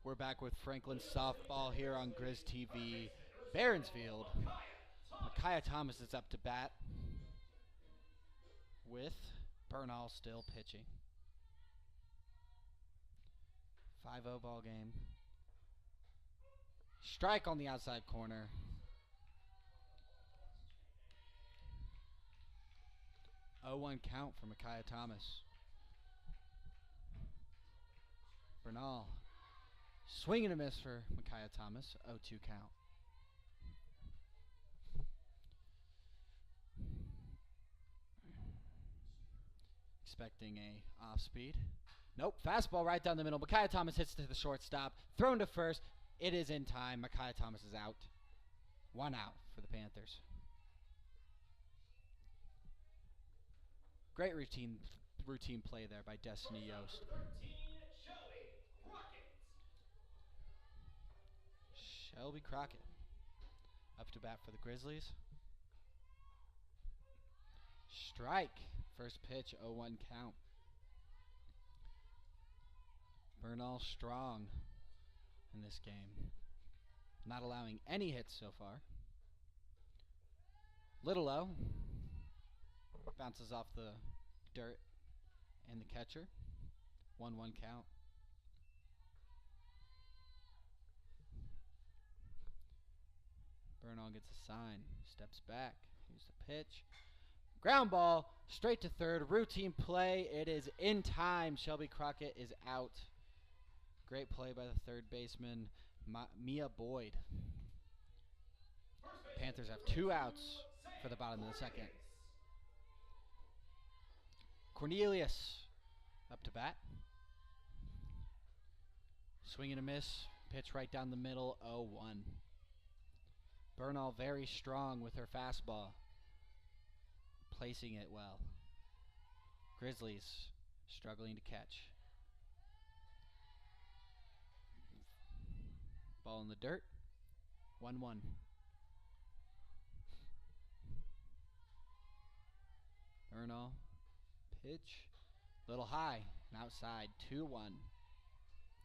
We're back with Franklin softball here on Grizz TV. Baronsfield. Micaiah Thomas is up to bat with Bernal still pitching. 5-0 ball game. Strike on the outside corner. Oh, 1 count for Micaiah Thomas. Bernal. Swing and a miss for Micaiah Thomas. 0-2 count. Expecting a off speed. Nope. Fastball right down the middle. Micaiah Thomas hits to the shortstop. Thrown to first. It is in time. Micaiah Thomas is out. 1 out for the Panthers. Great routine play there by Destiny Yost. Shelby Crockett up to bat for the Grizzlies. Strike. First pitch, 0-1 count. Bernal strong in this game. Not allowing any hits so far. Little low. Bounces off the dirt and the catcher. 1-1 count. Bernal gets a sign. Steps back. Here's the pitch. Ground ball. Straight to third. Routine play. It is in time. Shelby Crockett is out. Great play by the third baseman, Mia Boyd. Panthers have 2 outs for the bottom of the second. Cornelius up to bat. Swing and a miss. Pitch right down the middle, 0-1. Bernal very strong with her fastball. Placing it well. Grizzlies struggling to catch. Ball in the dirt. 1-1. Bernal. Pitch. Little high. And outside. 2-1.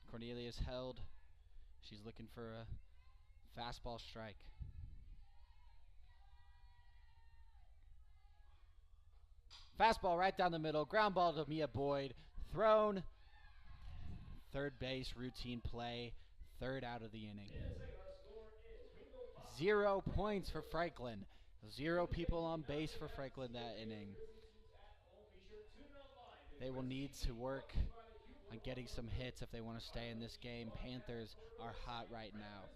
Cornelius held. She's looking for a fastball strike. Fastball right down the middle. Ground ball to Mia Boyd. Thrown. Third base routine play. Third out of the inning. 0 points for Franklin. 0 people on base for Franklin that inning. They will need to work on getting some hits if they want to stay in this game. Panthers are hot right now.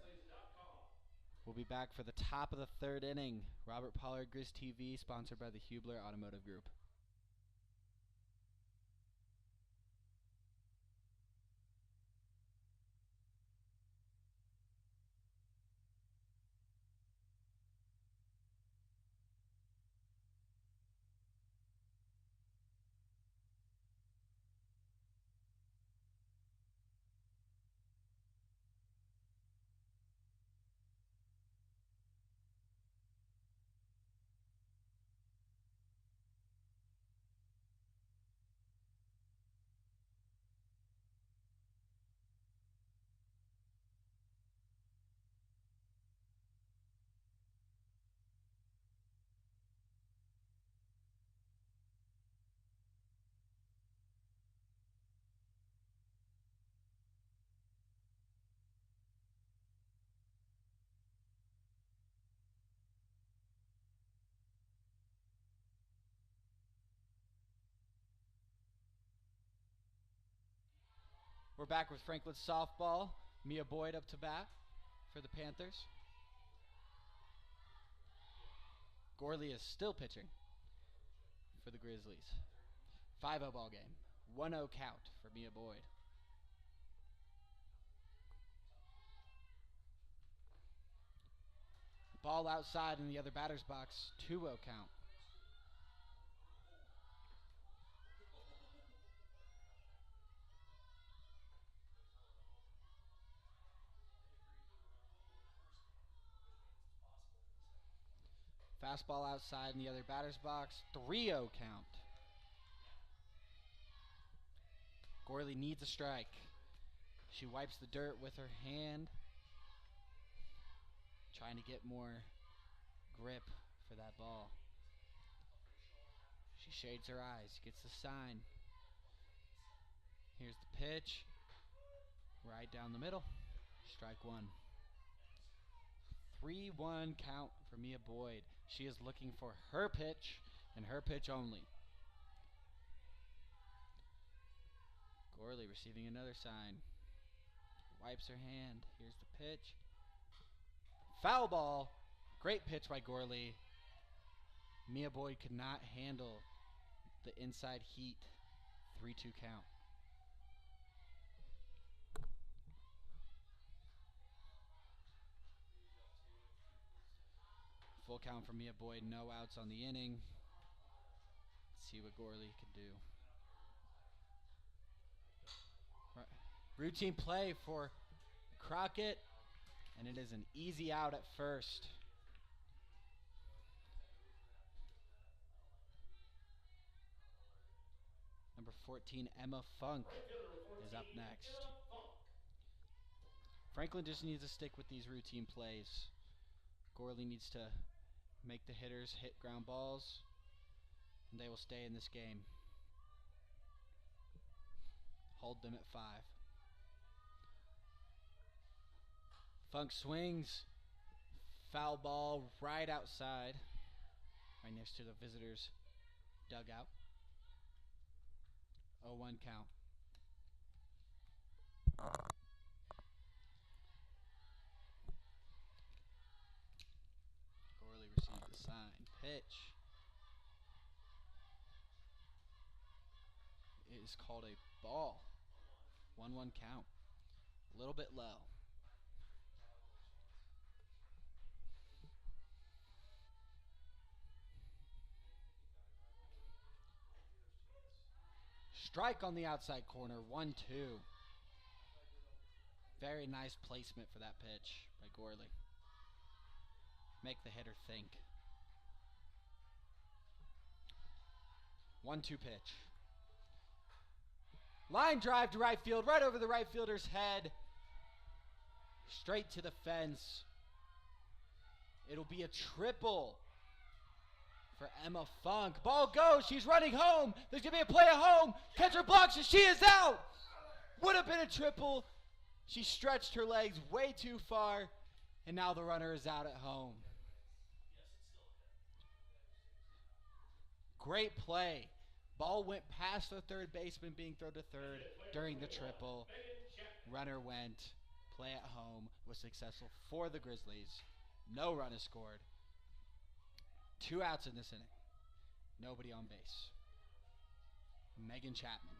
We'll be back for the top of the third inning. Robert Pollard, Grizz TV, sponsored by the Hubler Automotive Group. We're back with Franklin softball. Mia Boyd up to bat for the Panthers. Gorley is still pitching for the Grizzlies. 5-0 ball game. 1-0 count for Mia Boyd. Ball outside in the other batter's box. 2-0 count. Fastball outside in the other batter's box. 3-0 count. Gorley needs a strike. She wipes the dirt with her hand, trying to get more grip for that ball. She shades her eyes, gets the sign. Here's the pitch. Right down the middle. Strike one. 3-1 count for Mia Boyd. She is looking for her pitch and her pitch only. Gorley receiving another sign. Wipes her hand. Here's the pitch. Foul ball. Great pitch by Gorley. Mia Boyd could not handle the inside heat. 3-2 count. Full count for Mia Boyd, no outs on the inning. Let's see what Gorley can do. Right. Routine play for Crockett, and it is an easy out at first. Number 14, Emma Funk, is up next. Franklin just needs to stick with these routine plays. Gorley needs to make the hitters hit ground balls, and they will stay in this game. Hold them at 5. Funk swings. Foul ball right outside, right next to the visitors' dugout. 0-1 count. pitch. It is called a ball. 1-1 count. A little bit low. Strike on the outside corner. 1-2. Very nice placement for that pitch by Gorley. Make the hitter think. 1-2 pitch. Line drive to right field, right over the right fielder's head. Straight to the fence. It'll be a triple for Emma Funk. Ball goes. She's running home. There's going to be a play at home. Catcher blocks and she is out. Would have been a triple. She stretched her legs way too far, and now the runner is out at home. Great play. Ball went past the third baseman being thrown to third during the triple. Runner went. Play at home was successful for the Grizzlies. No run is scored. 2 outs in this inning. Nobody on base. Megan Chapman.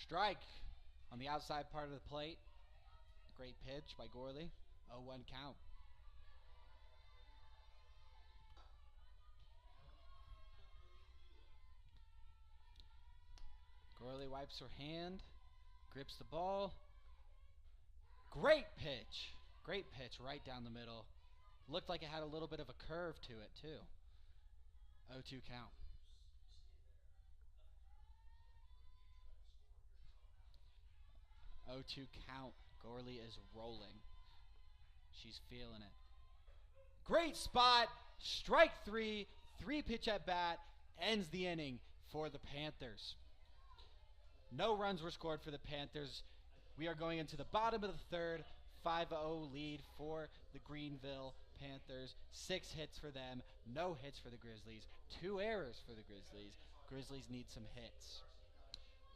Strike on the outside part of the plate. Great pitch by Gorley. 0-1 count. Gorley wipes her hand, grips the ball. Great pitch. Great pitch right down the middle. Looked like it had a little bit of a curve to it, too. 0-2 count. Count. Gorley is rolling. She's feeling it. Great spot. Strike 3. 3-pitch at bat. Ends the inning for the Panthers. No runs were scored for the Panthers. We are going into the bottom of the third. 5-0 lead for the Greenville Panthers. 6 hits for them. No hits for the Grizzlies. 2 errors for the Grizzlies. Grizzlies need some hits.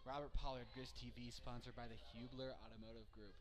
Robert Pollard, Grizz TV, sponsored by the Hubler Automotive Group.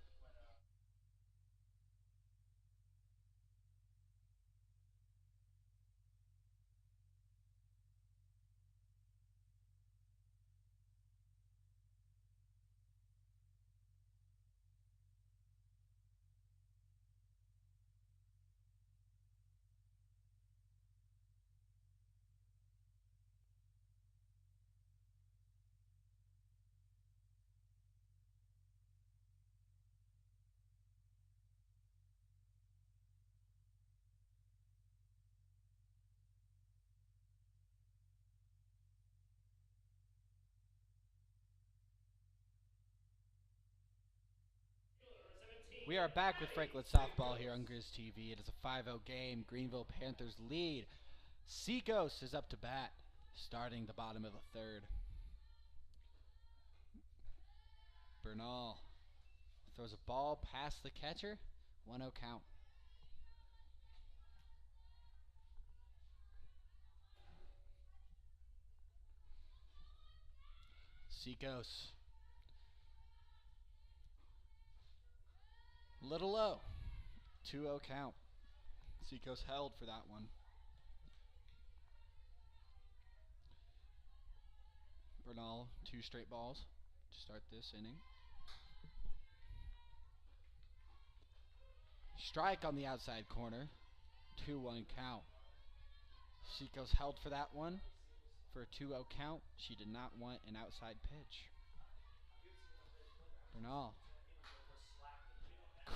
We are back with Franklin Softball here on Grizz TV. It is a 5-0 game. Greenville Panthers lead. Seacos is up to bat, starting the bottom of the third. Bernal throws a ball past the catcher. 1-0 count. Seacos. Little low. 2-0 count. Seacos held for that one. Bernal, 2 straight balls to start this inning. Strike on the outside corner. 2-1 count. Seacos held for that one for a 2-0 count. She did not want an outside pitch. Bernal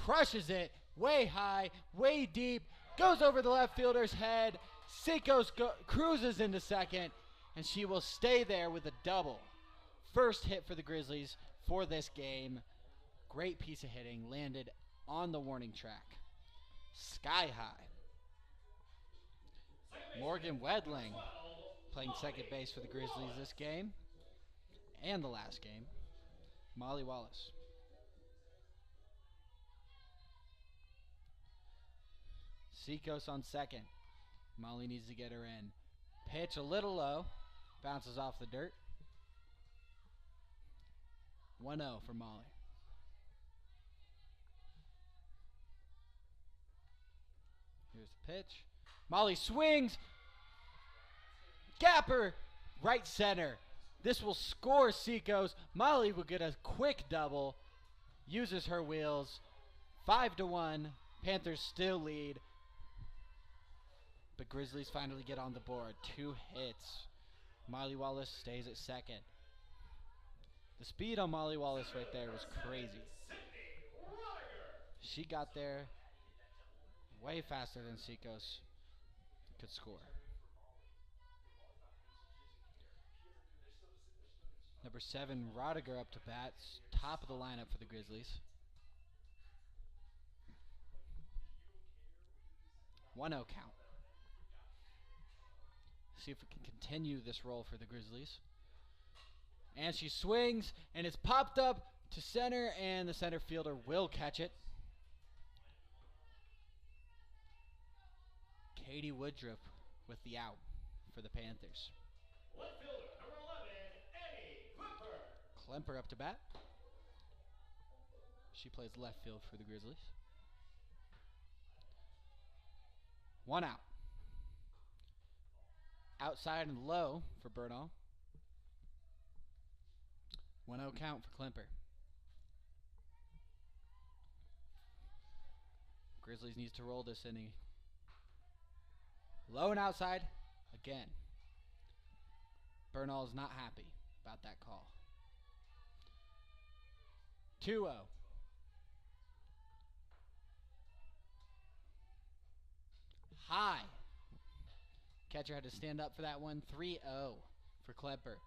crushes it way high, way deep, goes over the left fielder's head. Seacos cruises into second, and she will stay there with a double. First hit for the Grizzlies for this game. Great piece of hitting, landed on the warning track. Sky high. Morgan Wendling playing second base for the Grizzlies this game and the last game. Molly Wallace. Seacos on second. Molly needs to get her in. Pitch a little low. Bounces off the dirt. 1-0 for Molly. Here's the pitch. Molly swings. Gapper, right center. This will score Seacoast. Molly will get a quick double. Uses her wheels. 5-1. Panthers still lead. But Grizzlies finally get on the board. 2 hits. Molly Wallace stays at second. The speed on Molly Wallace right there was crazy. She got there way faster than Seacoast could score. Number 7, Rodinger up to bat. Top of the lineup for the Grizzlies. 1-0 count. See if we can continue this role for the Grizzlies. And she swings, and it's popped up to center, and the center fielder will catch it. Katie Woodruff with the out for the Panthers. Left fielder, number 11, Eddie Klemper up to bat. She plays left field for the Grizzlies. 1 out. Outside and low for Bernal. 1-0 count for Klemper. Grizzlies needs to roll this inning. Low and outside again. Bernal is not happy about that call. 2-0. High. Catcher had to stand up for that one. 3-0 for Klemper.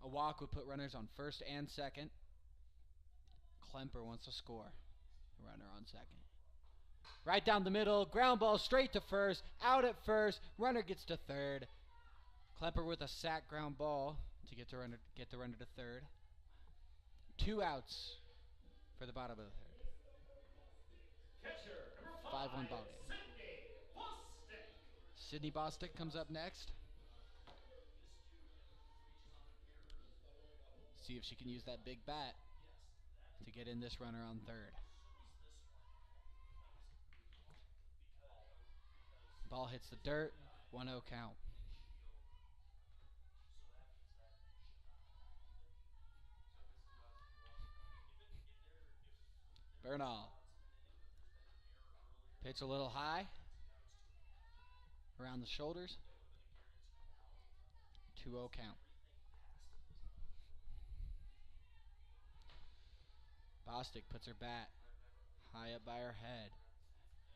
A walk would put runners on first and second. Klemper wants to score. Runner on second. Right down the middle. Ground ball straight to first. Out at first. Runner gets to third. Klemper with a sack ground ball to get the runner to third. 2 outs for the bottom of the third. Catcher, 5-1 ball game. Sydney Bostick comes up next. See if she can use that big bat to get in this runner on third. Ball hits the dirt. 1-0 count. Bernal. Pitch a little high. Around the shoulders. 2-0 count. Bostick puts her bat high up by her head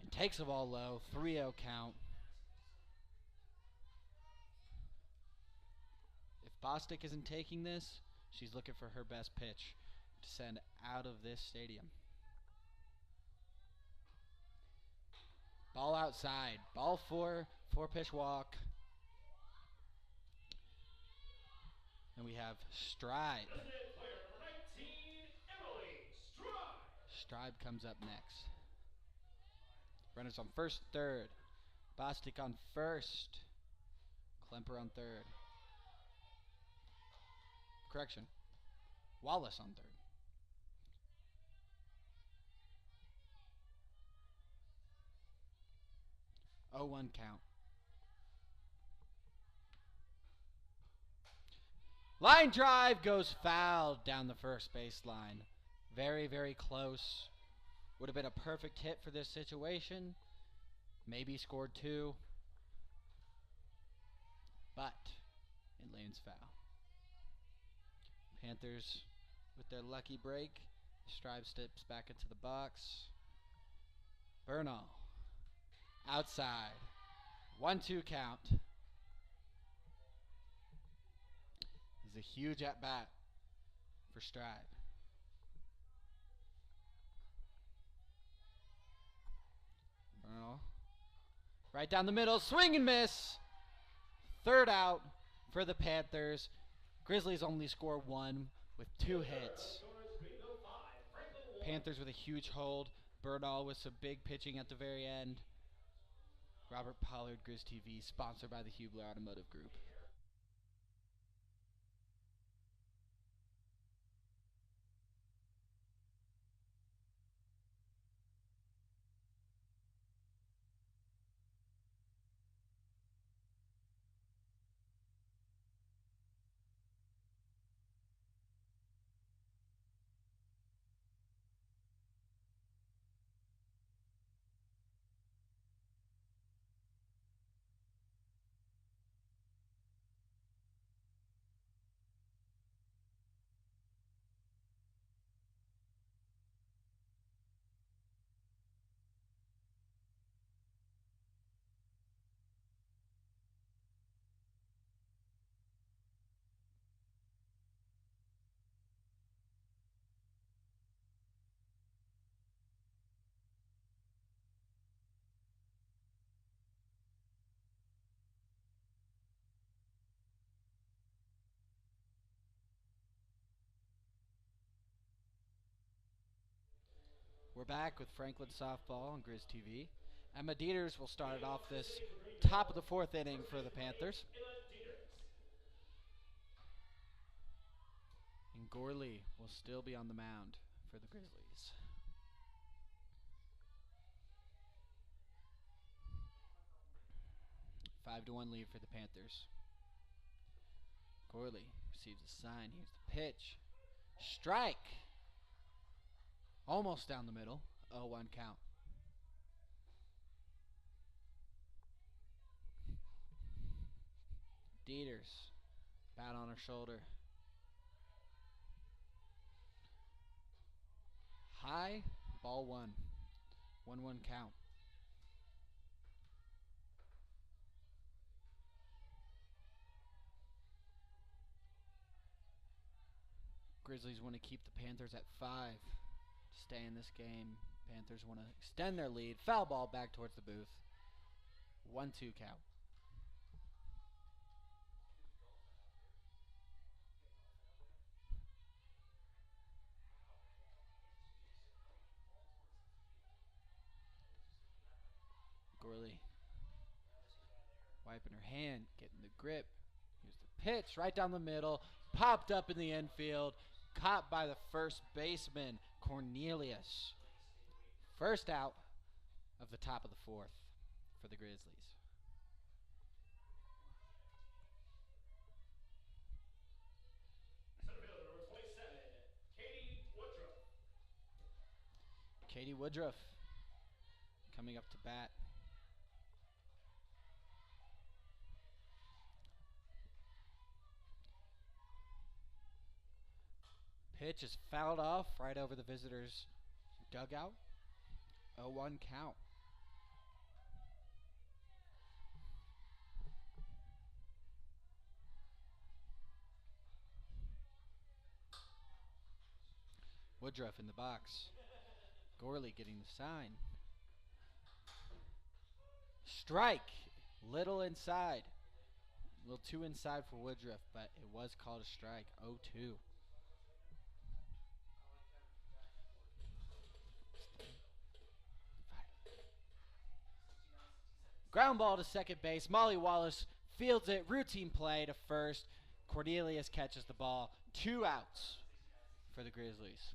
and takes the ball low. 3-0 count. If Bostick isn't taking this, she's looking for her best pitch to send out of this stadium. Ball outside. Ball 4. 4-pitch walk. And we have Stride. Stride comes up next. Runners on first, third. Bostick on first. Klemper on third. Correction. Wallace on third. 0-1 count. Line drive goes foul down the first baseline. Very, very close. Would have been a perfect hit for this situation. Maybe scored 2. But it lands foul. Panthers with their lucky break. Stride steps back into the box. Bernal. Outside. 1-2 count. This is a huge at bat for Stride. Bernal. Right down the middle. Swing and miss. Third out for the Panthers. Grizzlies only score 1 with 2 hits. Panthers with a huge hold. Bernal with some big pitching at the very end. Robert Pollard, Grizz TV, sponsored by the Hubler Automotive Group. back with Franklin Softball on Grizz TV. Emma Dieters will start off this top of the fourth inning for the Panthers. And Gorley will still be on the mound for the Grizzlies. Five to 1 lead for the Panthers. Gorley receives a sign. Here's the pitch. Strike. Almost down the middle. 0-1 count. Dieters. Bat on her shoulder. High. Ball 1. 1-1 count. Grizzlies want to keep the Panthers at 5 to stay in this game. Panthers want to extend their lead. Foul ball back towards the booth. 1-2 count. Gorley wiping her hand, getting the grip. Here's the pitch right down the middle. Popped up in the infield. Caught by the first baseman, Cornelius. First out of the top of the fourth for the Grizzlies. Center fielder number 27, Katie Woodruff. Katie Woodruff coming up to bat. Pitch is fouled off right over the visitors' dugout. 0-1 count. Woodruff in the box. Gorley getting the sign. Strike. Little inside. A little too inside for Woodruff, but it was called a strike. 0-2. Ground ball to second base. Molly Wallace fields it. Routine play to first. Cornelius catches the ball. 2 outs for the Grizzlies.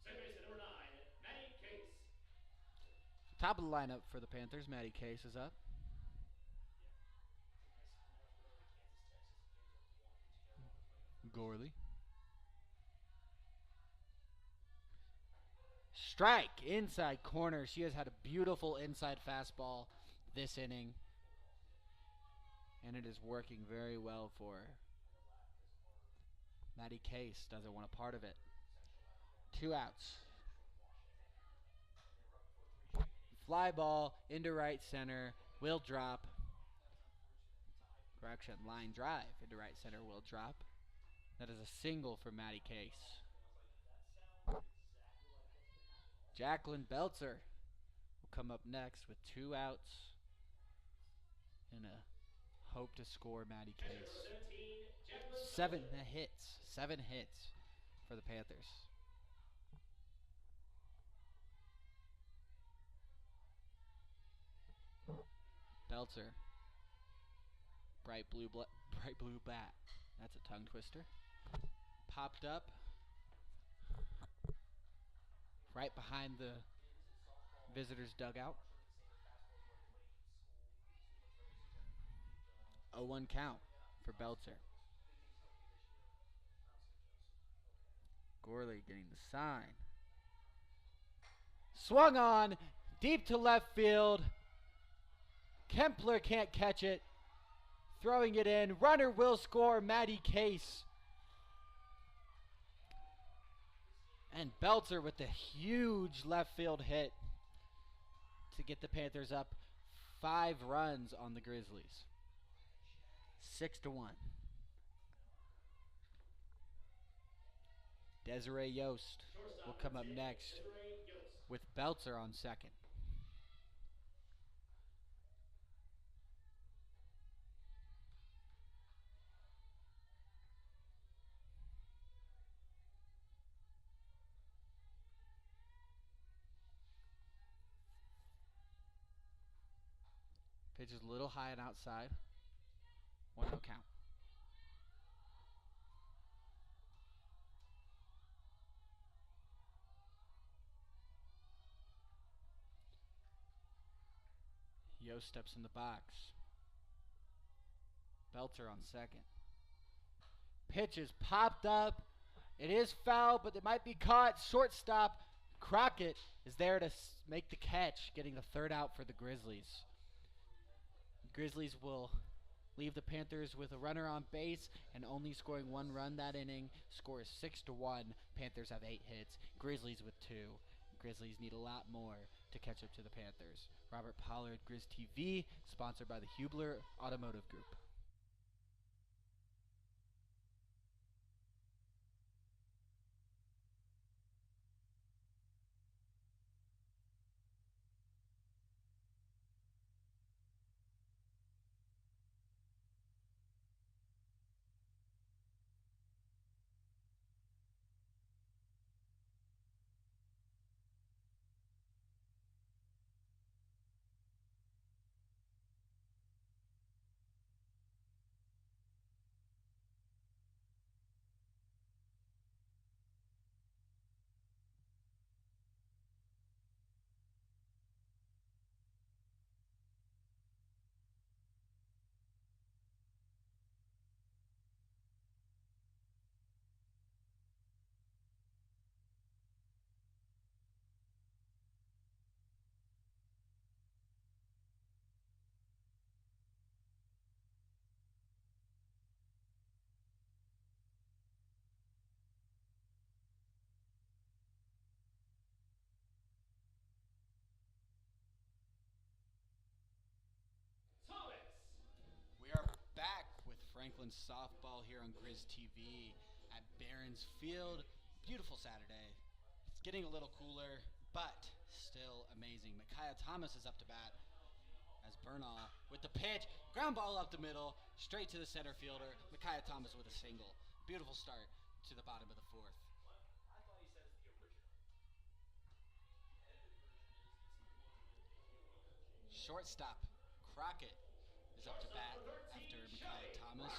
Second baseman number 9, Maddie Case. Top of the lineup for the Panthers. Maddie Case is up. Gorley. Strike inside corner. She has had a beautiful inside fastball this inning, and it is working very well for her. Maddie Case doesn't want a part of it. 2 outs. Fly ball into right center. Will drop. Correction, line drive into right center will drop. That is a single for Maddie Case. Jacqueline Belzer will come up next with 2 outs and a hope to score Maddie Case. 7 hits. 7 hits for the Panthers. Belzer. Bright blue bat. That's a tongue twister. Popped up. Right behind the visitors' dugout. 0-1 count for Belzer. Gorley getting the sign. Swung on. Deep to left field. Kempler can't catch it. Throwing it in. Runner will score. Maddie Case. And Belzer with the huge left field hit to get the Panthers up 5 runs on the Grizzlies. 6-1. Desiree Yost will come up next with Belzer on second. Pitch is a little high and outside. 1-0 count. Yo steps in the box. Belzer on second. Pitch is popped up. It is foul, but it might be caught. Shortstop Crockett is there to make the catch, getting the third out for the Grizzlies. Grizzlies will leave the Panthers with a runner on base and only scoring 1 run that inning. Score is 6-1. Panthers have 8 hits. Grizzlies with 2. Grizzlies need a lot more to catch up to the Panthers. Robert Pollard, Grizz TV, sponsored by the Hubler Automotive Group. We are back with Franklin softball here on Grizz TV at Barron's Field. Beautiful Saturday. It's getting a little cooler, but still amazing. Micaiah Thomas is up to bat as Bernal with the pitch. Ground ball up the middle, straight to the center fielder. Micaiah Thomas with a single. Beautiful start to the bottom of the 4th. Shortstop Crockett is up to bat after Micaiah Thomas.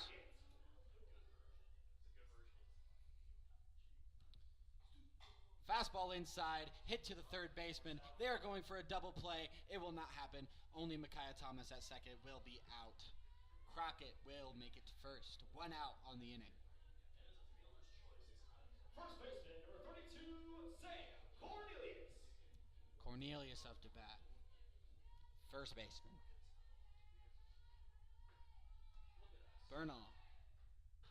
Fastball inside, hit to the third baseman. They are going for a double play. It will not happen. Only Micaiah Thomas at second will be out. Crockett will make it to first. 1 out on the inning. First baseman, number 32, Sam Cornelius. Cornelius up to bat. First baseman. Bernal.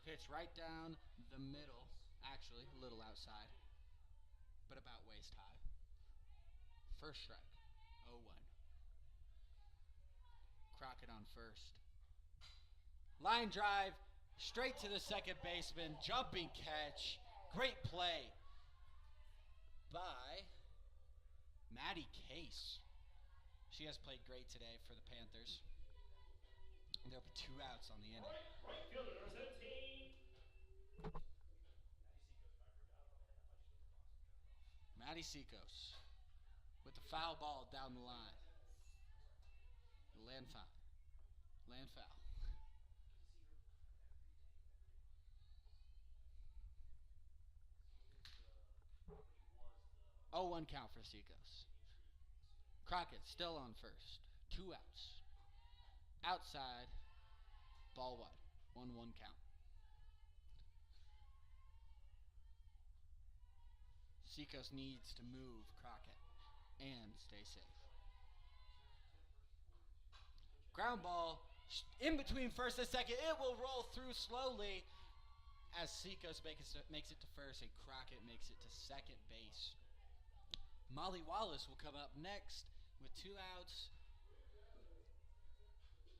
Pitch right down the middle. Actually, a little outside, but about waist high. First strike. 0-1. Crockett on first. Line drive. Straight to the second baseman. Jumping catch. Great play by Maddie Case. She has played great today for the Panthers. There'll be 2 outs on the inning. Right fielder, number 17. Maddie Seacos with the foul ball down the line. Land foul. 0-1 count for Seacos. Crockett still on first. 2 outs. Outside. Ball wide. 1-1 count. Seacos needs to move Crockett and stay safe. Ground ball in between first and second. It will roll through slowly as Seacos makes it to first and Crockett makes it to second base. Molly Wallace will come up next with 2 outs.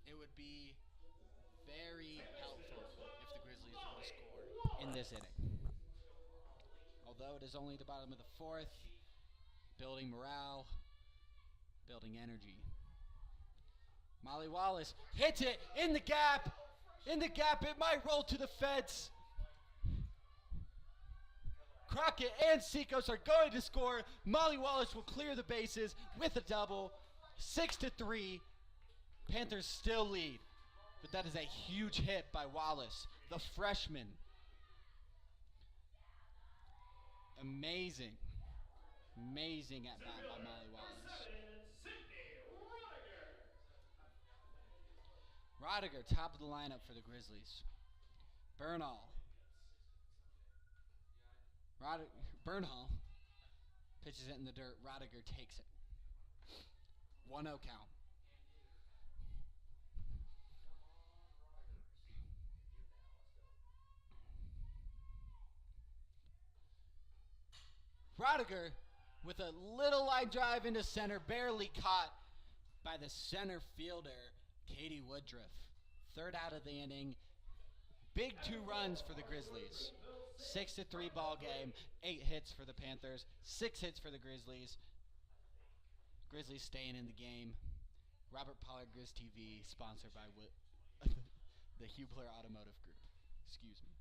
It would be very helpful if the Grizzlies were to score in this inning. Although it is only the bottom of the 4th, building morale, building energy. Molly Wallace hits it in the gap. In the gap, it might roll to the fence. Crockett and Seacos are going to score. Molly Wallace will clear the bases with a double. 6-3. Panthers still lead, but that is a huge hit by Wallace, the freshman. Amazing at bat by Molly Wallace. Rodinger, top of the lineup for the Grizzlies. Bernal pitches it in the dirt. Rodinger takes it. 1-0 count. Rodinger with a little line drive into center, barely caught by the center fielder, Katie Woodruff. Third out of the inning. Big 2 runs for the Grizzlies. 6-3 ball game. 8 hits for the Panthers. 6 hits for the Grizzlies. Grizzlies staying in the game. Robert Pollard Grizz TV, sponsored by the Hubler Automotive Group. Excuse me.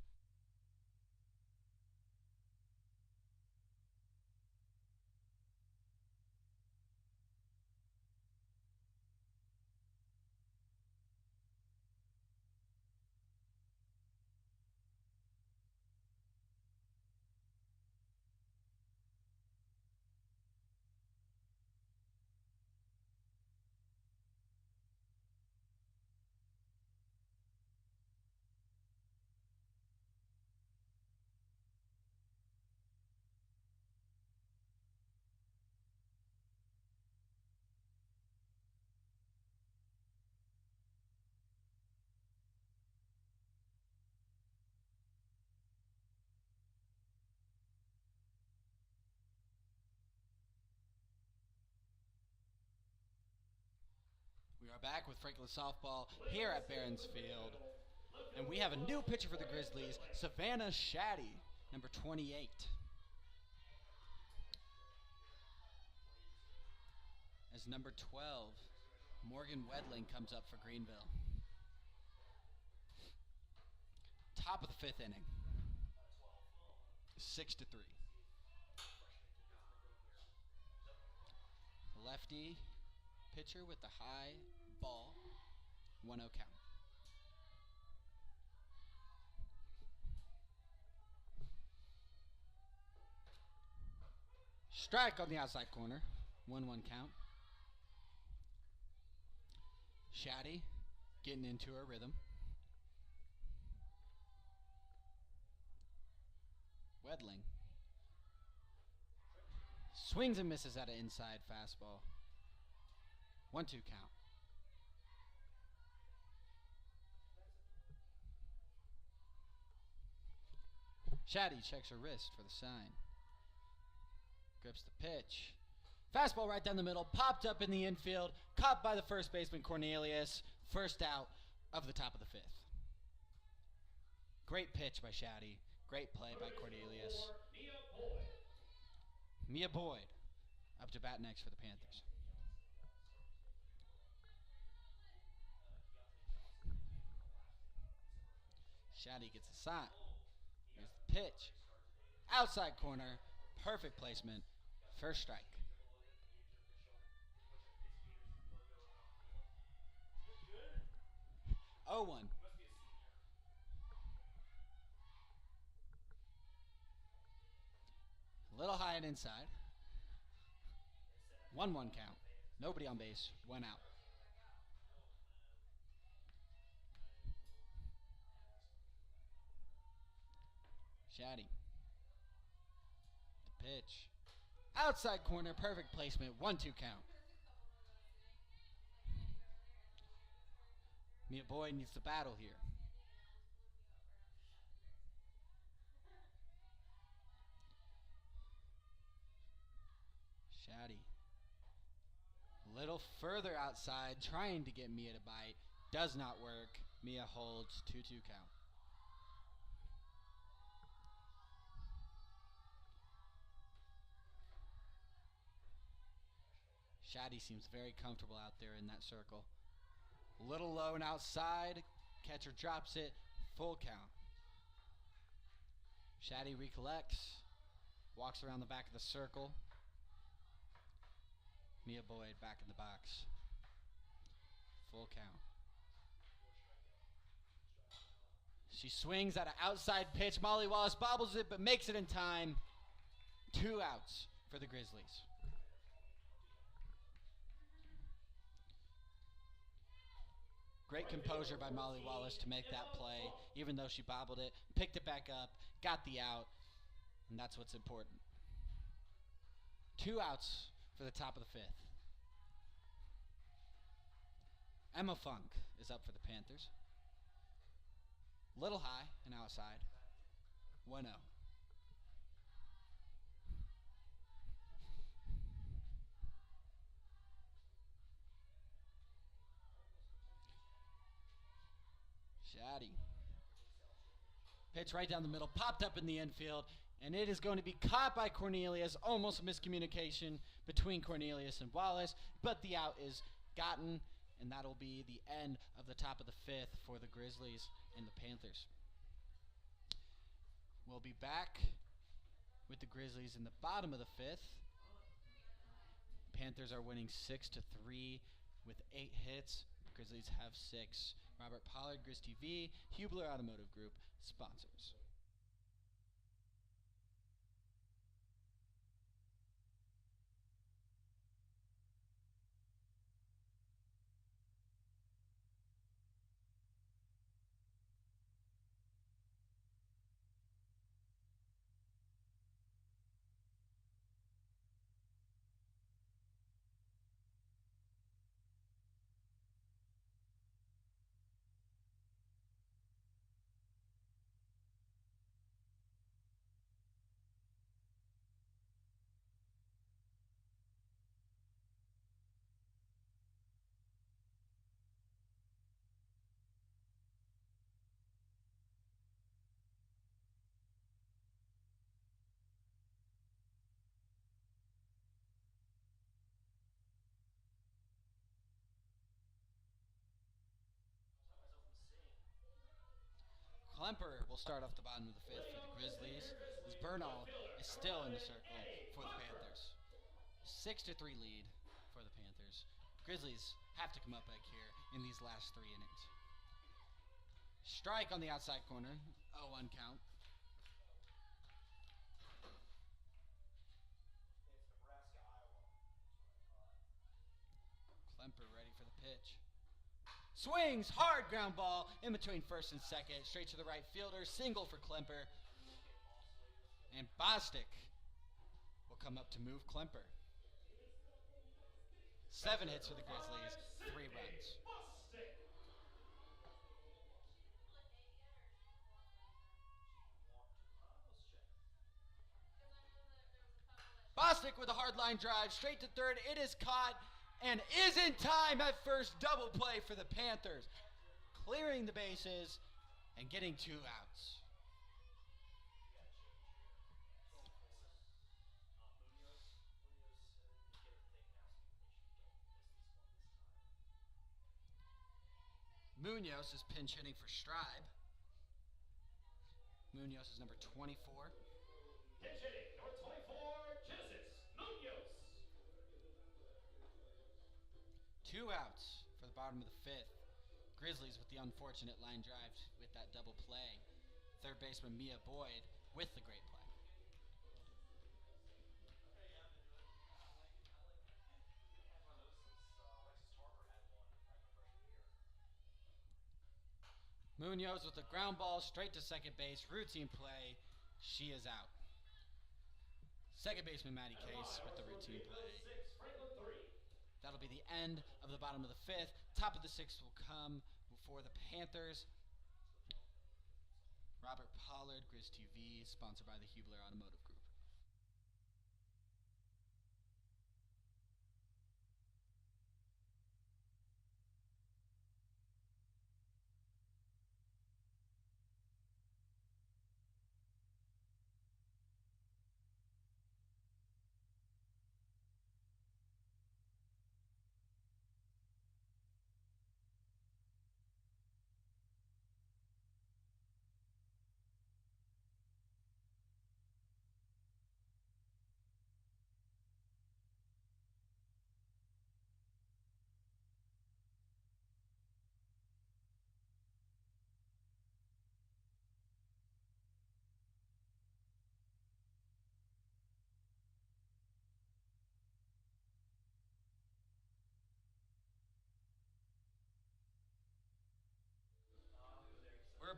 We are back with Franklin softball here at Barron's Field. And we have a new pitcher for the Grizzlies, Savannah Shaddy, number 28. As number 12, Morgan Wendling comes up for Greenville. Top of the 5th inning. 6-3. Lefty pitcher with the high ball. 1-0 count. Strike on the outside corner. 1-1 count. Shaddy getting into her rhythm. Wendling swings and misses at an inside fastball. 1-2 count. Shaddy checks her wrist for the sign. Grips the pitch. Fastball right down the middle, popped up in the infield, caught by the first baseman Cornelius. First out of the top of the 5th. Great pitch by Shaddy. Great play by Cornelius. Mia Boyd up to bat next for the Panthers. Shaddy gets a sign. Here's the pitch. Outside corner. Perfect placement. First strike. Oh, 1. A little high and inside. 1-1 count. Nobody on base. 1 out. Shaddy. The pitch. Outside corner. Perfect placement. 1-2 count. Mia Boyd needs to battle here. Shaddy. A little further outside, trying to get Mia to bite. Does not work. Mia holds. 2-2 count. Shaddy seems very comfortable out there in that circle. A little low and outside. Catcher drops it. Full count. Shaddy recollects. Walks around the back of the circle. Mia Boyd back in the box. Full count. She swings at an outside pitch. Molly Wallace bobbles it, but makes it in time. 2 outs for the Grizzlies. Great composure by Molly Wallace to make that play, even though she bobbled it, picked it back up, got the out, and that's what's important. 2 outs for the top of the 5th. Emma Funk is up for the Panthers. Little high and outside. 1-0. Shaddy. Pitch right down the middle, popped up in the infield, and it is going to be caught by Cornelius. Almost a miscommunication between Cornelius and Wallace, but the out is gotten, and that'll be the end of the top of the 5th for the Grizzlies and the Panthers. We'll be back with the Grizzlies in the bottom of the 5th. Panthers are winning 6-3 with 8 hits. Grizzlies have 6. Robert Pollard, Grizz TV, Hubler Automotive Group, sponsors. Klemper will start off the bottom of the 5th for the Grizzlies, as Bernal is still in the circle for the Panthers. 6-3 lead for the Panthers. Grizzlies have to come up big here in these last 3 innings. Strike on the outside corner, 0-1 count. Klemper ready for the pitch. Swings, hard ground ball in between first and second, straight to the right fielder, single for Klemper. And Bostick will come up to move Klemper. 7 hits for the Grizzlies, 3 runs. Bostick with a hard line drive, straight to third. It is caught and is in time at first. Double play for the Panthers, clearing the bases and getting 2 outs. Munoz is pinch hitting for Stribe. Munoz is number 24. Pinch hitting, number 24, Genesis Munoz. 2 outs for the bottom of the 5th. Grizzlies with the unfortunate line drive with that double play. Third baseman Mia Boyd with the great play. Munoz with a ground ball straight to second base. Routine play. She is out. Second baseman Matty Case with the routine play. That'll be the end of the bottom of the 5th. Top of the 6th will come for the Panthers. Robert Pollard, Grizz TV, sponsored by the Hubler Automotive Group.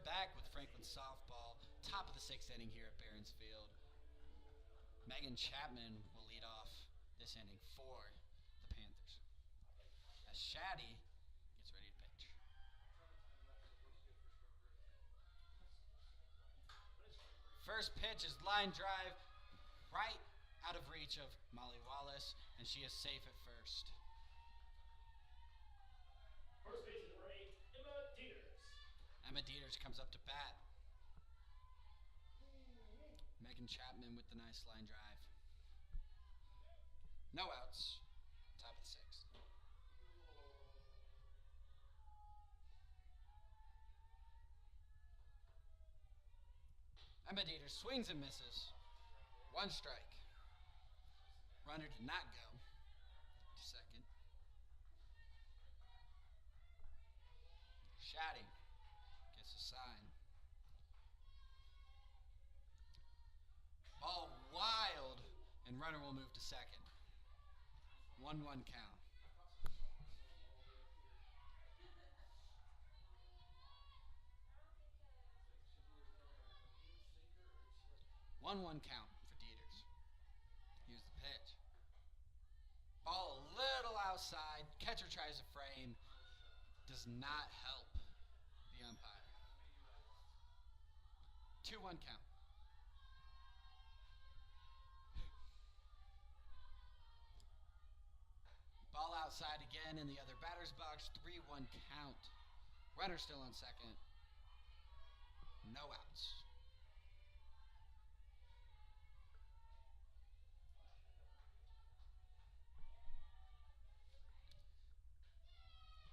back with Franklin softball. Top of the 6th inning here at Barron's Field. Megan Chapman will lead off this inning for the Panthers. As Shaddy gets ready to pitch. First pitch is line drive right out of reach of Molly Wallace, and she is safe at first. First base is number 8, Emma Dieters. Emma Dieters comes up to bat. Megan Chapman with the nice line drive. No outs. Top of the 6th. Emma Dieters swings and misses. 1 strike. Runner did not go to second. Shaddy gets a sign. Ball wild, and runner will move to second. 1-1 count. One count for Dieters. Here's the pitch. Ball a little outside. Catcher tries to frame. Does not help the umpire. 2-1 count. Ball outside again in the other batter's box. 3-1 count. Runner still on second. No outs.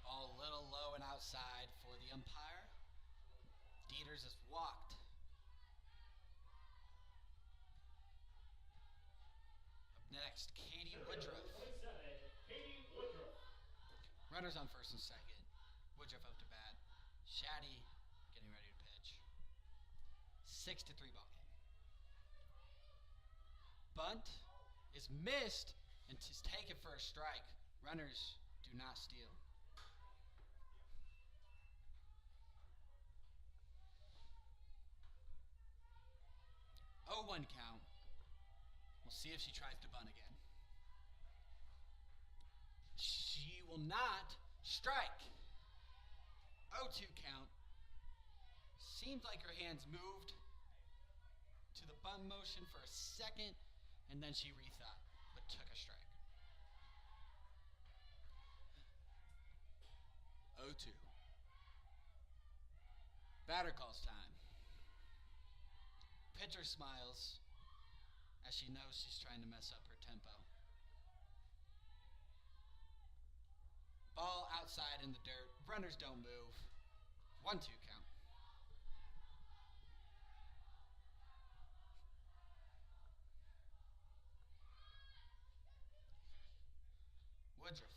Ball a little low and outside for the umpire. Dieters has walked. Up next, Katie Woodruff. Runners on first and second. Woodruff up to bat. Shaddy getting ready to pitch. 6-3 ball game. Bunt is missed and is taken for a strike. Runners do not steal. 0-1 count. We'll see if she tries to bunt again. She will not strike. 0-2 count. Seemed like her hands moved to the bunt motion for a second, and then she rethought, but took a strike. 0-2. Batter calls time. Pitcher smiles as she knows she's trying to mess up her tempo. Ball outside in the dirt. Runners don't move. 1-2 count. Woodruff.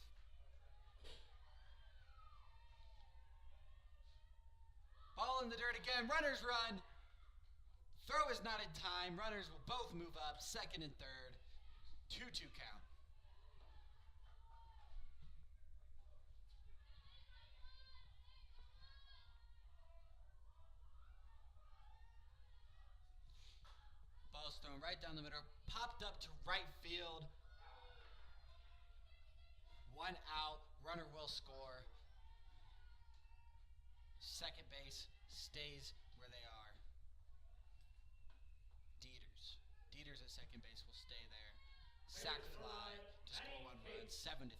Ball in the dirt again. Runners run. Throw is not in time. Runners will both move up. Second and third. 2-2 count. Ball's thrown right down the middle. Popped up to right field. 1 out. Runner will score. Second base stays where they are. Dieters at second base will stay there. Sac fly to score 1 run. 7-3.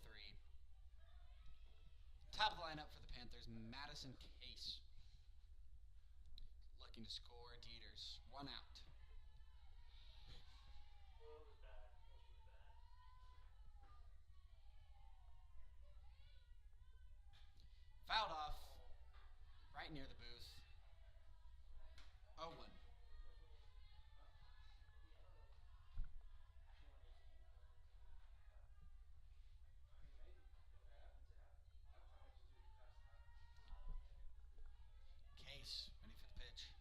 Top of the lineup for the Panthers, Madison Case. Looking to score Dieters. 1 out. Fouled off right near the booth. 0-1. Case ready for the pitch.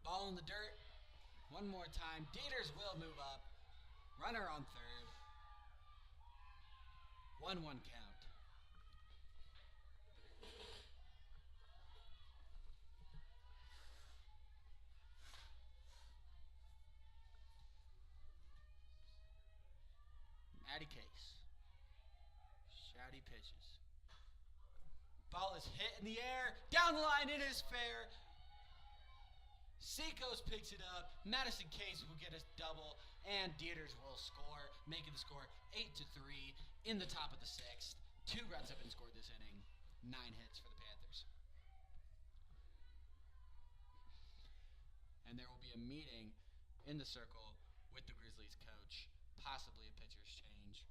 Ball in the dirt. 1 more time. Dieters will move up. Runner on third. 1-1 count. Shaddy case. Shaddy pitches. Ball is hit in the air. Down the line, it is fair. Seacoast picks it up. Madison Case will get a double. And Dieters will score, making the score 8-3 in the top of the sixth. 2 runs have been scored this inning. 9 hits for the Panthers. And there will be a meeting in the circle with the Grizzlies coach, possibly a pitcher's change.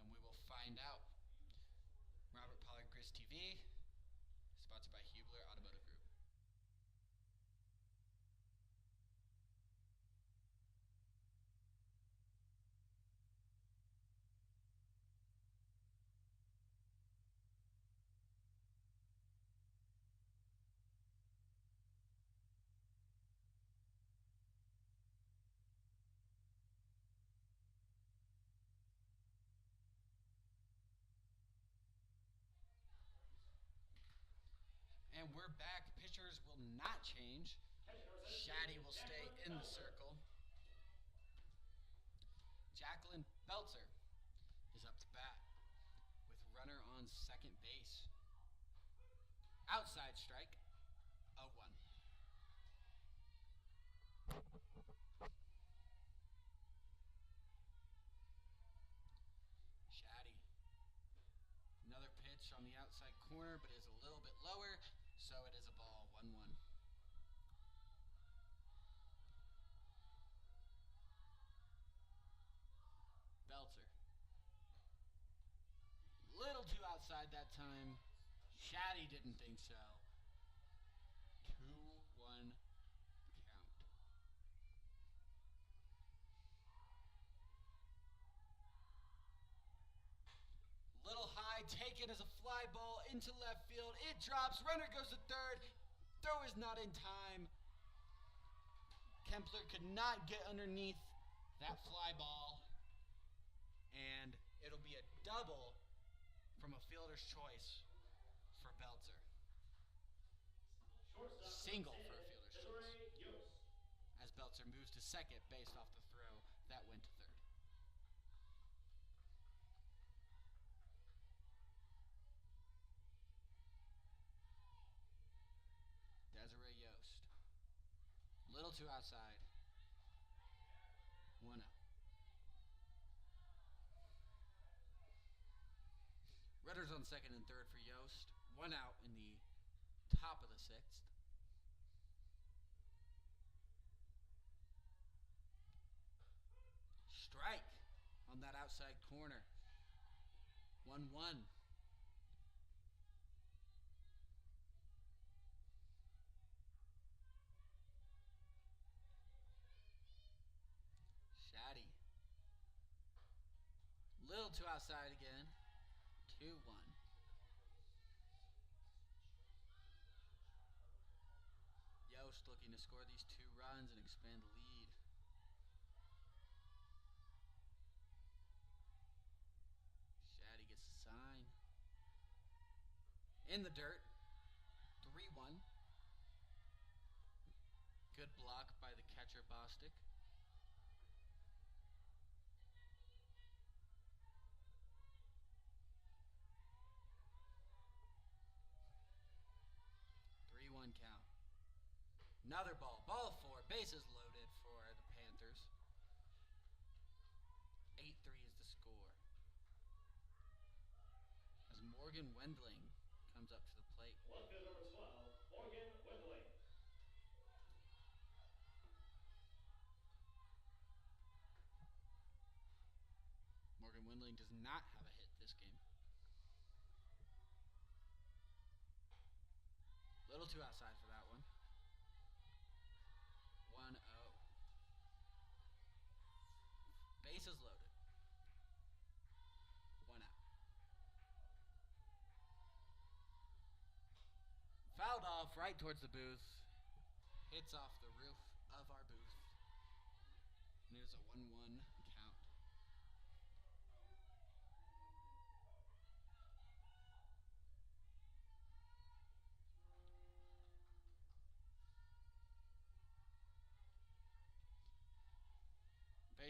And we will find out. Robert Pollard, Grizz TV, sponsored by Hubler Automotive Group. And we're back. Pitchers will not change. Shaddy will stay in the circle. Jacqueline Belzer is up to bat with runner on second base. Outside strike, 0-1. Shaddy. Another pitch on the outside corner, but is a little bit lower. So it is a ball, 1-1. Belzer. Little too outside that time. Shaddy didn't think so. 2-1 count. Little high, taken as a fly ball into left field. It drops. Runner goes to third. Throw is not in time. Kempler could not get underneath that fly ball. And it'll be a double from a fielder's choice for Belzer. Single for a fielder's choice. As Belzer moves to second based off the throw that went to third. Desiree Yost. Little too outside. 1-0. Runners on second and third for Yost. 1 out in the top of the sixth. Strike on that outside corner. 1-1. Shaddy. Little too outside again. 2-1. Yost looking to score these 2 runs and expand the lead. Shaddy gets a sign. In the dirt. 3-1. Good block by the catcher Bostick. Count. Another ball. Ball 4. Bases loaded for the Panthers. 8-3 is the score. As Morgan Wendling comes up to the plate. Left field number 12, Morgan Wendling. Morgan Wendling does not have a hit this game. Little too outside for that one. 1-0. Bases loaded. 1 out. Fouled off right towards the booth. Hits off the roof of our booth. And it is a 1-1 count.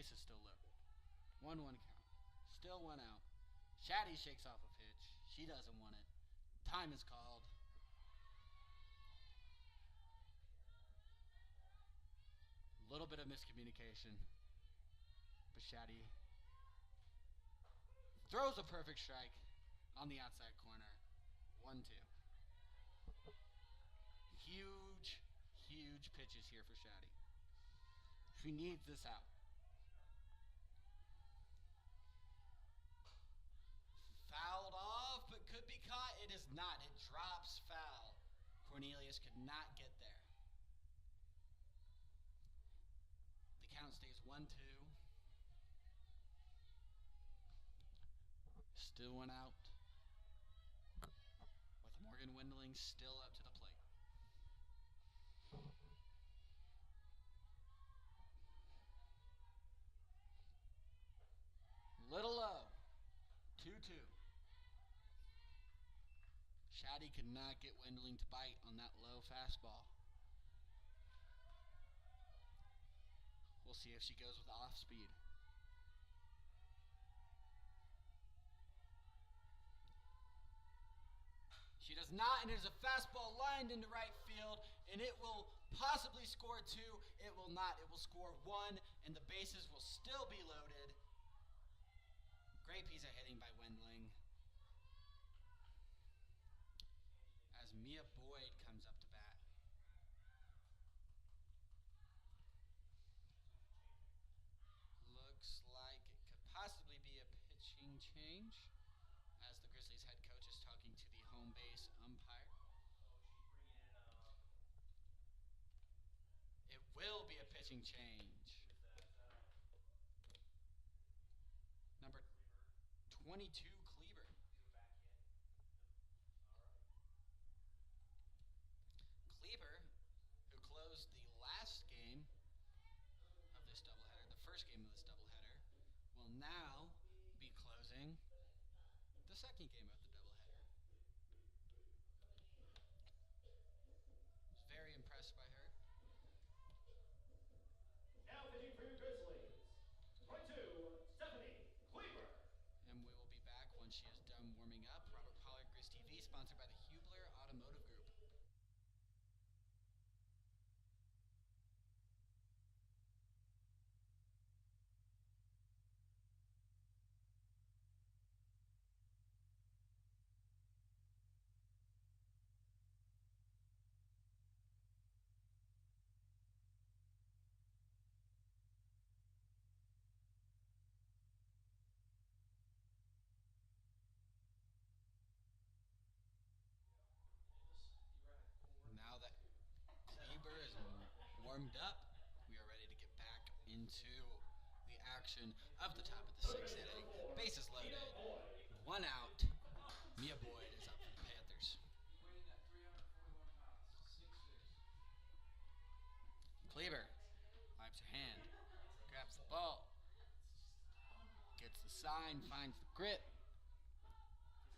Base is still loaded. 1-1 count. Still 1 out. Shaddy shakes off a pitch. She doesn't want it. Time is called. A little bit of miscommunication. But Shaddy throws a perfect strike on the outside corner. 1-2. Huge, huge pitches here for Shaddy. She needs this out. Fouled off, but could be caught. It is not. It drops foul. Cornelius could not get there. The count stays 1-2. Still 1 out. With Morgan Wendling still up to the plate. Little low. 2-2. Shaddy could not get Wendling to bite on that low fastball. We'll see if she goes with off speed. She does not, and it is a fastball lined into right field, and it will possibly score 2. It will not. It will score 1, and the bases will still be loaded. Great piece of hitting by Wendling. As Mia Boyd comes up to bat. Looks like it could possibly be a pitching change, as the Grizzlies head coach is talking to the home base umpire. It will be a pitching change. Number 22, Kleber. Kleber, who closed the last game of this doubleheader, the first game of this doubleheader, will now be closing the second game of the doubleheader. I was very impressed by her. Now pitching for your Grizzlies, 22, Stephanie Kleber. And we will be back once she is done warming up. Robert Pollard, Grizz TV, sponsored by the Hubler Automotive Group. Now that Kleber is warmed up, we are ready to get back into the action of the top of the 6th inning. Bases loaded, 1 out. Mia Boyd is up for the Panthers. Kleber wipes her hand, grabs the ball, gets the sign, finds the grip,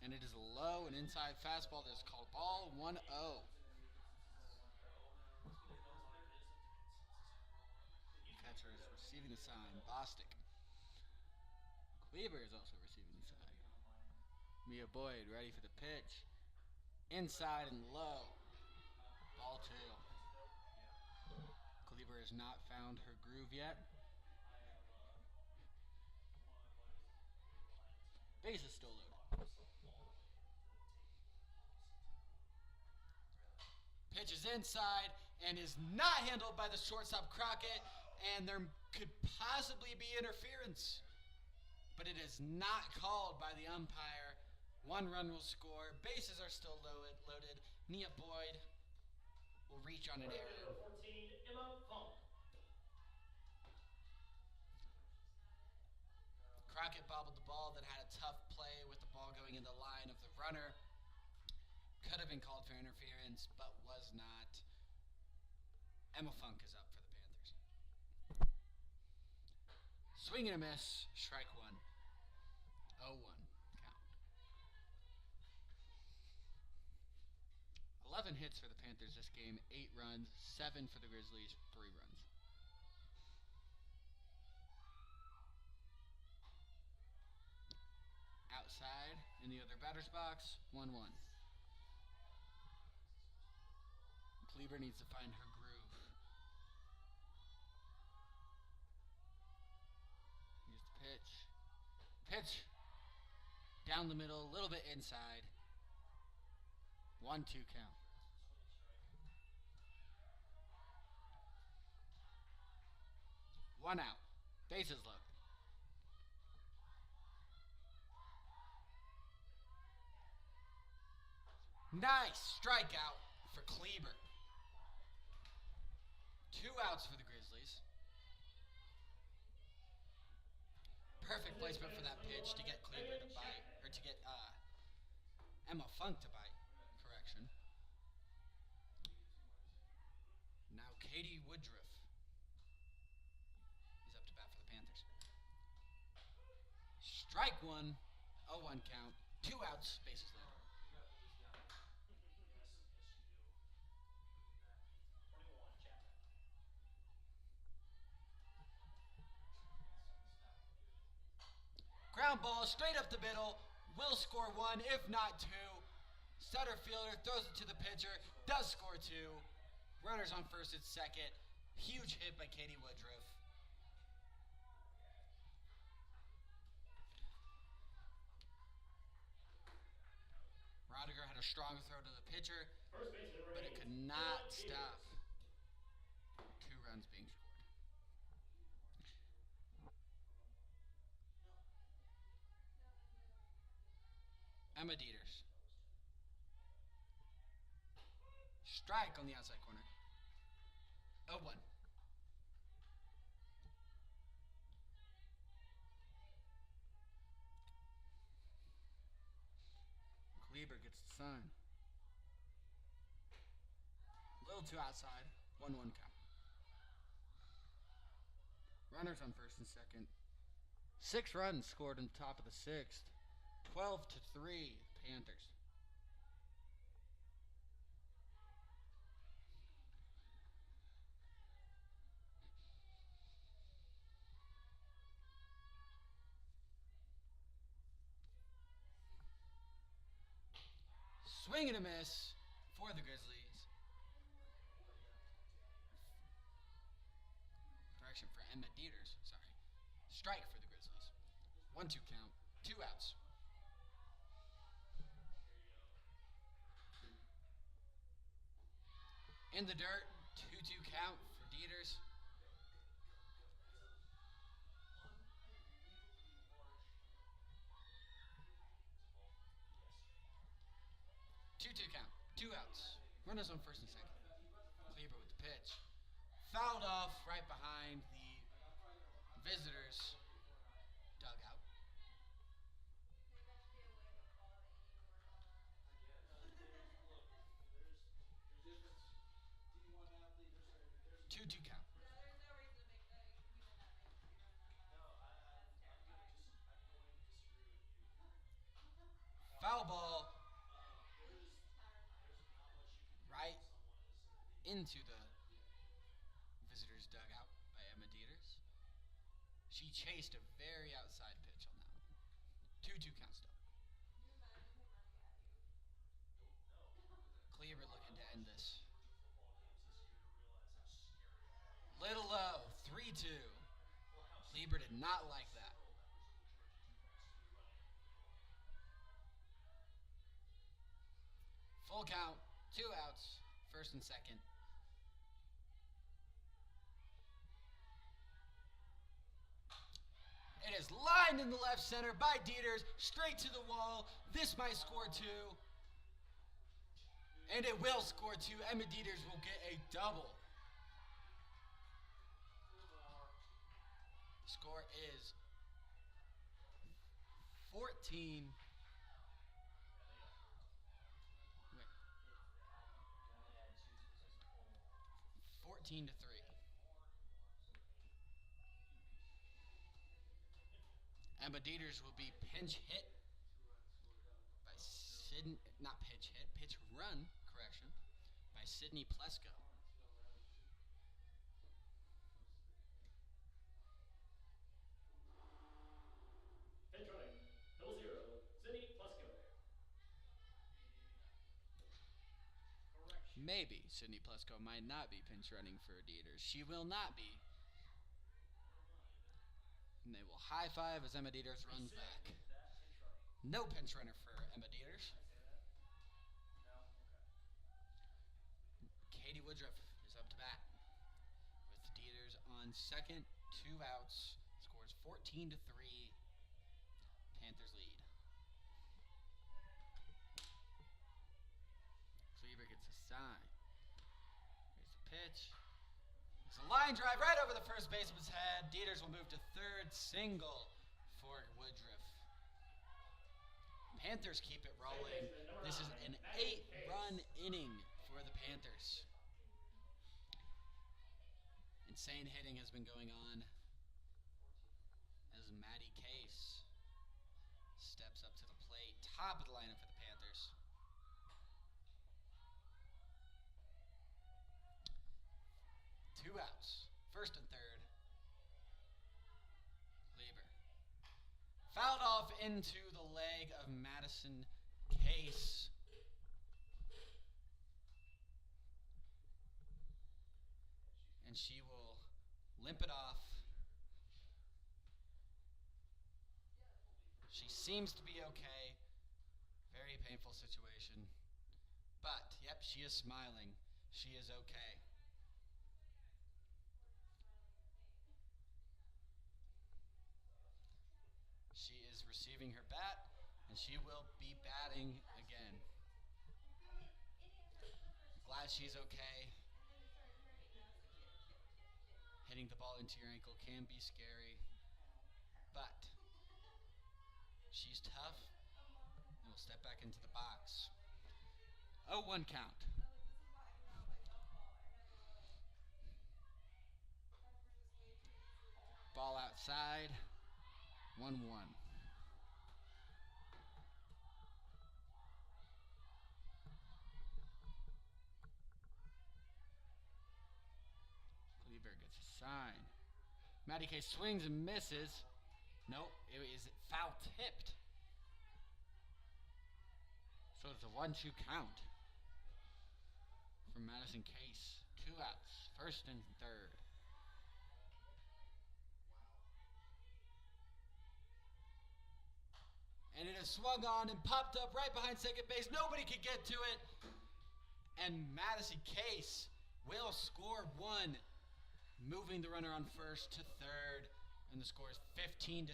and it is a low and inside fastball that is called ball 1-0. Catcher is receiving the sign. Bostick. Kleber is also receiving the sign. Mia Boyd ready for the pitch. Inside and low. Ball 2. Kleber has not found her groove yet. Base is still loaded. Pitch is inside and is not handled by the shortstop Crockett, and there could possibly be interference, but it is not called by the umpire. 1 run will score. Bases are still loaded. Mia Boyd will reach on an error. 14, Emma Funk. Crockett bobbled the ball, that had a tough play with the ball going in the line of the runner. Could have been called for interference, but was not. Emma Funk is up for the Panthers. Swing and a miss, strike 1. 0-1 count. 11 hits for the Panthers this game, 8 runs, 7 for the Grizzlies, 3 runs. In the other batter's box, 1-1. Kleber needs to find her groove. Here's the pitch. Pitch! Down the middle, a little bit inside. 1-2 count. One out. Bases loaded. Nice strikeout for Kleber. 2 outs for the Grizzlies. Perfect placement for that pitch to get Kleber to bite, or to get Emma Funk to bite. Correction. Now Katie Woodruff is up to bat for the Panthers. Strike one, 0-1 count, 2 outs, bases loaded. Ground ball straight up the middle, will score 1, if not 2. Center fielder throws it to the pitcher, does score 2. Runners on first and second. Huge hit by Katie Woodruff. Rodinger had a strong throw to the pitcher, but it could not stop 2 runs being scored. Emma Dieters. Strike on the outside corner. 0-1. Kleber gets the sign. A little too outside. 1-1 count. Runners on first and second. 6 runs scored in the top of the 6th. 12-3 Panthers. Swing and a miss for the Grizzlies. Correction for Emma Dieters, sorry. Strike for the Grizzlies. 1-2 count, 2 outs. In the dirt, 2-2 count for Dieters. Count, 2 outs. Runners on first and second. Kleber with the pitch. Fouled off right behind the visitors' dugout. Two count. Foul ball. Right into the visitors' dugout by Emma Dieters. She chased a very outside pitch on that one. 2-2 count still. Kleber looking to end this. Little low, 3-2. Kleber did not like that. Full count. 2 outs, first and second. It is lined in the left center by Dieters, straight to the wall. This might score 2. And it will score 2. Emma Dieters will get a double. Score is 14. 14-3. Emma Dieters will be pinch hit by not pinch hit, pitch run, correction, by Sydney Plesko. Pitch running, double 0, Sydney Plesko. Maybe Sydney Plesko might not be pinch running for Dieters. She will not be. And they will high five as Emma Dieters runs back. No pinch runner for Emma Dieters. Katie Woodruff is up to bat with Dieters on second, 2 outs. Scores 14-3. Panthers lead. Cleaver gets a sign. Here's the pitch. There's a line drive right over the first baseman's head. Dieters will move to third, single for Woodruff. Panthers keep it rolling. This is an 8-run inning for the Panthers. Insane hitting has been going on as Maddie Case steps up to the plate. Top of the lineup for the Panthers. Two outs. First and third. Lieber. Fouled off into the leg of Madison Case. And she will limp it off. She seems to be okay. Very painful situation. But, yep, she is smiling. She is okay. She is receiving her bat, and she will be batting again. Glad she's okay. Hitting the ball into your ankle can be scary, but she's tough and will step back into the box. 0-1 count. Ball outside. 1-1. Cleaver gets a sign. Maddie Case swings and misses. Nope, it is foul tipped. So it's a 1-2 count from Madison Case. 2 outs, first and third. And it is swung on and popped up right behind second base. Nobody could get to it. And Madison Case will score 1, moving the runner on first to third. And the score is 15-3.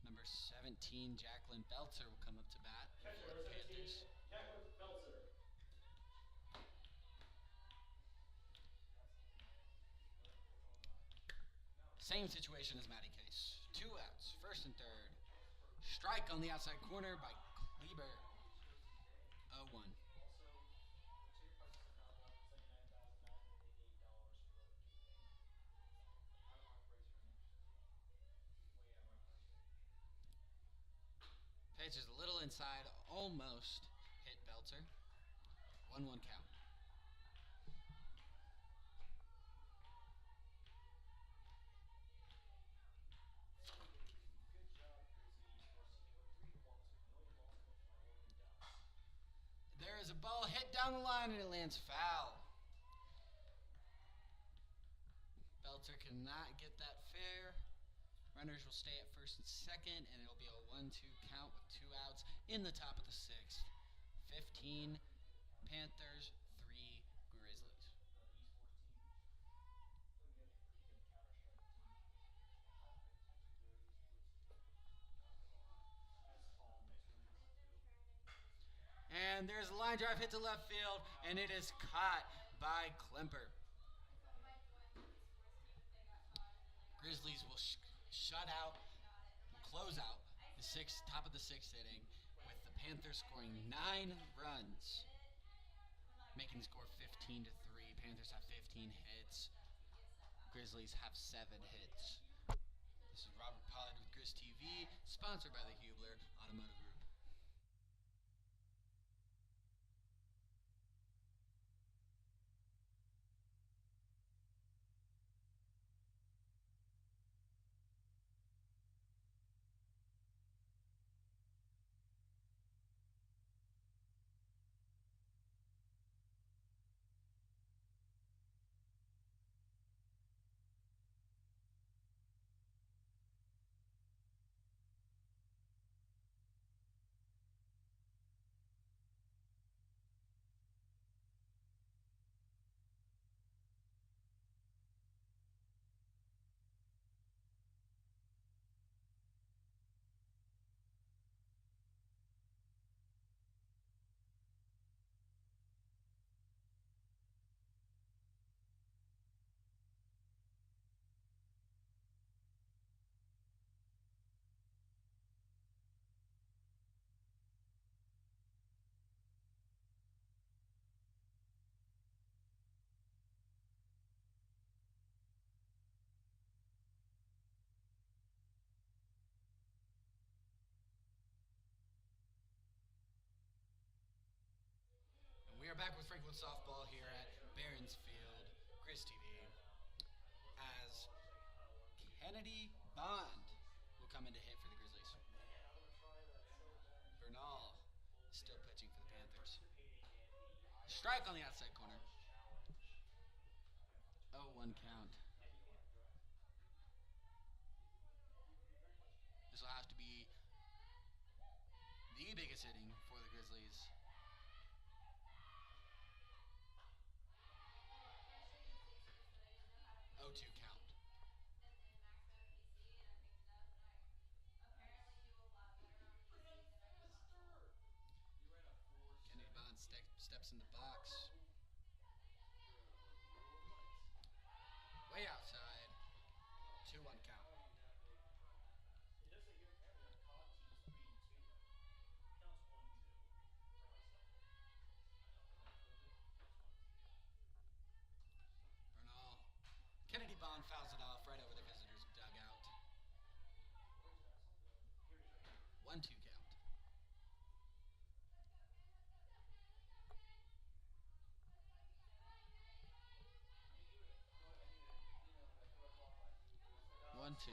Number 17, Jacqueline Belzer, will come up to bat for the Panthers. Jacqueline Belzer. Same situation as Maddie Case. 2 outs, first and third. Strike on the outside corner by Kleber. 0-1. Pitch is a little inside, almost hit Belzer. 1-1 count. There is a ball hit down the line and it lands foul. Belzer cannot get that fair. Runners will stay at first and second, and it'll be a 1-2 count with 2 outs in the top of the 6th. 15 Panthers, 3 Grizzlies. And there's a line drive hit to left field, and it is caught by Klemper. Grizzlies will shut out, close out the top of the 6th inning, with the Panthers scoring 9 runs, making the score 15-3. Panthers have 15 hits. Grizzlies have 7 hits. This is Robert Pollard with Grizz TV, sponsored by the Hubler Automotive Group. We are back with Franklin softball here at Barron's Field, Grizz TV, as Kennedy Bond will come in to hit for the Grizzlies. Bernal is still pitching for the Panthers. Strike on the outside corner. 0-1 count. This will have to be the biggest inning for the Grizzlies. Two count. Kennedy Bond steps in the box. Way outside. 2-1 count. Kennedy Bond fouls it off right over the visitors' dugout. 1-2 count. One, two.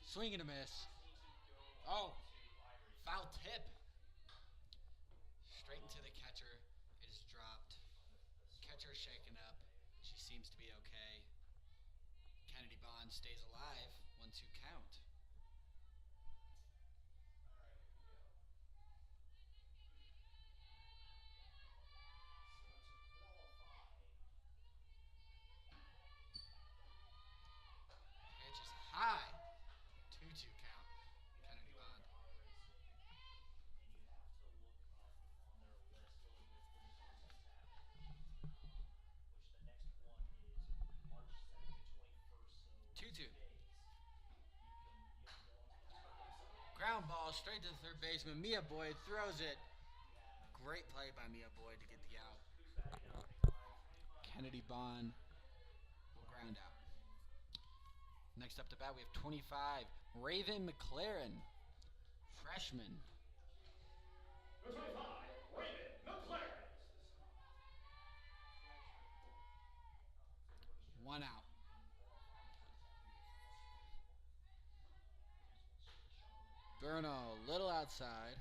Swing and a miss. Oh, foul tip. Straight into the catcher. It is dropped. Catcher shaken up. She seems to be okay. Kennedy Bond stays alive. 1-2 count. Pitch is high. 2-2 count. Kennedy Bond. Ground ball straight to the third baseman. Mia Boyd throws it. Great play by Mia Boyd to get the out. Kennedy Bond will ground out. Next up to bat, we have 25, Raven McLaren, freshman. Number 25, Raven McLaren. 1 out. Bernal, little outside.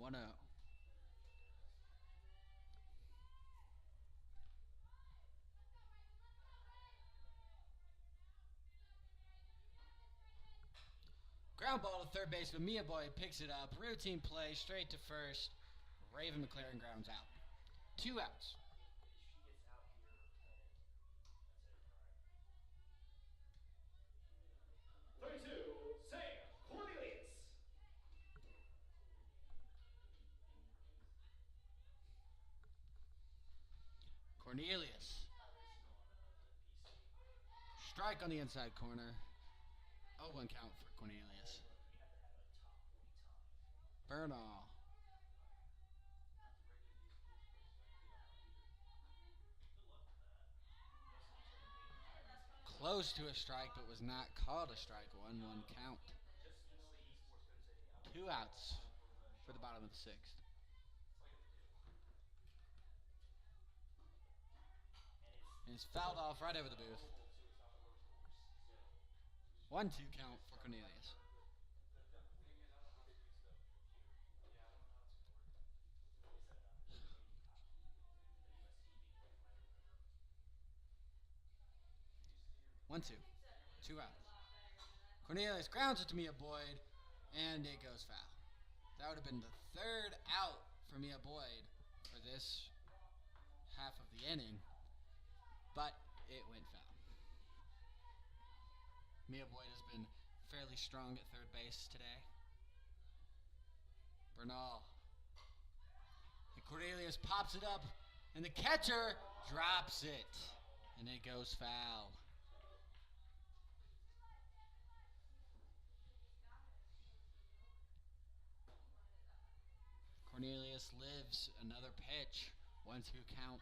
1-0. Ground ball to third baseman. Mia Boyd picks it up. Routine play straight to first. Raven McLaren grounds out. 2 outs. Cornelius. Strike on the inside corner. 0-1 count for Cornelius. Bernal. Close to a strike, but was not called a strike. 1-1 count. 2 outs for the bottom of the 6th. And it's fouled off right over the booth. 1-2 count for Cornelius. One, two. 2 outs. Cornelius grounds it to Mia Boyd, and it goes foul. That would have been the 3rd out for Mia Boyd for this half of the inning, but it went foul. Mia Boyd has been fairly strong at third base today. Bernal. And Cornelius pops it up, and the catcher drops it, and it goes foul. Cornelius lives another pitch. 1-2 count.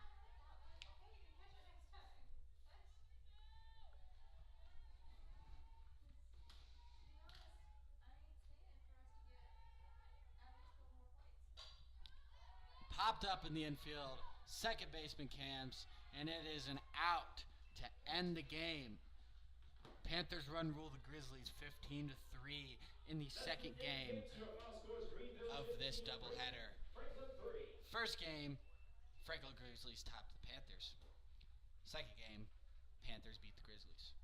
popped up in the infield. Second baseman Cams, and it is an out to end the game. Panthers run rule the Grizzlies 15-3 in the second game of this doubleheader. First game, Franklin Grizzlies topped the Panthers. Second game, Panthers beat the Grizzlies.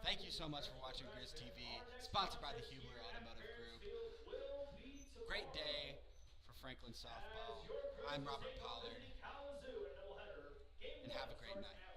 Thank you so much for watching Grizz TV, sponsored by the Hubler Automotive Group. Great day for Franklin softball. I'm Robert Pollard, and have a great night.